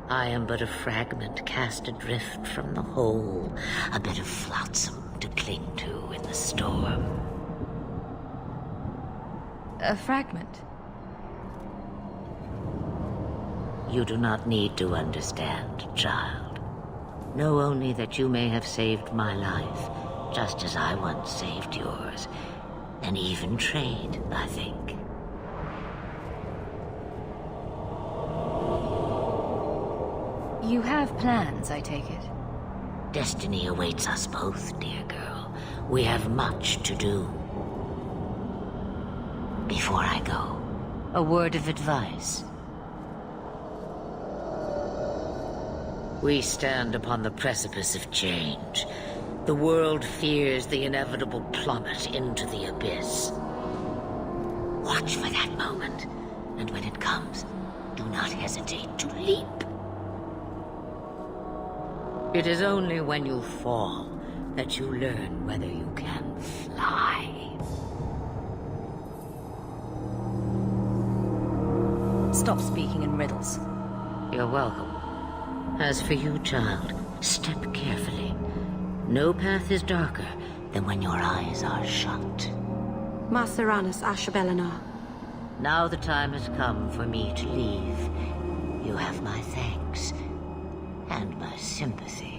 I am but a fragment cast adrift from the whole, a bit of flotsam to cling to in the storm. A fragment? You do not need to understand, child. Know only that you may have saved my life, just as I once saved yours. An even trade, I think. You have plans, I take it? Destiny awaits us both, dear girl. We have much to do. Before I go, a word of advice. We stand upon the precipice of change. The world fears the inevitable plummet into the abyss. Watch for that moment, and when it comes, do not hesitate to leap. It is only when you fall that you learn whether you can fly. Stop speaking in riddles. You're welcome. As for you, child, step carefully. No path is darker than when your eyes are shut. Maceranus Ashabelana. Now the time has come for me to leave. You have my thanks and my sympathy.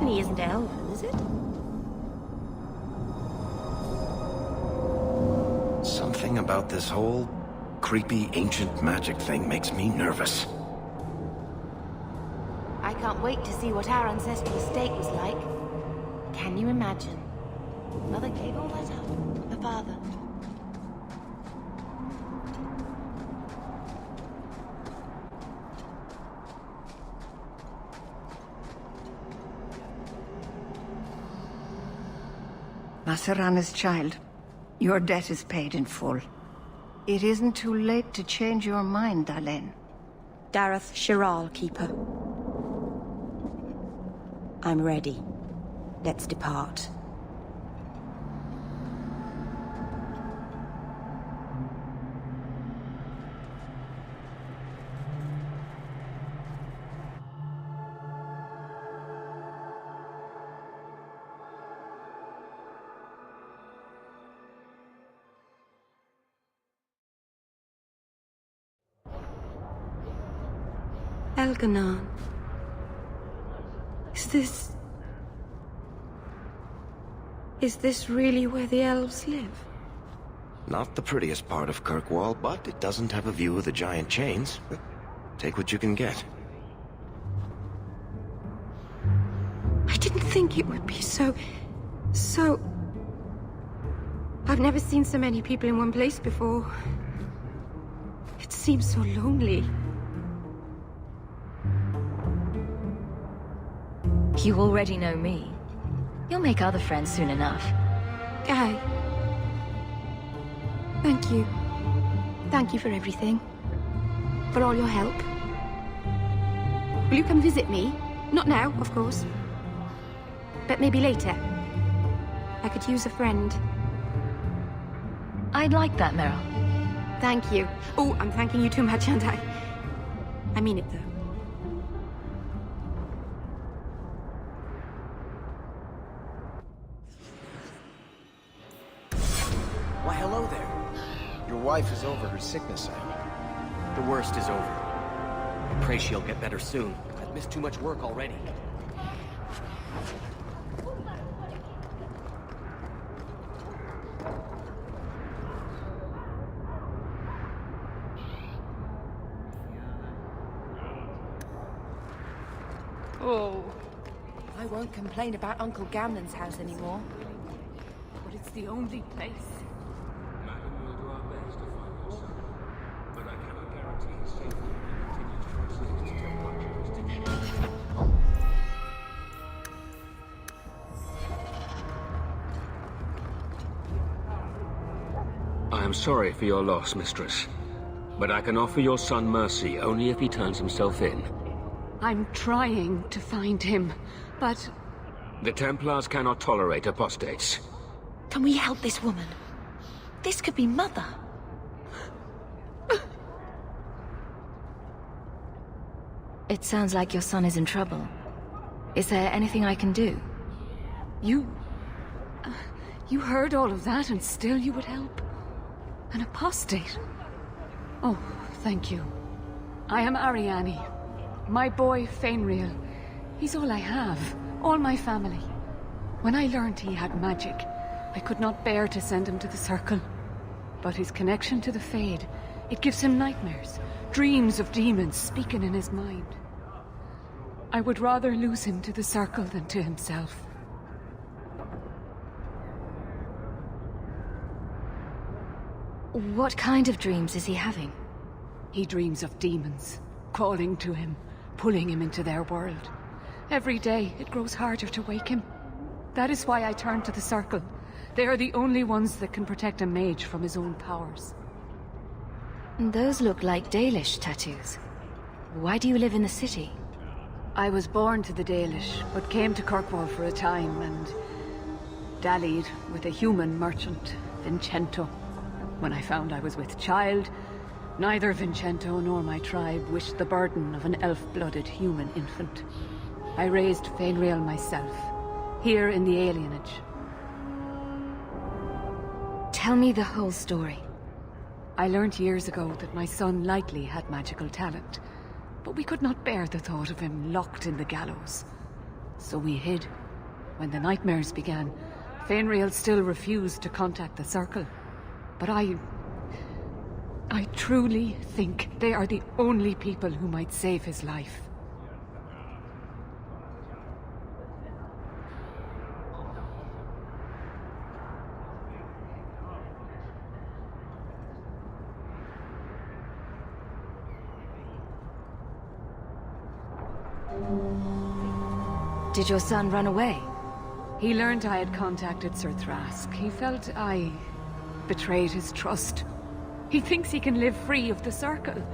certainly isn't elven, is it? Something about this whole creepy ancient magic thing makes me nervous. I can't wait to see what our ancestral estate was like. Can you imagine? Mother gave all that up. Her father. Masarana's child, your debt is paid in full. It isn't too late to change your mind, Dalen. Dareth Shiral, Keeper. I'm ready. Let's depart. Elganon. Is this really where the elves live? Not the prettiest part of Kirkwall, but it doesn't have a view of the giant chains. Take what you can get. I didn't think it would be so... I've never seen so many people in one place before. It seems so lonely. You already know me. You'll make other friends soon enough. Aye. Thank you. Thank you for everything. For all your help. Will you come visit me? Not now, of course. But maybe later. I could use a friend. I'd like that, Meryl. Thank you. Oh, I'm thanking you too much, aren't I? I mean it, though. Why, hello there. Your wife is over her sickness, I mean. The worst is over. I pray she'll get better soon. I've missed too much work already. Oh. I won't complain about Uncle Gamlen's house anymore. But it's the only place. I am sorry for your loss, mistress. But I can offer your son mercy only if he turns himself in. I'm trying to find him, but... The Templars cannot tolerate apostates. Can we help this woman? This could be Mother. It sounds like your son is in trouble. Is there anything I can do? You heard all of that and still you would help? An apostate? Oh, thank you. I am Ariane. My boy, Fainriel. He's all I have. All my family. When I learned he had magic, I could not bear to send him to the Circle. But his connection to the Fade, it gives him nightmares. Dreams of demons speaking in his mind. I would rather lose him to the Circle than to himself. What kind of dreams is he having? He dreams of demons, calling to him, pulling him into their world. Every day, it grows harder to wake him. That is why I turn to the Circle. They are the only ones that can protect a mage from his own powers. Those look like Dalish tattoos. Why do you live in the city? I was born to the Dalish, but came to Kirkwall for a time and dallied with a human merchant, Vincento. When I found I was with child, neither Vincento nor my tribe wished the burden of an elf-blooded human infant. I raised Fainriel myself, here in the alienage. Tell me the whole story. I learned years ago that my son likely had magical talent, but we could not bear the thought of him locked in the gallows. So we hid. When the nightmares began, Fainriel still refused to contact the Circle. But I truly think they are the only people who might save his life. Did your son run away? He learned I had contacted Sir Thrask. He felt I betrayed his trust. He thinks he can live free of the Circle,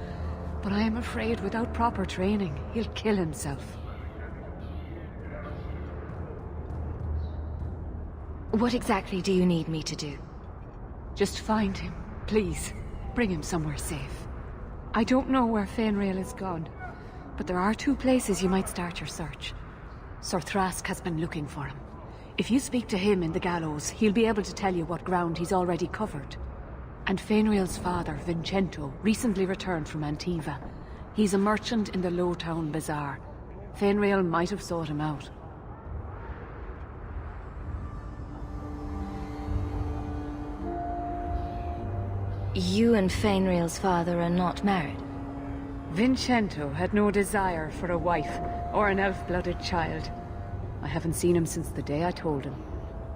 but I am afraid without proper training, he'll kill himself. What exactly do you need me to do? Just find him, please. Bring him somewhere safe. I don't know where Fainriel is gone, but there are 2 places you might start your search. Sir Thrask has been looking for him. If you speak to him in the gallows, he'll be able to tell you what ground he's already covered. And Fainriel's father, Vincento, recently returned from Antiva. He's a merchant in the Lowtown Bazaar. Fainriel might have sought him out. You and Fainriel's father are not married? Vincento had no desire for a wife or an elf-blooded child. I haven't seen him since the day I told him.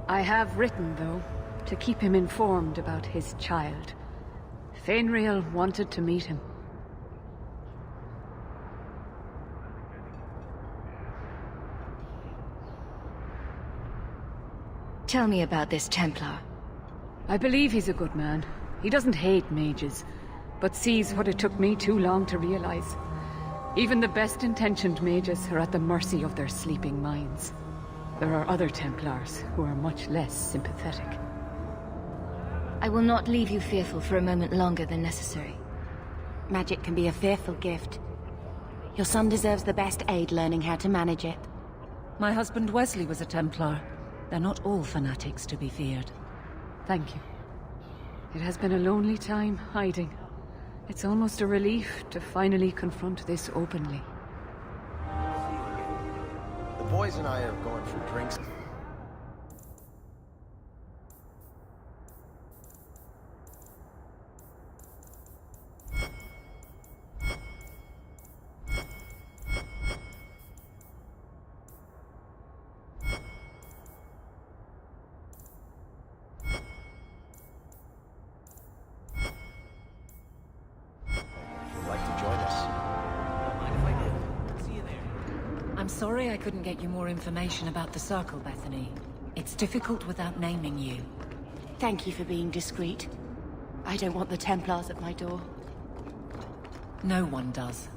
I have written, though, to keep him informed about his child. Fainriel wanted to meet him. Tell me about this Templar. I believe he's a good man. He doesn't hate mages, but sees what it took me too long to realize. Even the best-intentioned mages are at the mercy of their sleeping minds. There are other Templars who are much less sympathetic. I will not leave you fearful for a moment longer than necessary. Magic can be a fearful gift. Your son deserves the best aid learning how to manage it. My husband Wesley was a Templar. They're not all fanatics to be feared. Thank you. It has been a lonely time hiding. It's almost a relief to finally confront this openly. The boys and I are going for drinks. I'm sorry I couldn't get you more information about the Circle, Bethany. It's difficult without naming you. Thank you for being discreet. I don't want the Templars at my door. No one does.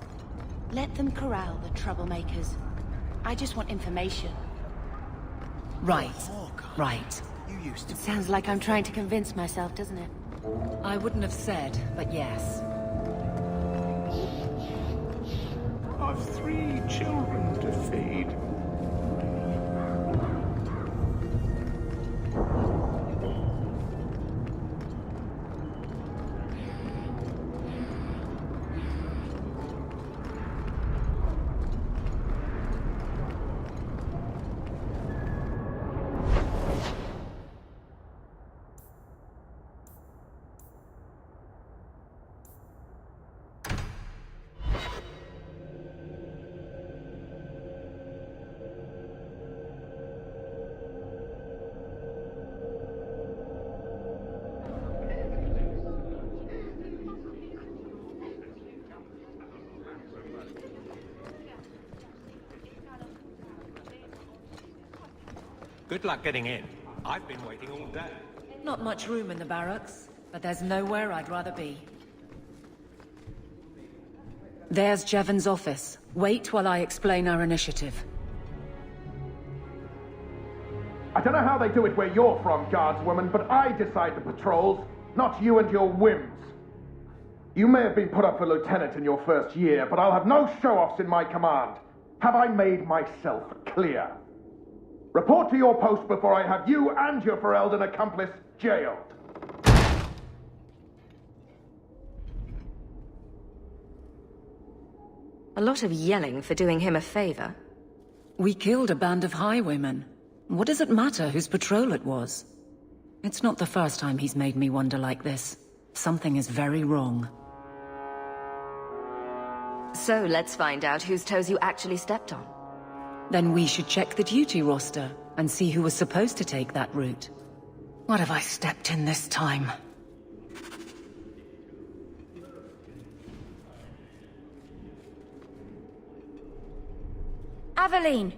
Let them corral the troublemakers. I just want information. Right. Right. It sounds like I'm trying to convince myself, doesn't it? I wouldn't have said, but yes. I've 3 children to feed. Good luck getting in. I've been waiting all day. Not much room in the barracks, but there's nowhere I'd rather be. There's Jevon's office. Wait while I explain our initiative. I don't know how they do it where you're from, guardswoman, but I decide the patrols, not you and your whims. You may have been put up for lieutenant in your first year, but I'll have no show-offs in my command. Have I made myself clear? Report to your post before I have you and your Ferelden accomplice jailed. A lot of yelling for doing him a favor. We killed a band of highwaymen. What does it matter whose patrol it was? It's not the first time he's made me wonder like this. Something is very wrong. So let's find out whose toes you actually stepped on. Then we should check the duty roster and see who was supposed to take that route. What have I stepped in this time? Aveline!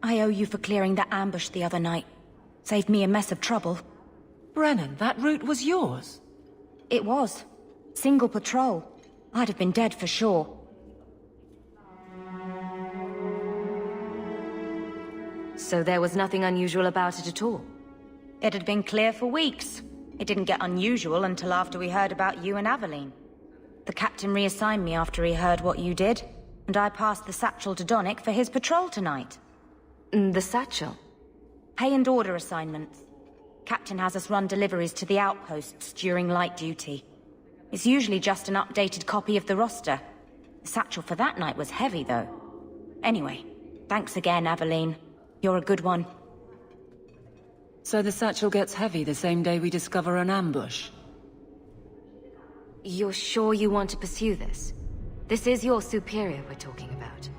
I owe you for clearing that ambush the other night. Saved me a mess of trouble. Brennan, that route was yours? It was. Single patrol. I'd have been dead for sure. So there was nothing unusual about it at all? It had been clear for weeks. It didn't get unusual until after we heard about you and Aveline. The captain reassigned me after he heard what you did, and I passed the satchel to Donnic for his patrol tonight. The satchel? Pay and order assignments. Captain has us run deliveries to the outposts during light duty. It's usually just an updated copy of the roster. The satchel for that night was heavy, though. Anyway, thanks again, Aveline. You're a good one. So the satchel gets heavy the same day we discover an ambush? You're sure you want to pursue this? This is your superior we're talking about.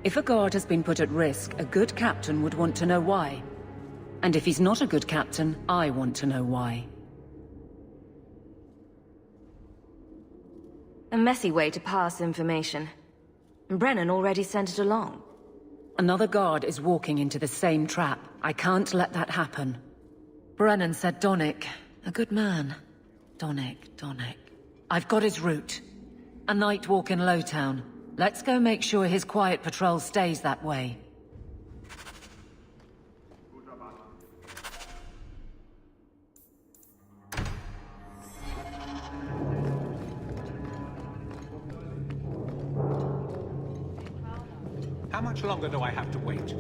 If a guard has been put at risk, a good captain would want to know why. And if he's not a good captain, I want to know why. A messy way to pass information. Brennan already sent it along. Another guard is walking into the same trap. I can't let that happen. Brennan said Donnic. A good man. Donnic. I've got his route. A night walk in Lowtown. Let's go make sure his quiet patrol stays that way. How much longer do I have to wait?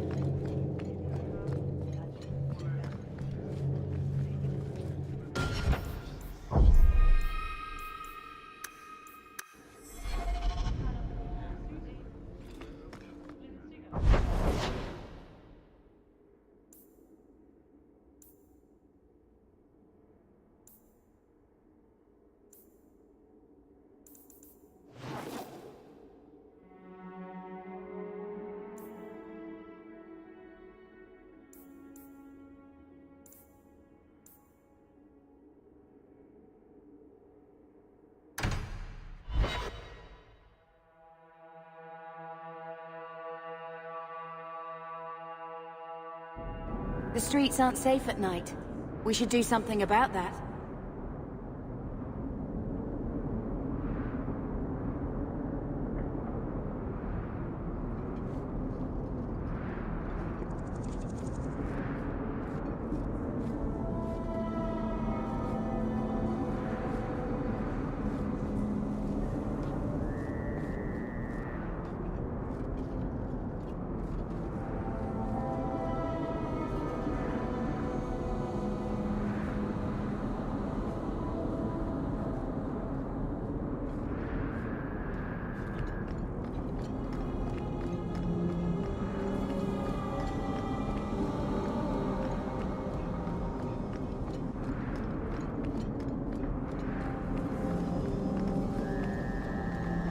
The streets aren't safe at night. We should do something about that.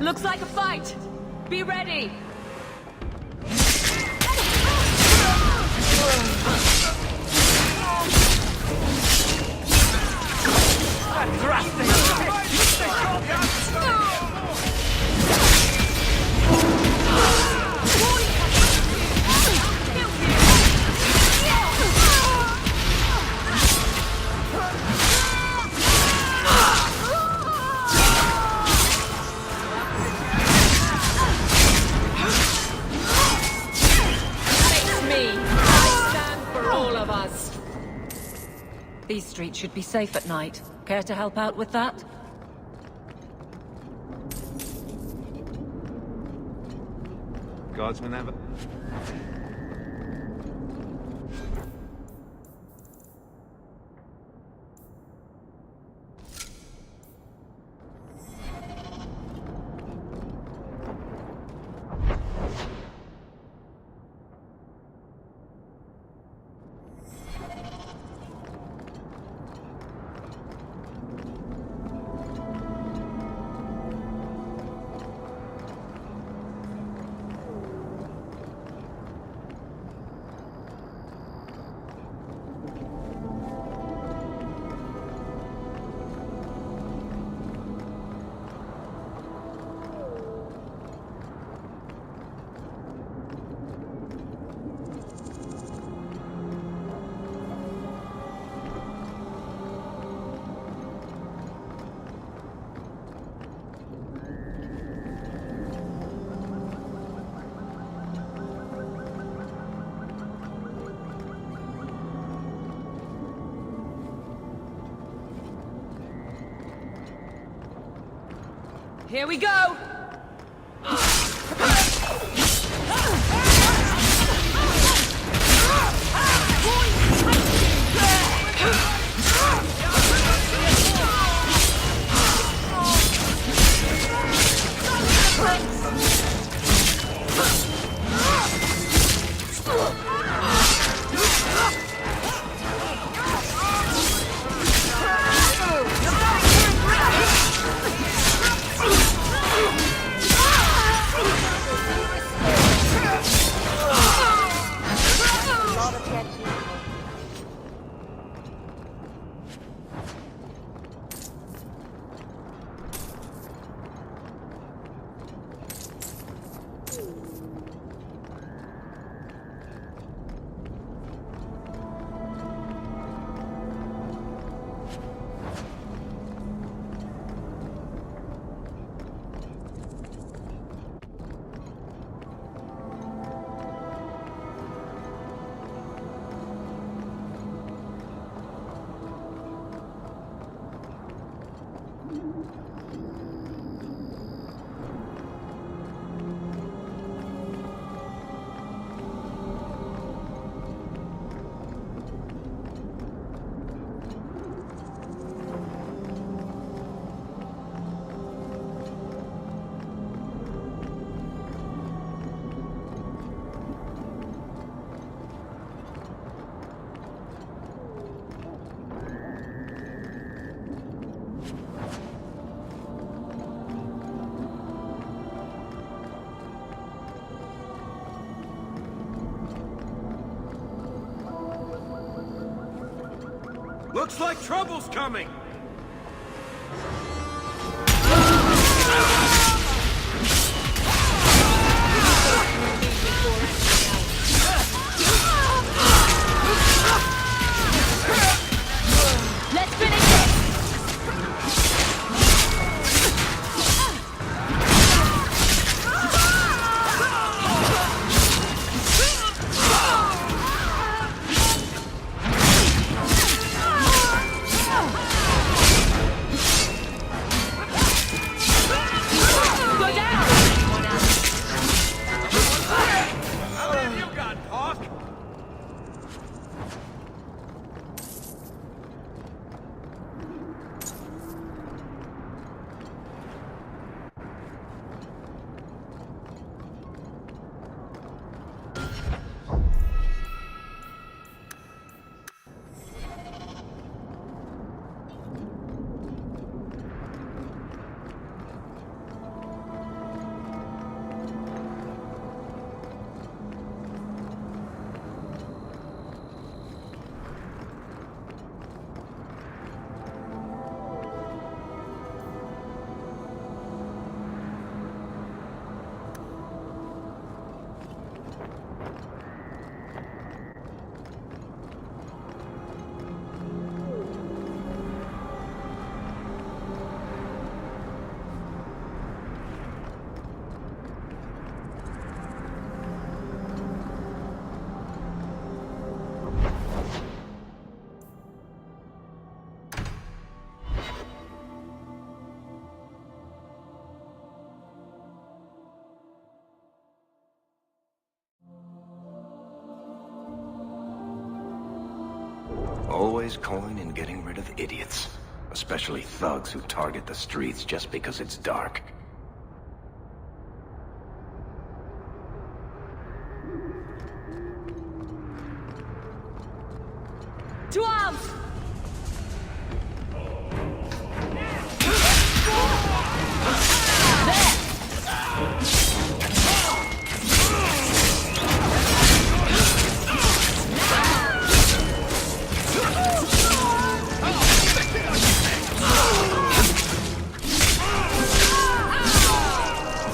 Looks like a fight! Be ready! These streets should be safe at night. Care to help out with that? Guardsman ever? Here we go! Looks like trouble's coming! Let's finish it! Always coin and getting rid of idiots. Especially thugs who target the streets just because it's dark. To arms!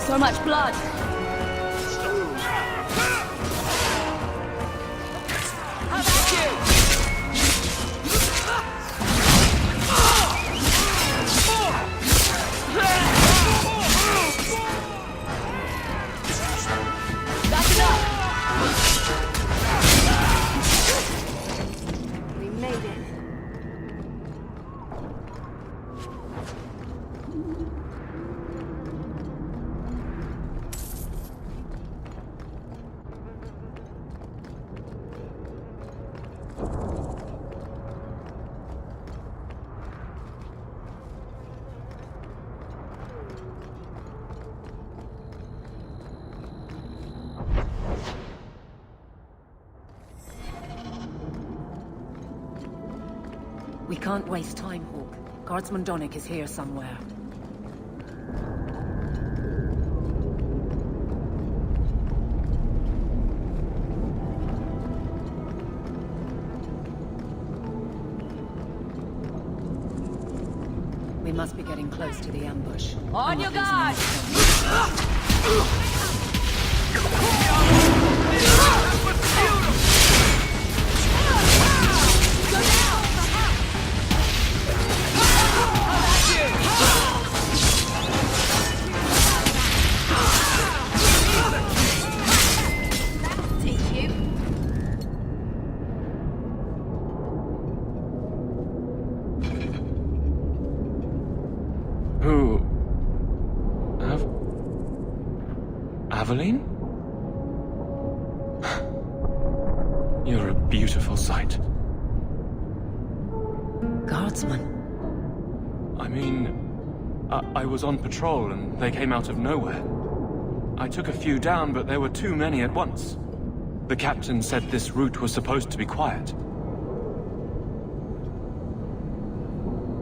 So much blood. How about you? That's enough. We made it. We can't waste time, Hawk. Guardsman Donnick is here somewhere. We must be getting close to the ambush. On your guard! Who? Aveline? You're a beautiful sight. Guardsman? I mean, I was on patrol and they came out of nowhere. I took a few down, but there were too many at once. The captain said this route was supposed to be quiet.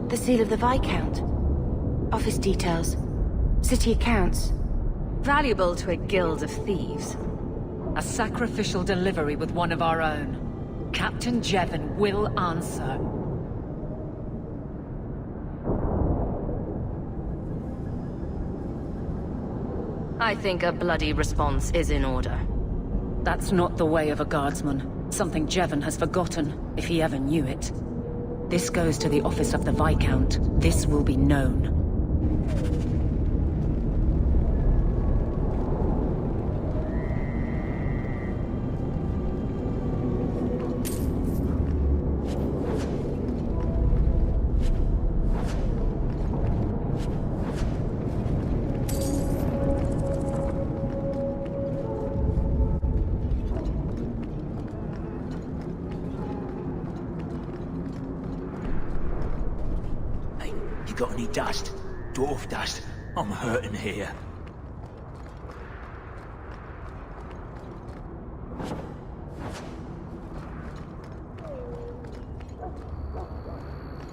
The seal of the Viscount. Office details. City accounts. Valuable to a guild of thieves. A sacrificial delivery with one of our own. Captain Jevon will answer. I think a bloody response is in order. That's not the way of a guardsman. Something Jevon has forgotten, if he ever knew it. This goes to the office of the Viscount. This will be known. You got any dust? Dwarf dust? I'm hurting here.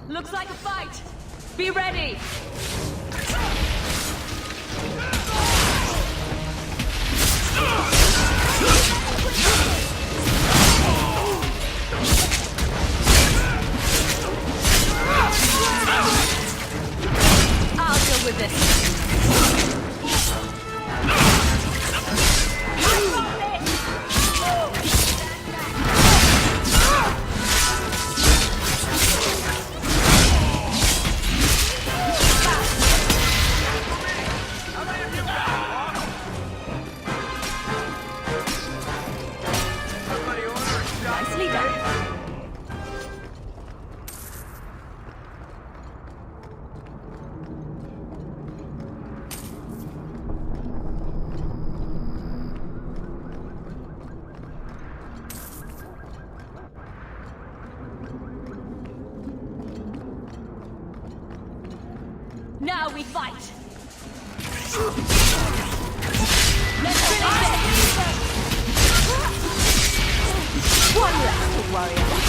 Looks like a fight! Be ready! I'll deal with this. Nicely done. Now we fight! Let's finish this! One less to worry about.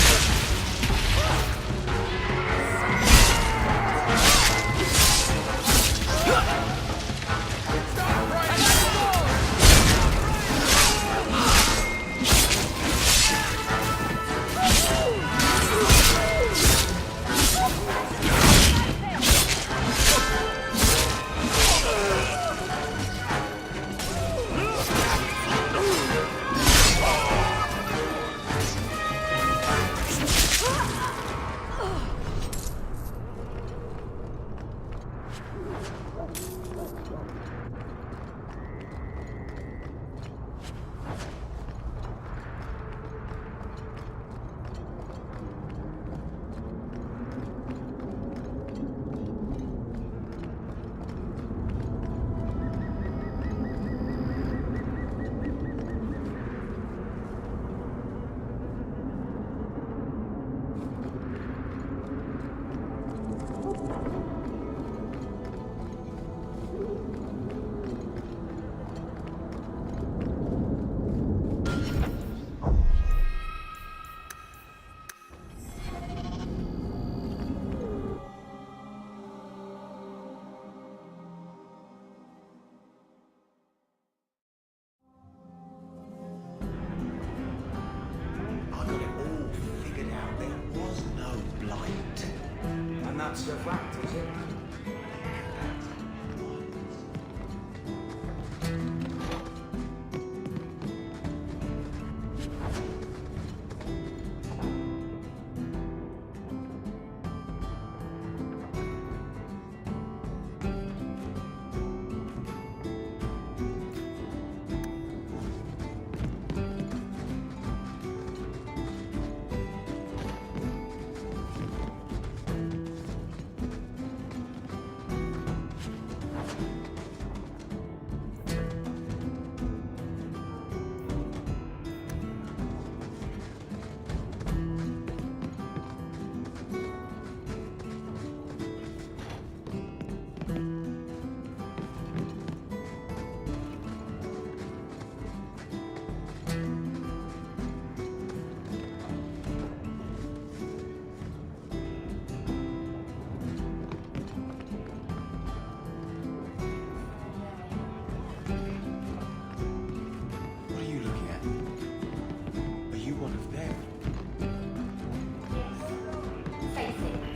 That's the fact, is it?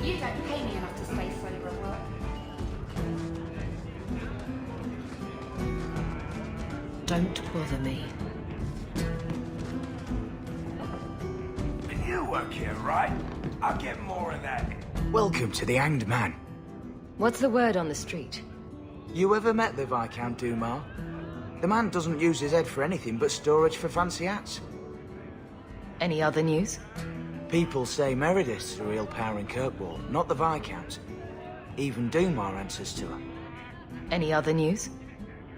You don't pay me enough to stay sober at work. Don't bother me. You work here, right? I'll get more of that. Welcome to the Hanged Man. What's the word on the street? You ever met the Viscount Dumas? The man doesn't use his head for anything but storage for fancy hats. Any other news? People say Meredith's the real power in Kirkwall, not the Viscount. Even Dumas answers to her. Any other news?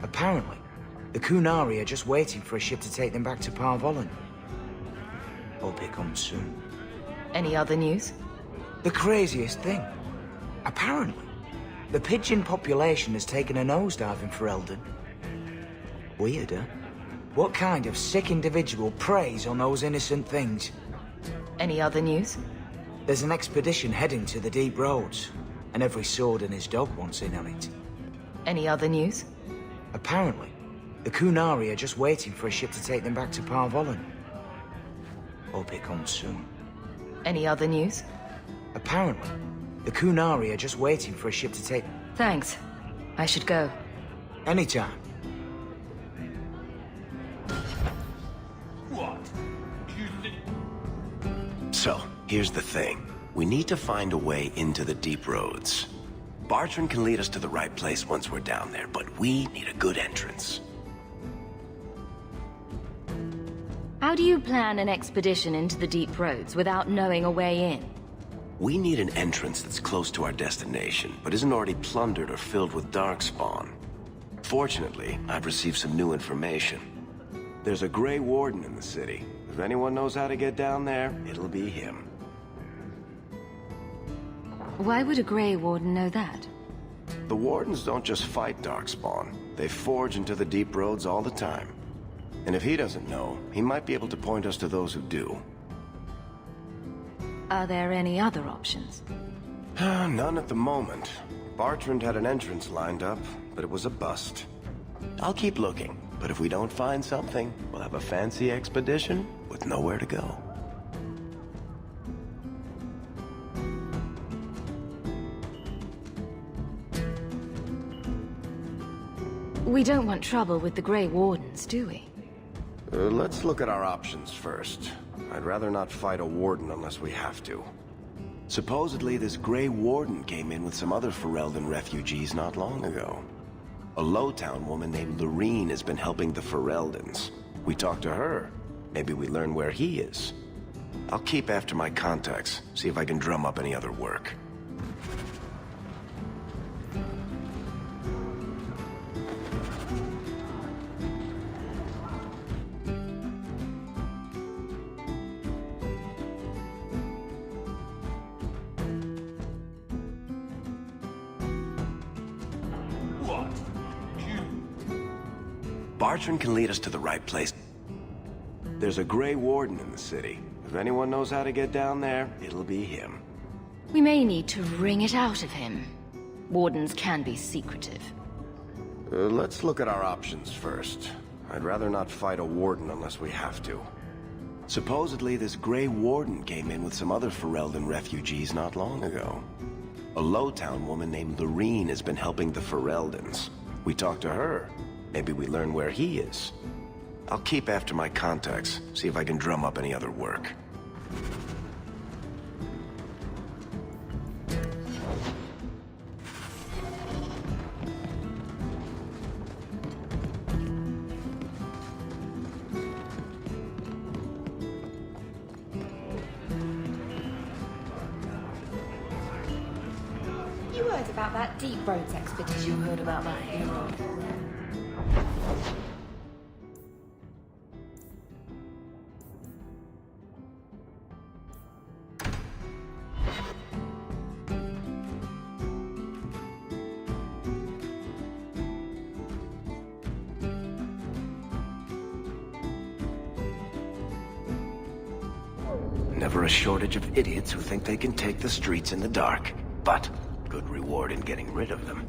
Apparently, the Kunari are just waiting for a ship to take them back to Parvollen. Hope it comes soon. Any other news? The craziest thing. Apparently, the pigeon population has taken a nosedive in Ferelden. Weird, huh? What kind of sick individual preys on those innocent things? Any other news? There's an expedition heading to the Deep Roads, and every sword and his dog wants in on it. Any other news? Apparently, the Kunari are just waiting for a ship to take them back to Parvollen. Hope it comes soon. Any other news? Apparently, the Kunari are just waiting for a ship to take... Thanks. I should go. Anytime. What? You think... So, here's the thing. We need to find a way into the Deep Roads. Bartrand can lead us to the right place once we're down there, but we need a good entrance. How do you plan an expedition into the Deep Roads without knowing a way in? We need an entrance that's close to our destination, but isn't already plundered or filled with darkspawn. Fortunately, I've received some new information. There's a Grey Warden in the city. If anyone knows how to get down there, it'll be him. Why would a Grey Warden know that? The Wardens don't just fight darkspawn. They forge into the Deep Roads all the time. And if he doesn't know, he might be able to point us to those who do. Are there any other options? None at the moment. Bartrand had an entrance lined up, but it was a bust. I'll keep looking, but if we don't find something, we'll have a fancy expedition with nowhere to go. We don't want trouble with the Grey Wardens, do we? Let's look at our options first. I'd rather not fight a warden unless we have to. Supposedly, this Grey Warden came in with some other Ferelden refugees not long ago. A Lowtown woman named Lorene has been helping the Fereldans. We talk to her. Maybe we learn where he is. I'll keep after my contacts, see if I can drum up any other work. Bartrand can lead us to the right place. There's a Grey Warden in the city. If anyone knows how to get down there, it'll be him. We may need to wring it out of him. Wardens can be secretive. Let's look at our options first. I'd rather not fight a warden unless we have to. Supposedly, this Grey Warden came in with some other Ferelden refugees not long ago. A Lowtown woman named Loreen has been helping the Fereldans. We talk to her. Maybe we learn where he is. I'll keep after my contacts, see if I can drum up any other work. You heard about that Deep Roads expedition? You heard about that hero. Never a shortage of idiots who think they can take the streets in the dark, but good reward in getting rid of them.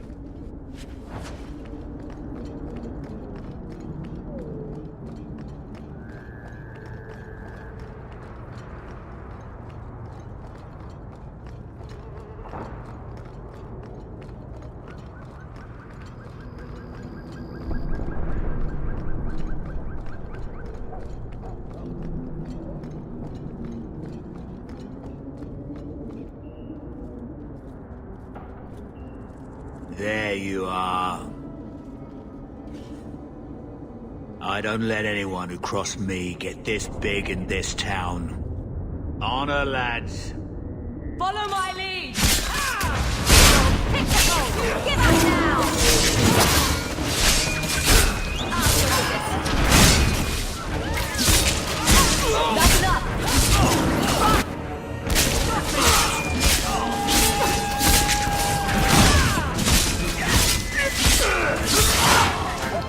There you are. I don't let anyone who cross me get this big in this town. Honor, lads. Follow my lead! Give up now! That's enough!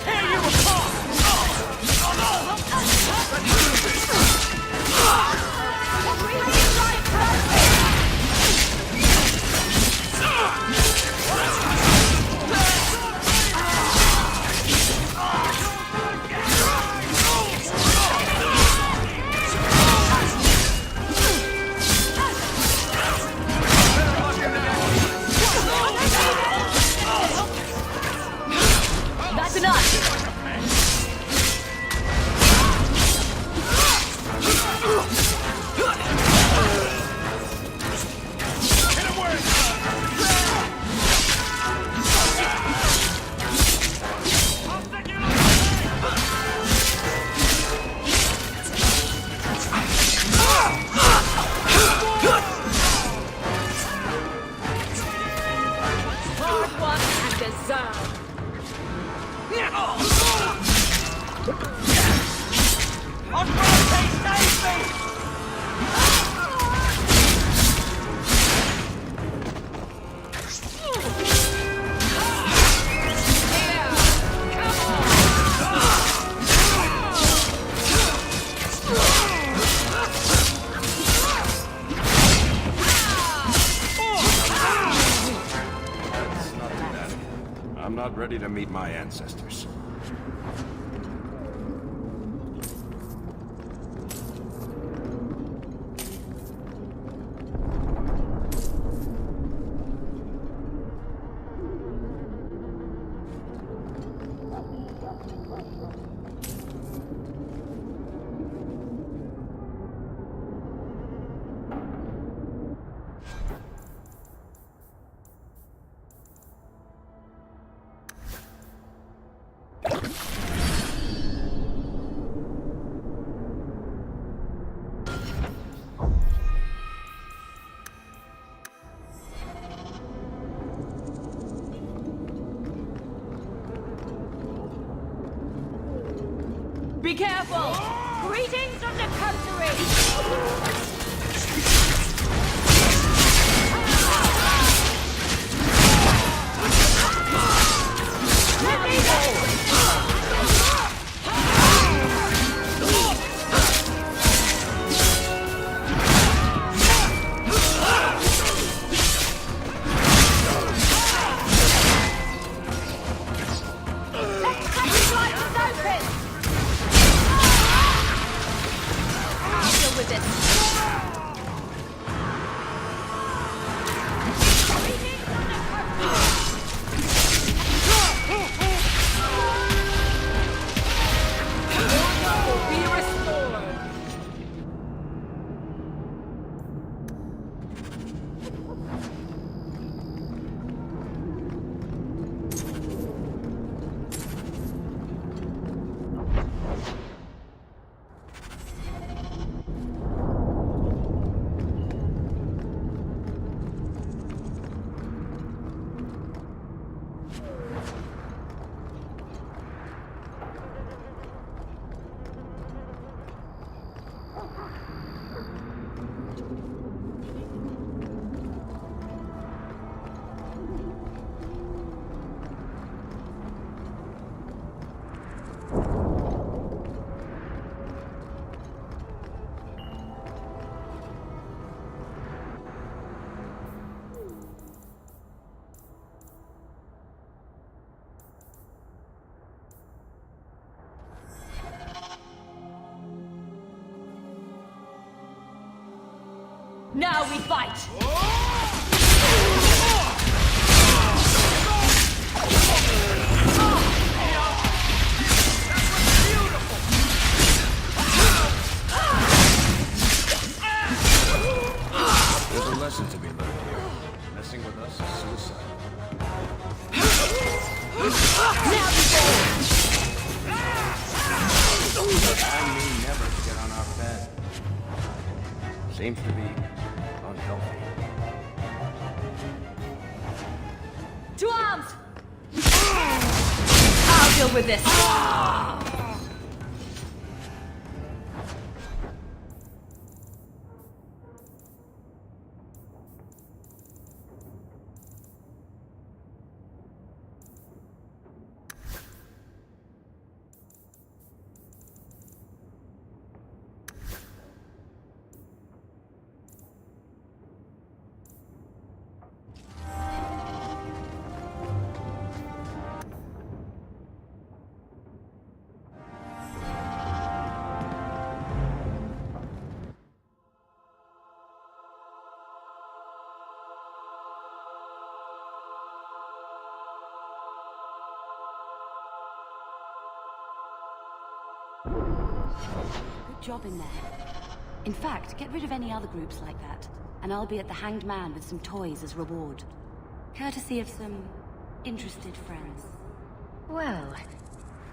Tear you apart! That's enough! Hard won and deserved! I'm not ready to meet my ancestors. Be careful! Greetings from the coterie! Deal with this! Now we fight! There's a lesson to be learned here. Messing with us is suicide. I mean, never get on our bed. Seems to be unhealthy. To arms! I'll deal with this. Good job in there. In fact, get rid of any other groups like that, and I'll be at the Hanged Man with some toys as reward. Courtesy of some interested friends. Well,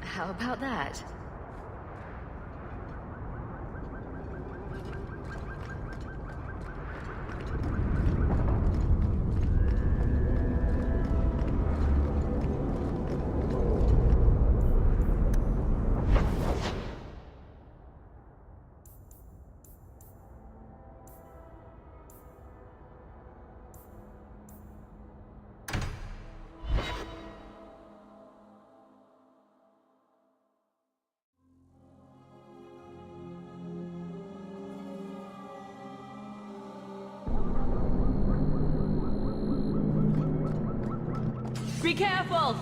how about that? Be careful!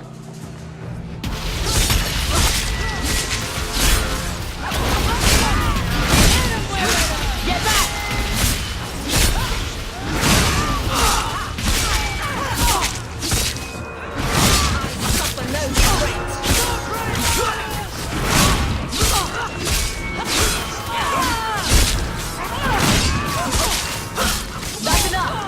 Get back! Suffer no threat! That's enough!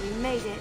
We made it.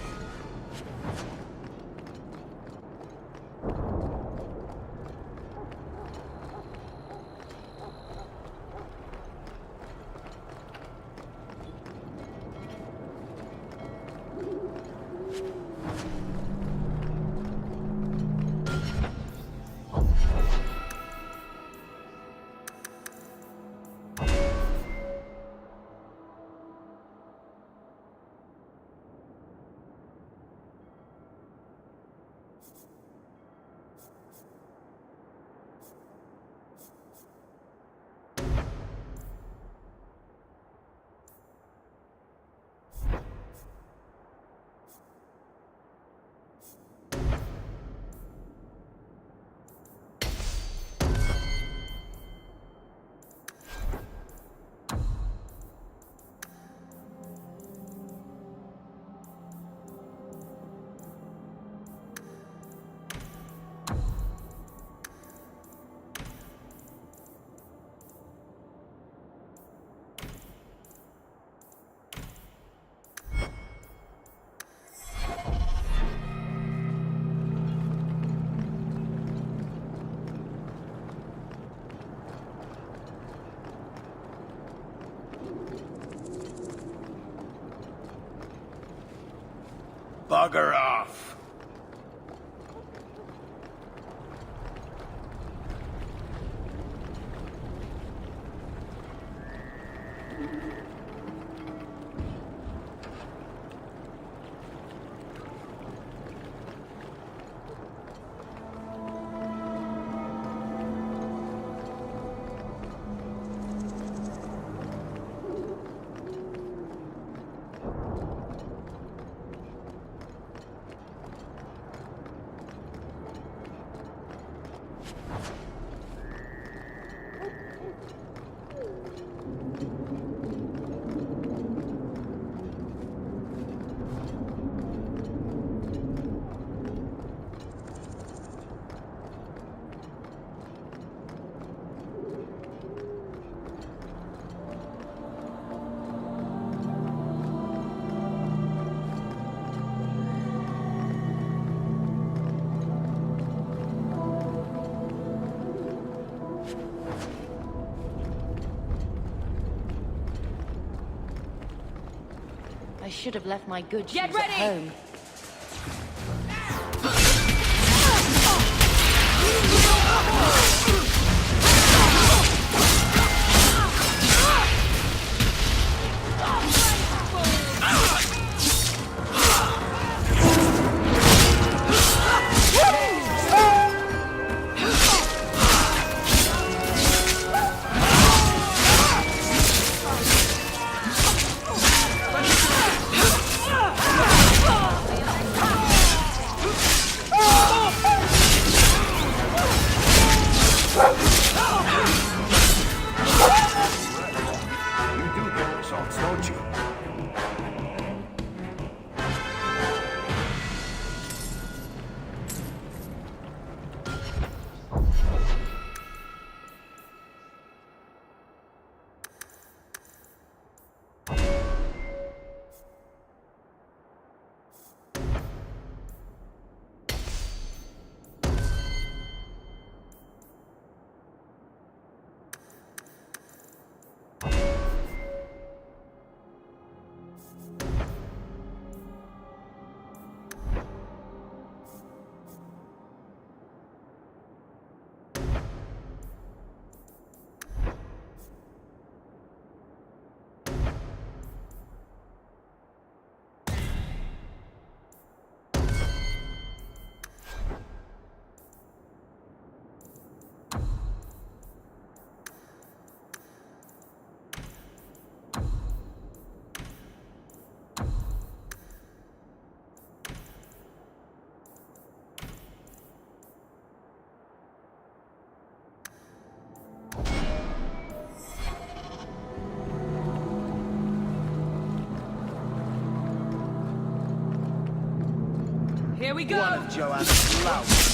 Bugger off! I should have left my good shoes Get ready! at home. Here we go! One of Joanna's louts.